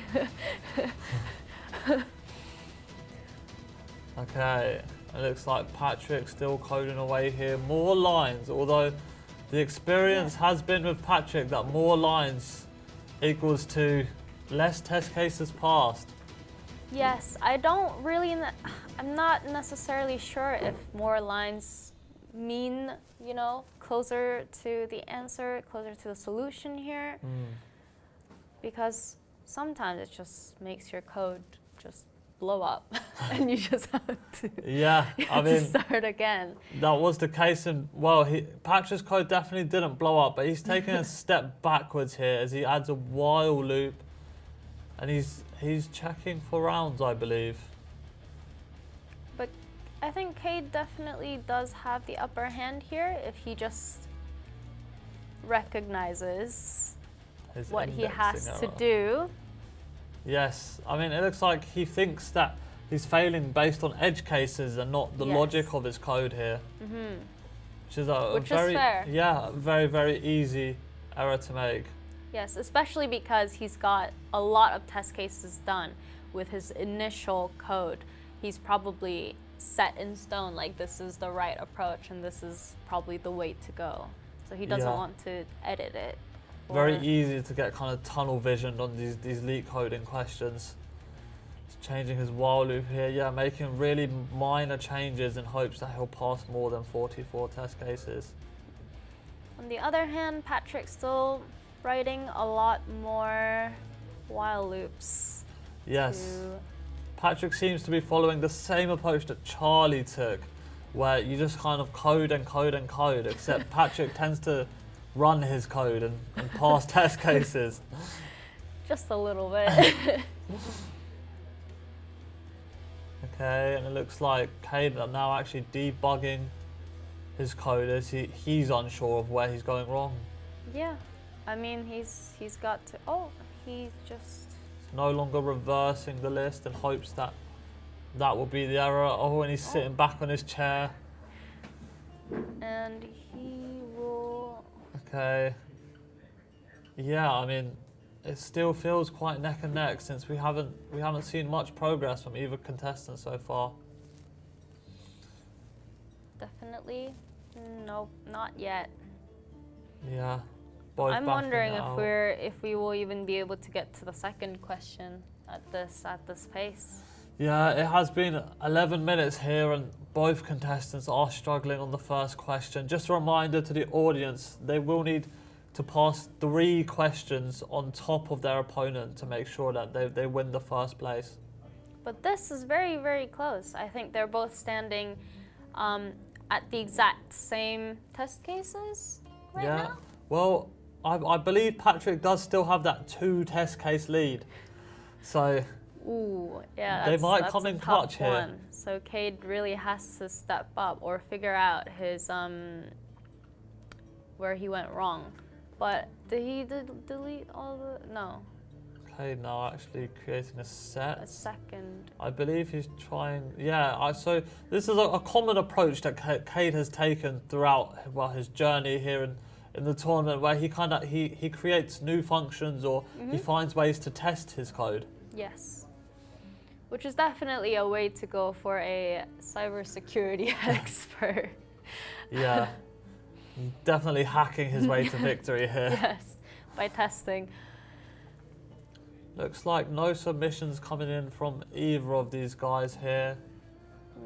Okay, it looks like Patrick's still coding away here. More lines, although the experience has been with Patrick that more lines equals to less test cases passed. Yes, I don't really, I'm not necessarily sure if more lines mean, you know, closer to the answer, closer to the solution here. Because sometimes it just makes your code just blow up and you just have to, start again. That was the case, and well, Patrick's code definitely didn't blow up, but he's taking a step backwards here as he adds a while loop, and he's checking for rounds, I believe. But I think Kade definitely does have the upper hand here if he just recognizes what he has to do. Yes, I mean, it looks like he thinks that he's failing based on edge cases and not the logic of his code here. Which is a very, fair. Yeah, very, very easy error to make. Yes, especially because he's got a lot of test cases done with his initial code. He's probably set in stone, like this is the right approach and this is probably the way to go. So he doesn't want to edit it. Very easy to get kind of tunnel visioned on these leak coding questions. He's changing his while loop here, making really minor changes in hopes that he'll pass more than 44 test cases. On the other hand, Patrick's still writing a lot more while loops. Yes. Patrick seems to be following the same approach that Charlie took, where you just kind of code and code and code, except Patrick tends to run his code and pass test cases. Just a little bit. Okay, and it looks like Kade are now actually debugging his code as he's unsure of where he's going wrong. Yeah, I mean he's got to. He just no longer reversing the list and hopes that that will be the error. When he's sitting back on his chair. And he will. Okay. Yeah, I mean, it still feels quite neck and neck since we haven't seen much progress from either contestant so far. Definitely, nope, not yet. Yeah, both. I'm wondering if we will even be able to get to the second question at this pace. Yeah, it has been 11 minutes here and both contestants are struggling on the first question. Just a reminder to the audience, they will need to pass 3 questions on top of their opponent to make sure that they win the first place. But this is very, very close. I think they're both standing at the exact same test cases right now. Well, I believe Patrick does still have that 2 test case lead. So ooh, yeah, they might that's come in a clutch tough here. one. So Kade really has to step up or figure out his where he went wrong. But did he delete all the? No. Okay, now actually creating a set. A second. I believe he's trying. Yeah, so this is a common approach that Kade has taken throughout his journey here in the tournament, where he creates new functions or he finds ways to test his code. Yes. Which is definitely a way to go for a cybersecurity expert. Yeah. Definitely hacking his way to victory here. Yes, by testing. Looks like no submissions coming in from either of these guys here.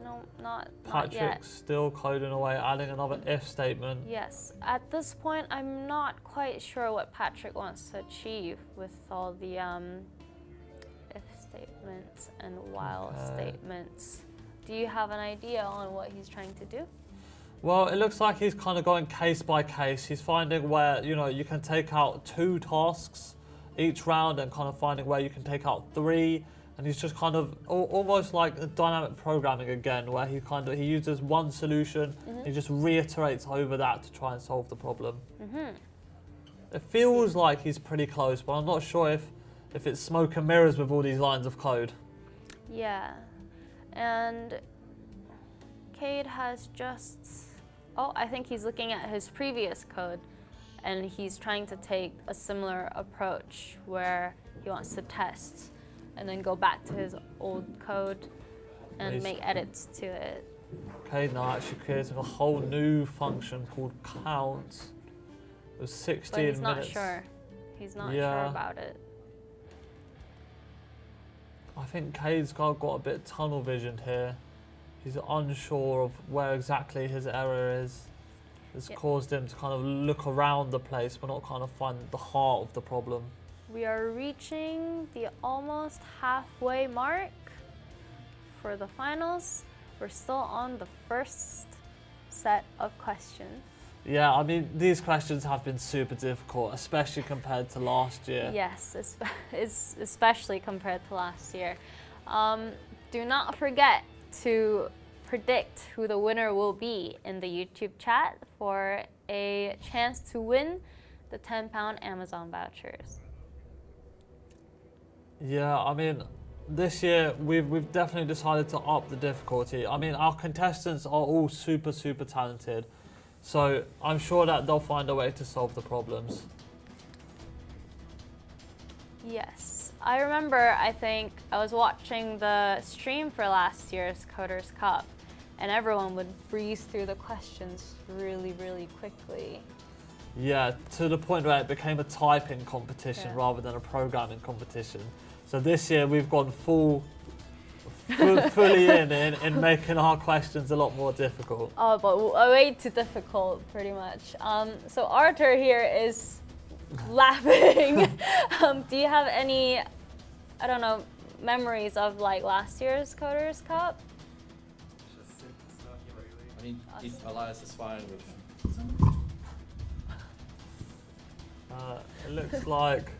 No, not yet. Patrick's still coding away, adding another if statement. Yes, at this point, I'm not quite sure what Patrick wants to achieve with all the if statements and while statements. Do you have an idea on what he's trying to do? Well, it looks like he's kind of going case by case. He's finding where, you can take out 2 tasks each round and kind of finding where you can take out 3. And he's just kind of almost like dynamic programming again, where he uses one solution, he just reiterates over that to try and solve the problem. It feels like he's pretty close, but I'm not sure if it's smoke and mirrors with all these lines of code. Yeah, and Kade has just... I think he's looking at his previous code and he's trying to take a similar approach where he wants to test and then go back to his old code and make edits to it. Okay, now actually creating a whole new function called count. It was 16 but he's not minutes. sure. He's not sure about it. I think Kade's got a bit tunnel visioned here. He's unsure of where exactly his error is. It's caused him to kind of look around the place but not kind of find the heart of the problem. We are reaching the almost halfway mark for the finals. We're still on the first set of questions. Yeah, I mean, these questions have been super difficult, especially compared to last year. Yes, especially compared to last year. Do not forget to predict who the winner will be in the YouTube chat for a chance to win the £10 Amazon vouchers. Yeah, I mean, this year we've definitely decided to up the difficulty. I mean, our contestants are all super talented, so I'm sure that they'll find a way to solve the problems. Yes, I remember, I think I was watching the stream for last year's Coders Cup, and everyone would breeze through the questions really quickly. Yeah, to the point where it became a typing competition rather than a programming competition. So this year we've gone fully in making our questions a lot more difficult. Oh, but way too difficult, pretty much. So Artur here is laughing. Do you have any, I don't know, memories of like last year's Coders Cup? Just simple stuff, really. I mean, if Elias is fine with. It looks like.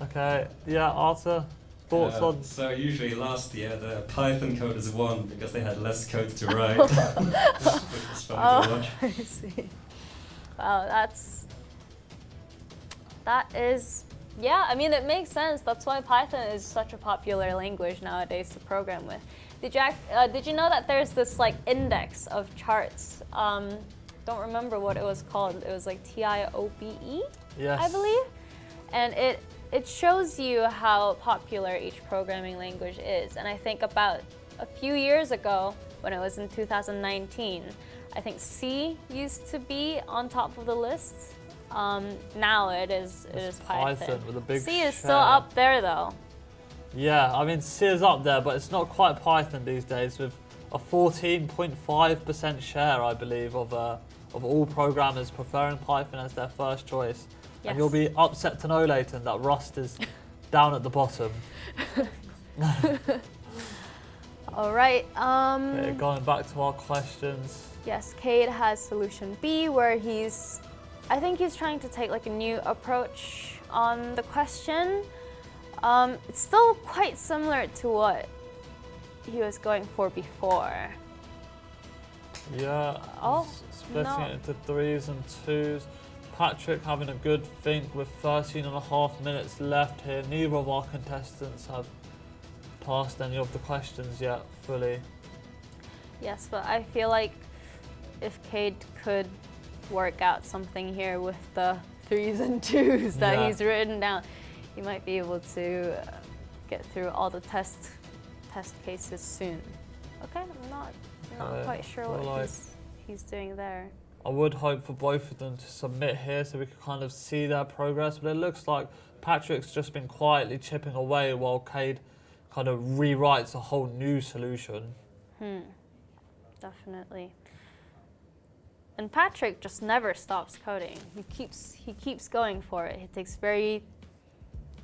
Okay, yeah, Artur, thoughts on. So usually last year the Python coders won because they had less code to write. Which was fun to watch. I see. Wow, that is, yeah, I mean, it makes sense. That's why Python is such a popular language nowadays to program with. Did you know that there's this like index of charts? Don't remember what it was called. It was like TIOBE, yes. I believe. And it shows you how popular each programming language is. And I think about a few years ago, when it was in 2019, I think C used to be on top of the list. Now it is Python. With a big C is share. still up there though. Yeah, I mean, C is up there, but it's not quite Python these days, with a 14.5% share, I believe, of all programmers preferring Python as their first choice. Yes. And you'll be upset to know, Layton, that Rust is down at the bottom. All right. Okay, going back to our questions. Yes, Kade has solution B, where I think he's trying to take like a new approach on the question. It's still quite similar to what he was going for before. Yeah, splitting it into 3s and 2s. Patrick having a good think with 13.5 minutes left here. Neither of our contestants have passed any of the questions yet fully. Yes, but I feel like if Kade could work out something here with the 3s and 2s that he's written down, he might be able to get through all the test cases soon. Okay, I'm not quite sure what he's doing there. I would hope for both of them to submit here so we can kind of see their progress, but it looks like Patrick's just been quietly chipping away while Kade kind of rewrites a whole new solution. Definitely. And Patrick just never stops coding. He keeps going for it. It takes very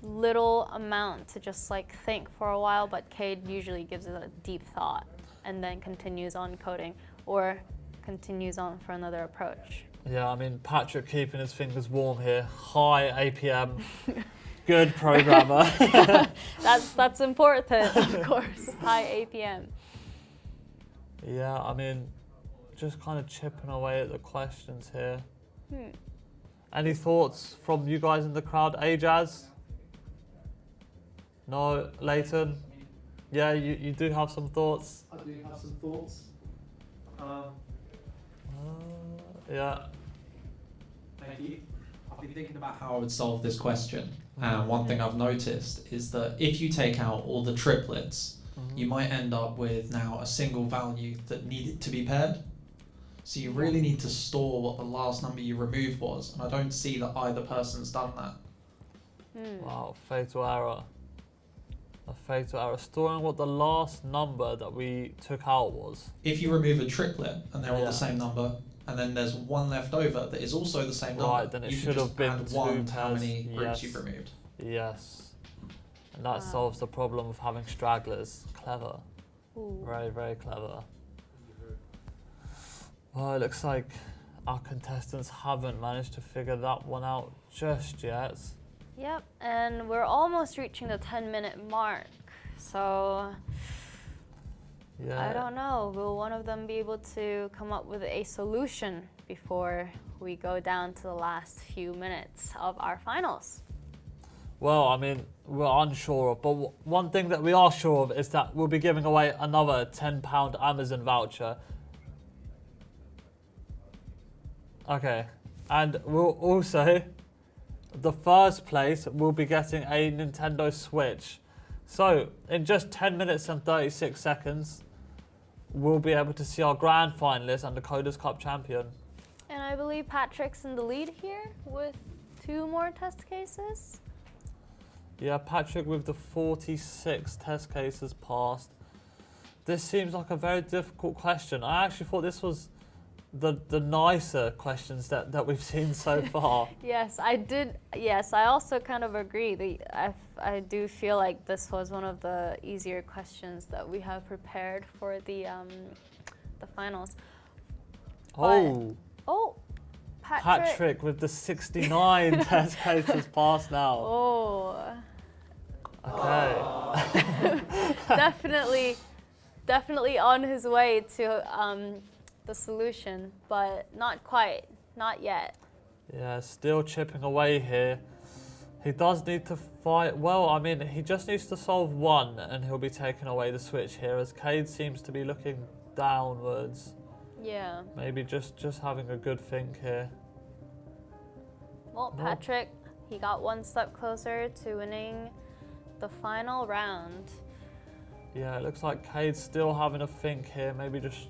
little amount to just like think for a while, but Kade usually gives it a deep thought and then continues on coding or continues on for another approach. Yeah, I mean, Patrick keeping his fingers warm here. High APM, good programmer. That's important, of course. High APM. Yeah, I mean, just kind of chipping away at the questions here. Any thoughts from you guys in the crowd? Ajaz? No? Layton? Yeah, you do have some thoughts? I do have some thoughts. Yeah. Thank you. I've been thinking about how I would solve this question. And one thing I've noticed is that if you take out all the triplets, you might end up with now a single value that needed to be paired. So you really need to store what the last number you removed was. And I don't see that either person's done that. Wow, fatal error. A fatal error. Storing what the last number that we took out was. If you remove a triplet and they're all Yeah. the same number, and then there's one left over that is also the same number, Right, then it you can should just have been add 2 one to how pairs. many groups Yes. you've removed. Yes. And that solves the problem of having stragglers. Clever. Ooh. Very, very clever. Well, it looks like our contestants haven't managed to figure that one out just yet. Yep, and we're almost reaching the 10-minute mark. So Yeah. I don't know. Will one of them be able to come up with a solution before we go down to the last few minutes of our finals? Well, I mean, we're unsure of, but one thing that we are sure of is that we'll be giving away another £10 Amazon voucher. Okay, and we'll also, the first place will be getting a Nintendo Switch. So, in just 10 minutes and 36 seconds, we'll be able to see our grand finalist and the Coders Cup champion. And I believe Patrick's in the lead here with 2 more test cases. Yeah, Patrick with the 46 test cases passed. This seems like a very difficult question. I actually thought this was the nicer questions that we've seen so far. Yes, I did. Yes, I also kind of agree. I do feel like this was one of the easier questions that we have prepared for the finals. Oh. Oh, Patrick with the 69 test cases passed now. Oh. Okay. definitely on his way to the solution, but not quite, not yet. Yeah, still chipping away here. He does need to fight. Well, I mean, he just needs to solve one and he'll be taking away the switch here as Kade seems to be looking downwards. Yeah. Maybe just having a good think here. Well, Patrick, he got one step closer to winning the final round. Yeah, it looks like Kade's still having a think here. Maybe just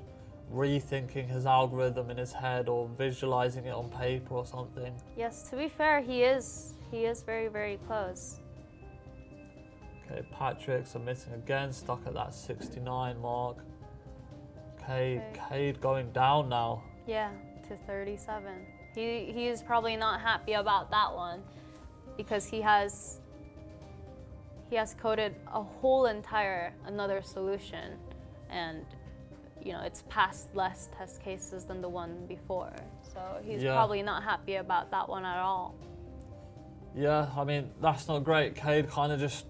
rethinking his algorithm in his head or visualizing it on paper or something. Yes, to be fair, he is very, very close. Okay, Patrick submitting again, stuck at that 69 mark. Kade going down now. Yeah, to 37. He is probably not happy about that one because he has coded a whole another solution, and you know, it's passed less test cases than the one before. So he's probably not happy about that one at all. Yeah, I mean, that's not great. Kade kind of just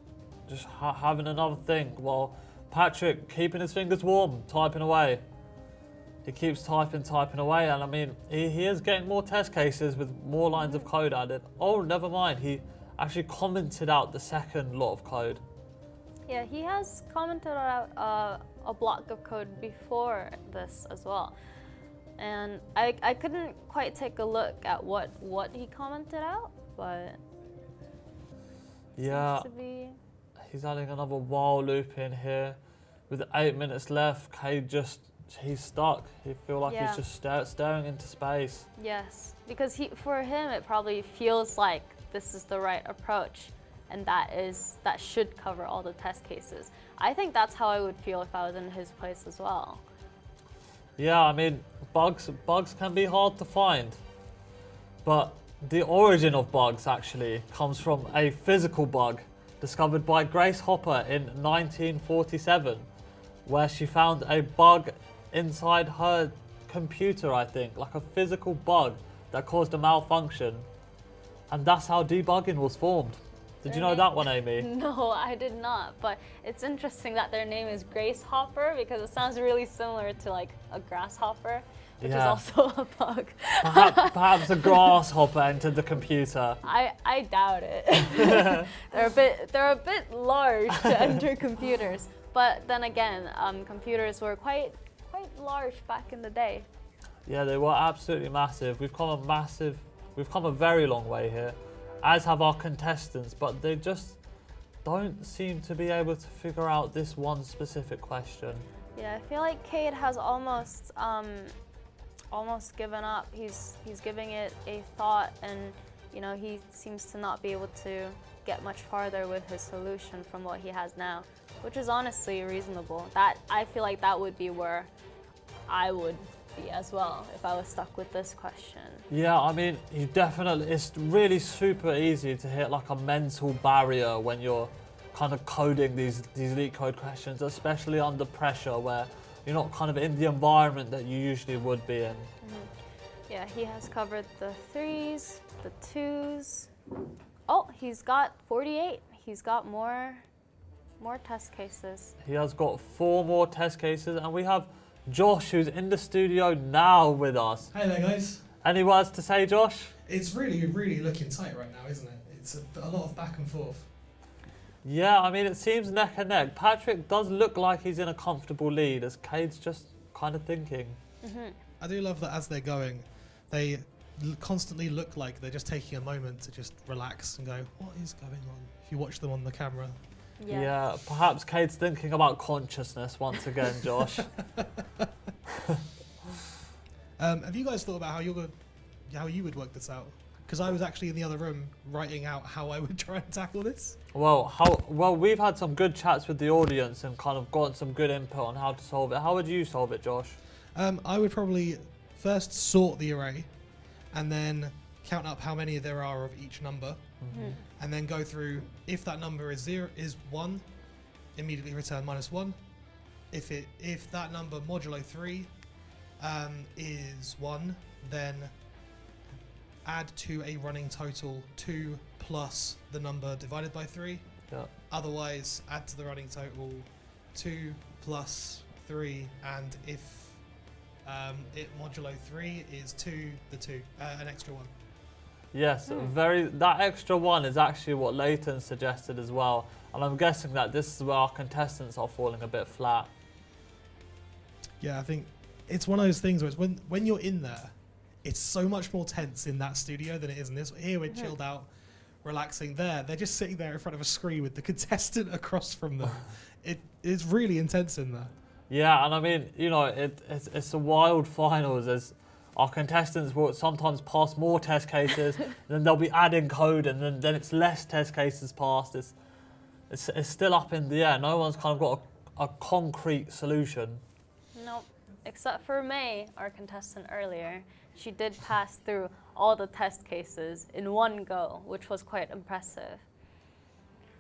having another think while Patrick keeping his fingers warm, typing away. He keeps typing away, and I mean, he is getting more test cases with more lines of code added. Oh, never mind. He actually commented out the second lot of code. Yeah, he has commented out a block of code before this as well. And I couldn't quite take a look at what he commented out, but yeah, seems to be... he's adding another while loop in here. With 8 minutes left, Kade he's stuck. He feels like he's just staring into space. Yes, because for him it probably feels like this is the right approach, and that should cover all the test cases. I think that's how I would feel if I was in his place as well. Yeah, I mean, bugs can be hard to find, but the origin of bugs actually comes from a physical bug discovered by Grace Hopper in 1947, where she found a bug inside her computer, I think, like a physical bug that caused a malfunction. And that's how debugging was formed. Did you know that one, Amy? No, I did not, but it's interesting that their name is Grace Hopper because it sounds really similar to like a grasshopper, which is also a bug. Perhaps a grasshopper entered the computer. I doubt it. they're a bit large to enter computers, but then again, computers were quite large back in the day. Yeah, they were absolutely massive. We've come a very long way here, as have our contestants, but they just don't seem to be able to figure out this one specific question. Yeah, I feel like Kade has almost given up. He's giving it a thought, and you know, he seems to not be able to get much farther with his solution from what he has now, which is honestly reasonable. That I feel like that would be where I would be as well if I was stuck with this question. Yeah, I mean, you definitely, it's really super easy to hit like a mental barrier when you're kind of coding these leak code questions, especially under pressure where you're not kind of in the environment that you usually would be in. Yeah, he has covered the 3s, the 2s. Oh, he's got 48. He's got more test cases. He has got 4 more test cases, and we have Josh, who's in the studio now with us. Hey there, guys. Any words to say, Josh? It's really, really looking tight right now, isn't it? It's a lot of back and forth. Yeah, I mean, it seems neck and neck. Patrick does look like he's in a comfortable lead, as Kade's just kind of thinking. I do love that as they're going, they constantly look like they're just taking a moment to just relax and go, what is going on? If you watch them on the camera. Yeah, perhaps Kade's thinking about consciousness once again, Josh. Have you guys thought about how you would work this out? Because I was actually in the other room writing out how I would try and tackle this. Well, we've had some good chats with the audience and kind of gotten some good input on how to solve it. How would you solve it, Josh? I would probably first sort the array and then count up how many there are of each number, and then go through, if that number is 1, immediately return -1. If that number modulo 3 is 1, then add to a running total 2 plus the number divided by 3. Yeah. Otherwise, add to the running total 2 plus 3, and if it modulo 3 is 2, an extra 1. Yes, that extra 1 is actually what Layton suggested as well, and I'm guessing that this is where our contestants are falling a bit flat. Yeah, I think it's one of those things where it's when you're in there, it's so much more tense in that studio than it is in this. Here we're chilled out, relaxing. They're just sitting there in front of a screen with the contestant across from them. It's really intense in there. Yeah, and I mean, you know, it's a wild finals as our contestants will sometimes pass more test cases, then they'll be adding code, and then it's less test cases passed. It's still up in the air. No one's kind of got a concrete solution. Nope, except for May, our contestant earlier. She did pass through all the test cases in one go, which was quite impressive.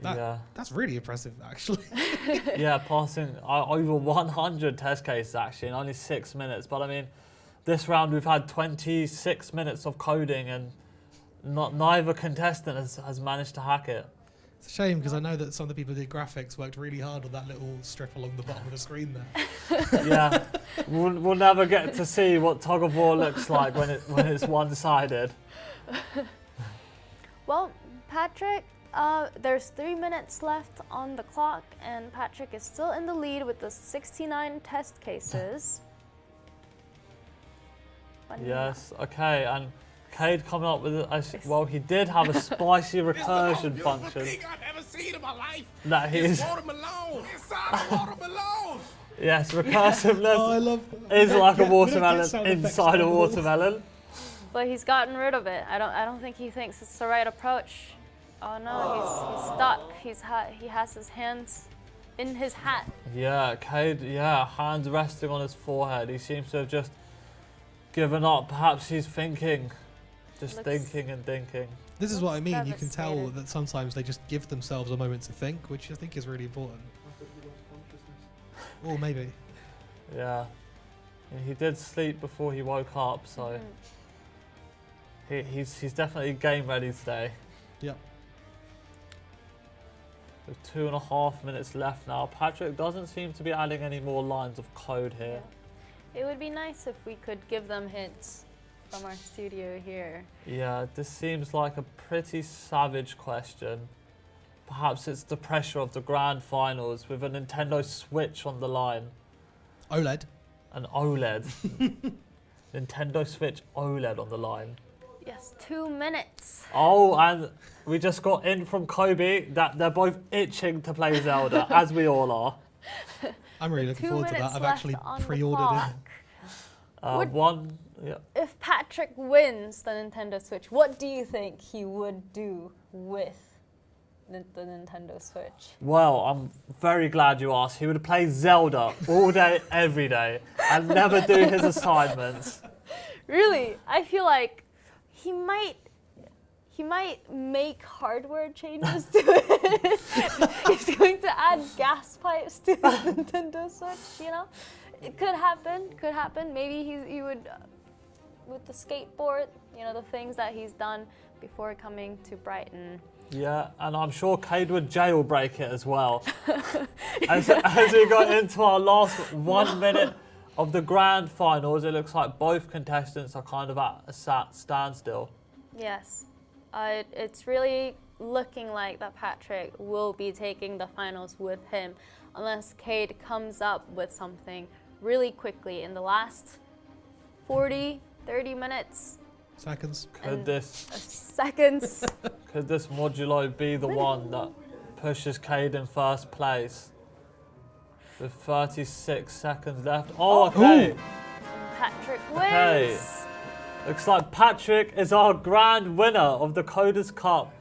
That's really impressive, actually. Yeah, passing over 100 test cases actually in only 6 minutes. But I mean, this round we've had 26 minutes of coding, and neither contestant has managed to hack it. It's a shame because I know that some of the people who did graphics worked really hard on that little strip along the bottom of the screen there. Yeah, we'll never get to see what tug of war looks like when it's one-sided. Well, Patrick, there's 3 minutes left on the clock, and Patrick is still in the lead with the 69 test cases. Yes, okay, and Kade coming up with well, he did have a spicy recursion function. Thing I've ever seen in my life. That is. Watermelon. Inside a watermelon. Yes, recursiveness is like a watermelon inside a watermelon. But he's gotten rid of it. I don't think he thinks it's the right approach. Oh no, he's stuck. He has his hands in his hat. Yeah, Kade, hands resting on his forehead. He seems to have just given up. Perhaps he's thinking. Just thinking and thinking. This is what I mean. You can tell that sometimes they just give themselves a moment to think, which I think is really important. Or maybe. Yeah. He did sleep before he woke up, so he's definitely game ready today. Yep. With 2.5 minutes left now. Patrick doesn't seem to be adding any more lines of code here. It would be nice if we could give them hints from our studio here. Yeah, this seems like a pretty savage question. Perhaps it's the pressure of the grand finals with a Nintendo Switch on the line. OLED. An OLED. Nintendo Switch OLED on the line. Yes, 2 minutes. Oh, and we just got in from Kobe that they're both itching to play Zelda, as we all are. I'm really looking forward to that. I've actually pre-ordered it. If Patrick wins the Nintendo Switch, what do you think he would do with the Nintendo Switch? Well, I'm very glad you asked. He would play Zelda all day, every day, and never do his assignments. Really? I feel like he might make hardware changes to it. He's going to add gas pipes to the Nintendo Switch, you know? It could happen. Maybe he would, with the skateboard, you know, the things that he's done before coming to Brighton. Yeah, and I'm sure Kade would jailbreak it as well. as we got into our last 1 minute of the grand finals, it looks like both contestants are kind of at a standstill. Yes. It's really looking like that Patrick will be taking the finals with him unless Kade comes up with something really quickly in the last 40, 30 minutes. Seconds. Could this modulo be the one that pushes Kade in first place? With 36 seconds left. Oh, okay. And Patrick wins. Okay. Looks like Patrick is our grand winner of the Coders Cup.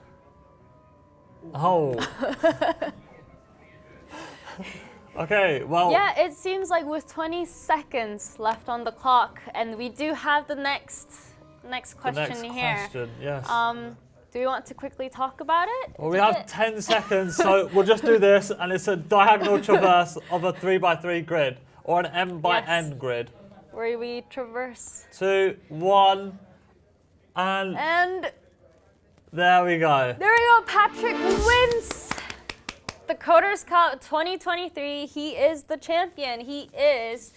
Oh. Okay, well. Yeah, it seems like with 20 seconds left on the clock, and we do have the next question here. Question, yes. Do we want to quickly talk about it? Well, we have 10 seconds, so we'll just do this, and it's a diagonal traverse of a 3x3 grid, or an M by N grid. Where we traverse. 2, 1, and there we go. There we go. Patrick wins the Coders Cup 2023. He is the champion. He is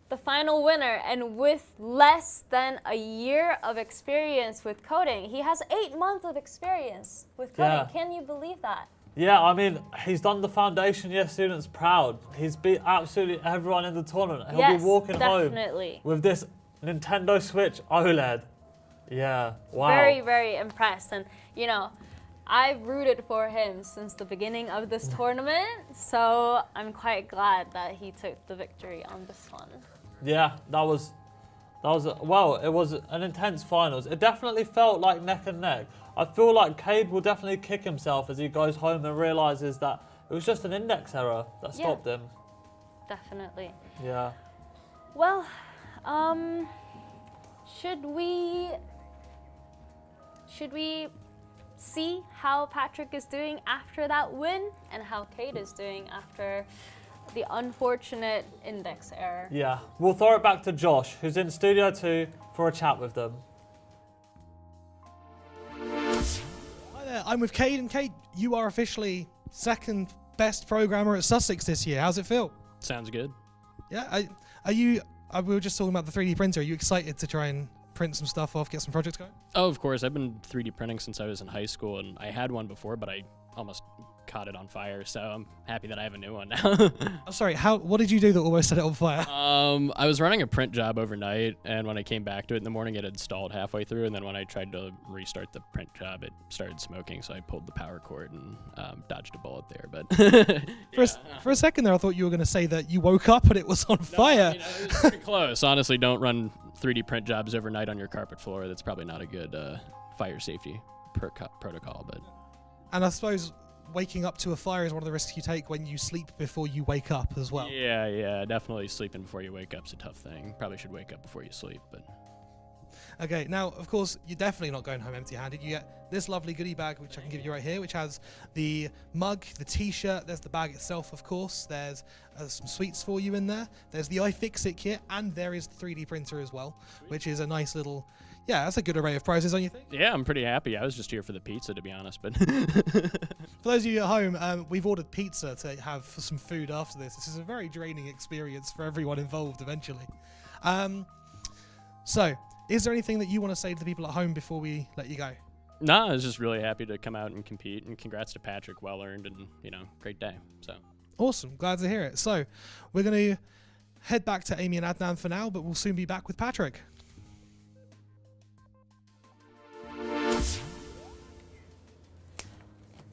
the final winner, and with less than a year of experience with coding. He has 8 months of experience with coding. Yeah. Can you believe that? Yeah, I mean, he's done the foundation year students proud. He's beat absolutely everyone in the tournament. He'll be walking home with this Nintendo Switch OLED. Yeah, wow. Very, very impressed. And, you know, I've rooted for him since the beginning of this tournament, so I'm quite glad that he took the victory on this one. Yeah, well, it was an intense finals. It definitely felt like neck and neck. I feel like Kade will definitely kick himself as he goes home and realizes that it was just an index error that stopped him. Definitely. Yeah. Well, should we see how Patrick is doing after that win and how Kade is doing after the unfortunate index error? Yeah, we'll throw it back to Josh, who's in Studio 2 for a chat with them. Hi there, I'm with Kade, and Kade, you are officially second best programmer at Sussex this year. How's it feel? Sounds good. Yeah, we were just talking about the 3D printer. Are you excited to try and print some stuff off, get some projects going? Oh, of course. I've been 3D printing since I was in high school, and I had one before, but I almost caught it on fire, so I'm happy that I have a new one now. I'm sorry, what did you do that almost set it on fire? I was running a print job overnight, and when I came back to it in the morning, it had stalled halfway through, and then when I tried to restart the print job, it started smoking, so I pulled the power cord and dodged a bullet there. But For a second there, I thought you were going to say that you woke up and it was on fire. I mean, it was pretty close. Honestly, don't run 3D print jobs overnight on your carpet floor. That's probably not a good fire safety protocol. But And I suppose waking up to a fire is one of the risks you take when you sleep before you wake up as well. Yeah, definitely sleeping before you wake up's a tough thing. Probably should wake up before you sleep, but. Okay, now, of course, you're definitely not going home empty-handed. You get this lovely goodie bag, which I can give you right here, which has the mug, the t-shirt, there's the bag itself, of course, there's some sweets for you in there, there's the iFixit kit, and there is the 3D printer as well, which is a nice little, yeah, that's a good array of prizes, don't you think? Yeah, I'm pretty happy. I was just here for the pizza, to be honest, but... For those of you at home, we've ordered pizza to have for some food after this. This is a very draining experience for everyone involved eventually. So, is there anything that you want to say to the people at home before we let you go? No, I was just really happy to come out and compete, and congrats to Patrick, well earned, and great day. So awesome, glad to hear it. So we're going to head back to Amy and Adnan for now, but we'll soon be back with Patrick.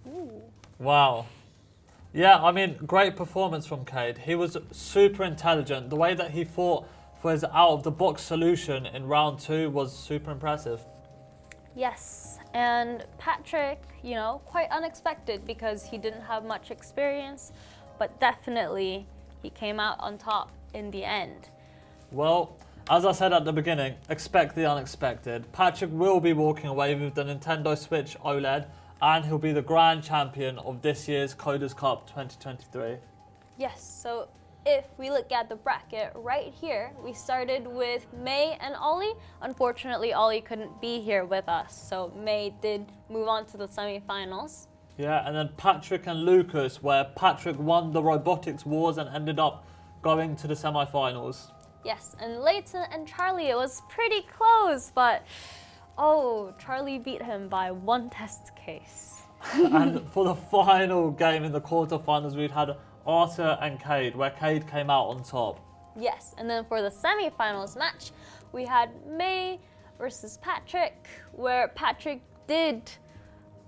Ooh. Wow. Yeah, I mean, great performance from Kade. He was super intelligent. The way that he fought for his out-of-the-box solution in round 2 was super impressive. Yes, and Patrick, you know, quite unexpected because he didn't have much experience, but definitely he came out on top in the end. Well, as I said at the beginning, expect the unexpected. Patrick will be walking away with the Nintendo Switch OLED, and he'll be the grand champion of this year's Coders Cup 2023. Yes, so if we look at the bracket right here, we started with May and Ollie. Unfortunately, Ollie couldn't be here with us, so May did move on to the semi-finals. Yeah, and then Patrick and Lukas, where Patrick won the robotics wars and ended up going to the semi-finals. Yes, and Layton and Charlie, it was pretty close, but oh, Charlie beat him by 1 test case. And for the final game in the quarterfinals, we'd had Artur and Kade, where Kade came out on top. Yes, and then for the semi-finals match, we had May versus Patrick, where Patrick did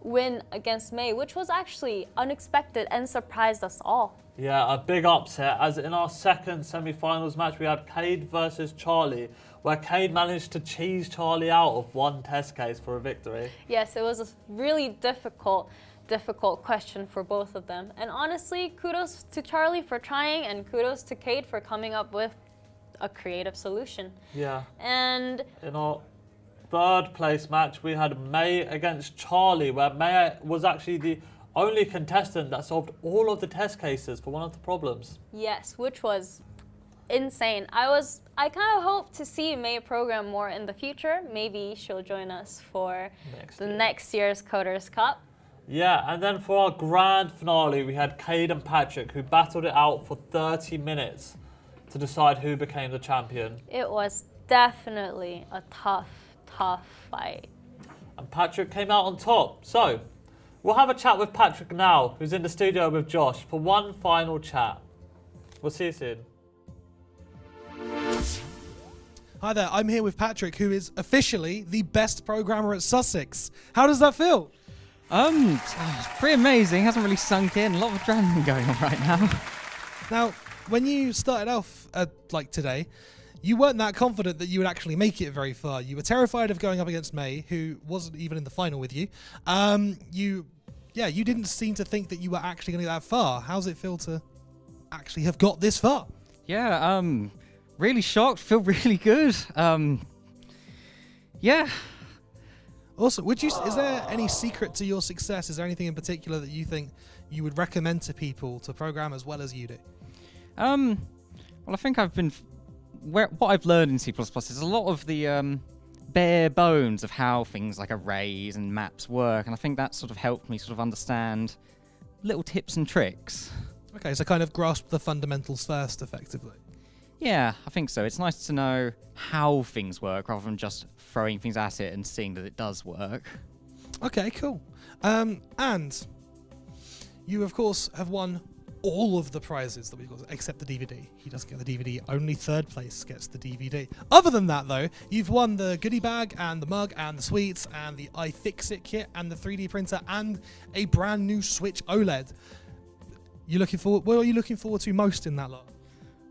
win against May, which was actually unexpected and surprised us all. Yeah, a big upset, as in our second semi-finals match, we had Kade versus Charlie, where Kade managed to cheese Charlie out of 1 test case for a victory. Yes, it was a really difficult question for both of them. And honestly, kudos to Charlie for trying, and kudos to Kade for coming up with a creative solution. Yeah. And in our third place match, we had May against Charlie, where May was actually the only contestant that solved all of the test cases for one of the problems. yes, which was insane. I kind of hope to see May program more in the future. Maybe she'll join us for next year's Coders Cup. Yeah, and then for our grand finale, we had Kade and Patrick, who battled it out for 30 minutes to decide who became the champion. It was definitely a tough fight. And Patrick came out on top. So, we'll have a chat with Patrick now, who's in the studio with Josh, for one final chat. We'll see you soon. Hi there, I'm here with Patrick, who is officially the best programmer at Sussex. How does that feel? It's pretty amazing. Hasn't really sunk in. A lot of adrenaline going on right now. Now, when you started off like today, you weren't that confident that you would actually make it very far. You were terrified of going up against May, who wasn't even in the final with you. You didn't seem to think that you were actually going to get that far. How's it feel to actually have got this far? Yeah, really shocked. Feel really good. Yeah. Also, is there any secret to your success? Is there anything in particular that you think you would recommend to people to program as well as you do? Well, I think what I've learned in C++ is a lot of the bare bones of how things like arrays and maps work, and I think that sort of helped me sort of understand little tips and tricks. Okay, so kind of grasp the fundamentals first, effectively. Yeah, I think so. It's nice to know how things work rather than just throwing things at it and seeing that it does work. Okay, cool. And you, of course, have won all of the prizes that we've got, except the DVD. He doesn't get the DVD. Only third place gets the DVD. Other than that, though, you've won the goodie bag and the mug and the sweets and the iFixit kit and the 3D printer and a brand new Switch OLED. What are you looking forward to most in that lot?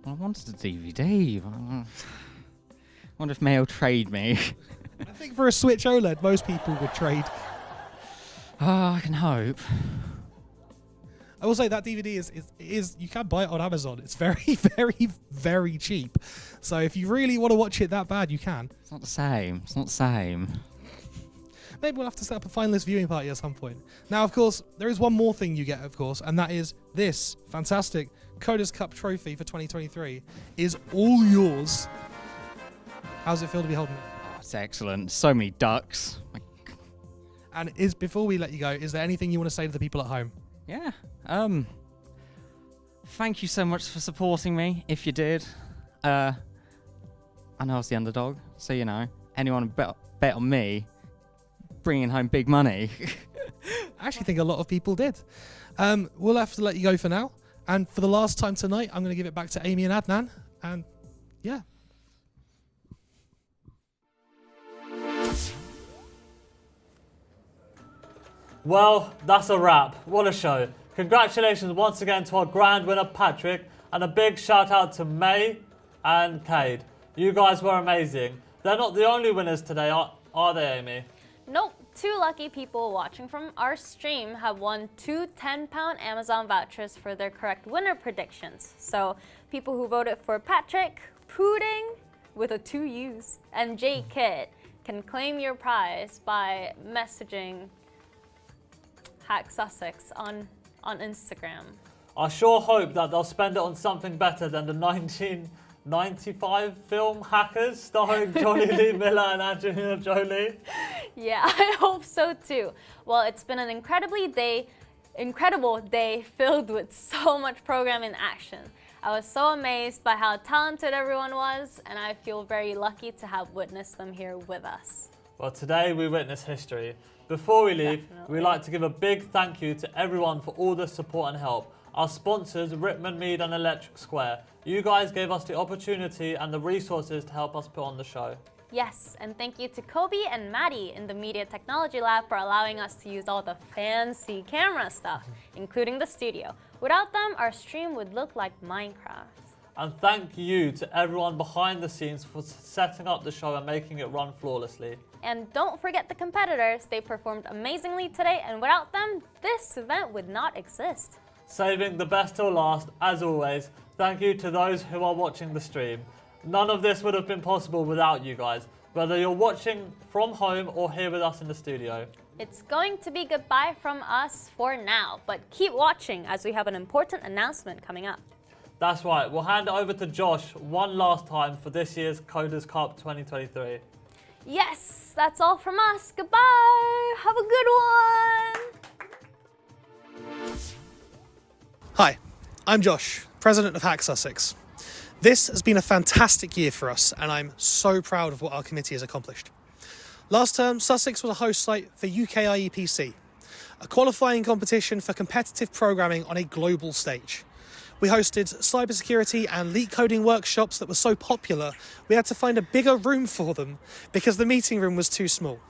Well, I wanted a DVD. I wonder if May will trade me. I think for a Switch OLED, most people would trade. I can hope. I will say that DVD is you can buy it on Amazon. It's very, very, very cheap. So if you really want to watch it that bad, you can. It's not the same. It's not the same. Maybe we'll have to set up a finalist viewing party at some point. Now, of course, there is one more thing you get, of course, and that is this fantastic Coders Cup trophy for 2023 is all yours. How's it feel to be holding it? Oh, it's excellent. So many ducks. And before we let you go, is there anything you want to say to the people at home? Yeah. Thank you so much for supporting me, if you did. I know I was the underdog, so anyone bet on me, bringing home big money. I actually think a lot of people did. We'll have to let you go for now. And for the last time tonight, I'm going to give it back to Amy and Adnan. And yeah. Well, that's a wrap. What a show. Congratulations once again to our grand winner, Patrick, and a big shout out to May and Kade. You guys were amazing. They're not the only winners today, are they, Amy? Nope, 2 lucky people watching from our stream have won 2 £10 Amazon vouchers for their correct winner predictions. So people who voted for Patrick, Pudding, with a 2 U's, and J Kit can claim your prize by messaging HackSussex on Instagram. I sure hope that they'll spend it on something better than the 1995 film Hackers, starring Johnny Lee Miller and Angelina Jolie. Yeah, I hope so too. Well, it's been an incredible day filled with so much programming action. I was so amazed by how talented everyone was, and I feel very lucky to have witnessed them here with us. Well, today we witness history. Before we leave, we'd like to give a big thank you to everyone for all the support and help. Our sponsors, Ripman Mead and Electric Square. You guys gave us the opportunity and the resources to help us put on the show. Yes, and thank you to Kobe and Maddie in the Media Technology Lab for allowing us to use all the fancy camera stuff, including the studio. Without them, our stream would look like Minecraft. And thank you to everyone behind the scenes for setting up the show and making it run flawlessly. And don't forget the competitors. They performed amazingly today, and without them, this event would not exist. Saving the best till last, as always, thank you to those who are watching the stream. None of this would have been possible without you guys, whether you're watching from home or here with us in the studio. It's going to be goodbye from us for now, but keep watching as we have an important announcement coming up. That's right, we'll hand it over to Josh one last time for this year's Coders Cup 2023. Yes, that's all from us. Goodbye. Have a good one. Hi, I'm Josh, President of HackSussex. This has been a fantastic year for us, and I'm so proud of what our committee has accomplished. Last term, Sussex was a host site for UK IEPC, a qualifying competition for competitive programming on a global stage. We hosted cybersecurity and leak coding workshops that were so popular, we had to find a bigger room for them because the meeting room was too small.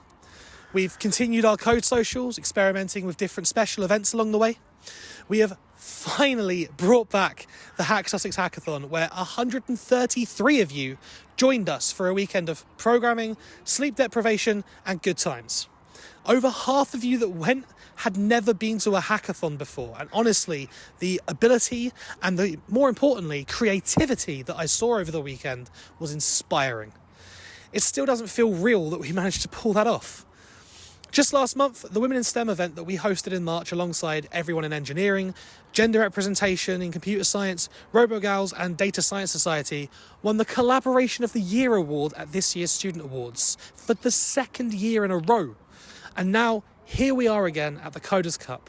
We've continued our code socials, experimenting with different special events along the way. We have finally brought back the HackSussex Hackathon, where 133 of you joined us for a weekend of programming, sleep deprivation, and good times. Over half of you that went had never been to a hackathon before, and honestly, the ability and the, more importantly, creativity that I saw over the weekend was inspiring. It still doesn't feel real that we managed to pull that off. Just last month, the Women in STEM event that we hosted in March alongside everyone in engineering, gender representation in computer science, RoboGals and Data Science Society won the Collaboration of the Year award at this year's Student Awards for the 2nd year in a row. And now, here we are again at the Coders Cup,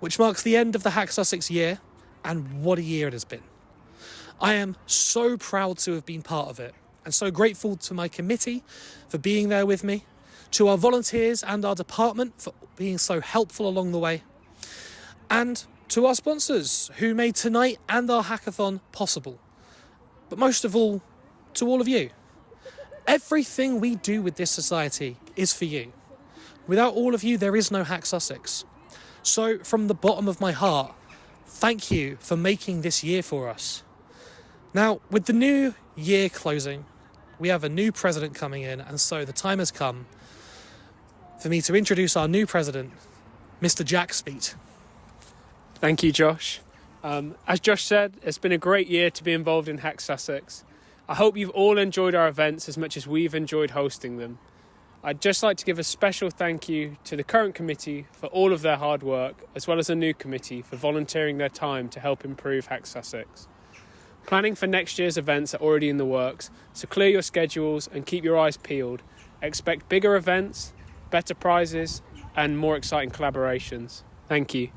which marks the end of the HackSussex year, and what a year it has been. I am so proud to have been part of it, and so grateful to my committee for being there with me, to our volunteers and our department for being so helpful along the way, and to our sponsors who made tonight and our hackathon possible. But most of all, to all of you. Everything we do with this society is for you. Without all of you, there is no HackSussex. So, from the bottom of my heart, thank you for making this year for us. Now, with the new year closing, we have a new president coming in, and so the time has come for me to introduce our new president, Mr. Jack Speat. Thank you, Josh. As Josh said, it's been a great year to be involved in HackSussex. I hope you've all enjoyed our events as much as we've enjoyed hosting them. I'd just like to give a special thank you to the current committee for all of their hard work, as well as the new committee for volunteering their time to help improve HackSussex. Planning for next year's events are already in the works, so clear your schedules and keep your eyes peeled. Expect bigger events, better prizes, and more exciting collaborations. Thank you.